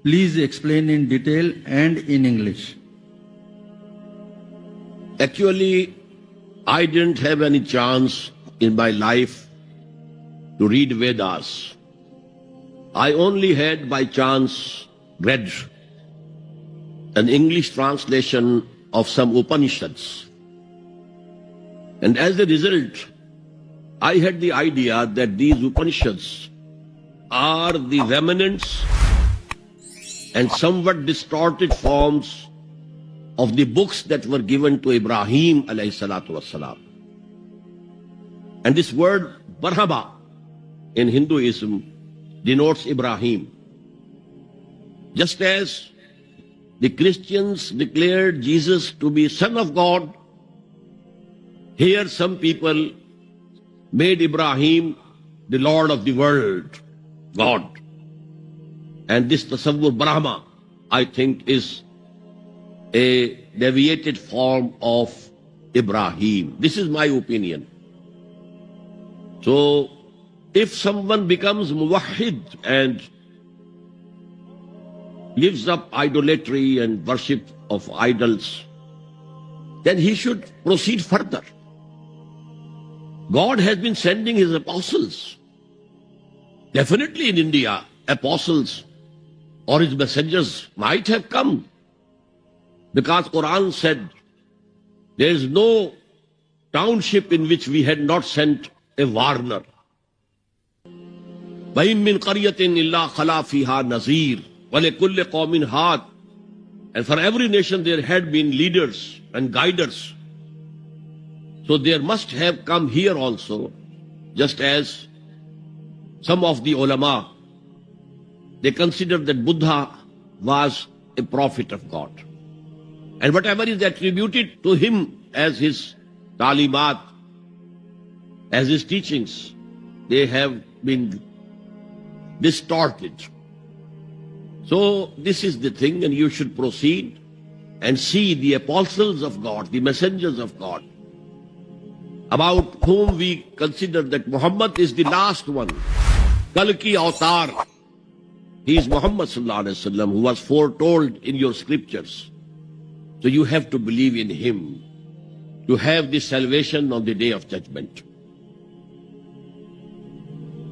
Please explain in detail and in English. Actually, I didn't have any chance in my life to read Vedas. I only had by chance read an English translation of some Upanishads. And as a result, I had the idea that these Upanishads are the remnants and somewhat distorted forms of the books that were given to Ibrahim alayhi salatu wassalam. And this word Brahma in Hinduism denotes Ibrahim. Just as the Christians declared Jesus to be Son of God, here some people made Ibrahim the Lord of the world, God. And this tasawwur Brahma, I think, is a deviated form of Ibrahim. This is my opinion. So, if someone becomes muwahhid and gives up idolatry and worship of idols, then he should proceed further. God has been sending his apostles. Definitely in India, apostles or his messengers might have come, because Quran said there is no township in which we had not sent a warner. وَإِن مِّن قَرْيَةٍ إِلَّا خَلَا فِيهَا نَذِيرٌ وَلِكُلِّ قَوْمٍ هَادٍ. And for every nation there had been leaders and guiders. So there must have come here also, just as some of the ulama, they considered that Buddha was a prophet of God. And whatever is attributed to him as his talimat, as his teachings, they have been distorted. So this is the thing, and you should proceed and see the apostles of God, the messengers of God, about whom we consider that Muhammad is the last one. Kalki Avatar. He is Muhammad sallallahu alaihi wasallam, who was foretold in your scriptures. So you have to believe in him to have the salvation on the day of judgment.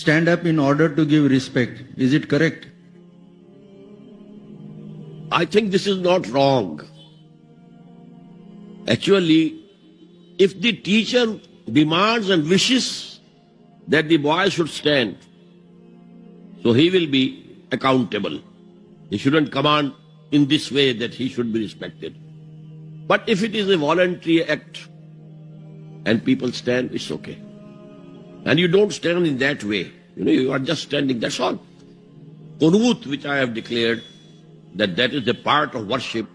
stand up in order to give respect. Is it correct? I think this is not wrong. Actually, if the teacher demands and wishes that the boy should stand, so he will be accountable. He shouldn't command in this way that he should be respected. But if it is a voluntary act and people stand, it's okay. And you don't stand in that way. You are just standing, that's all. Qunut, which I have declared, that is a part of worship.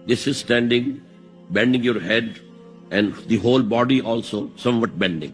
This is standing, bending your head, and the whole body also somewhat bending.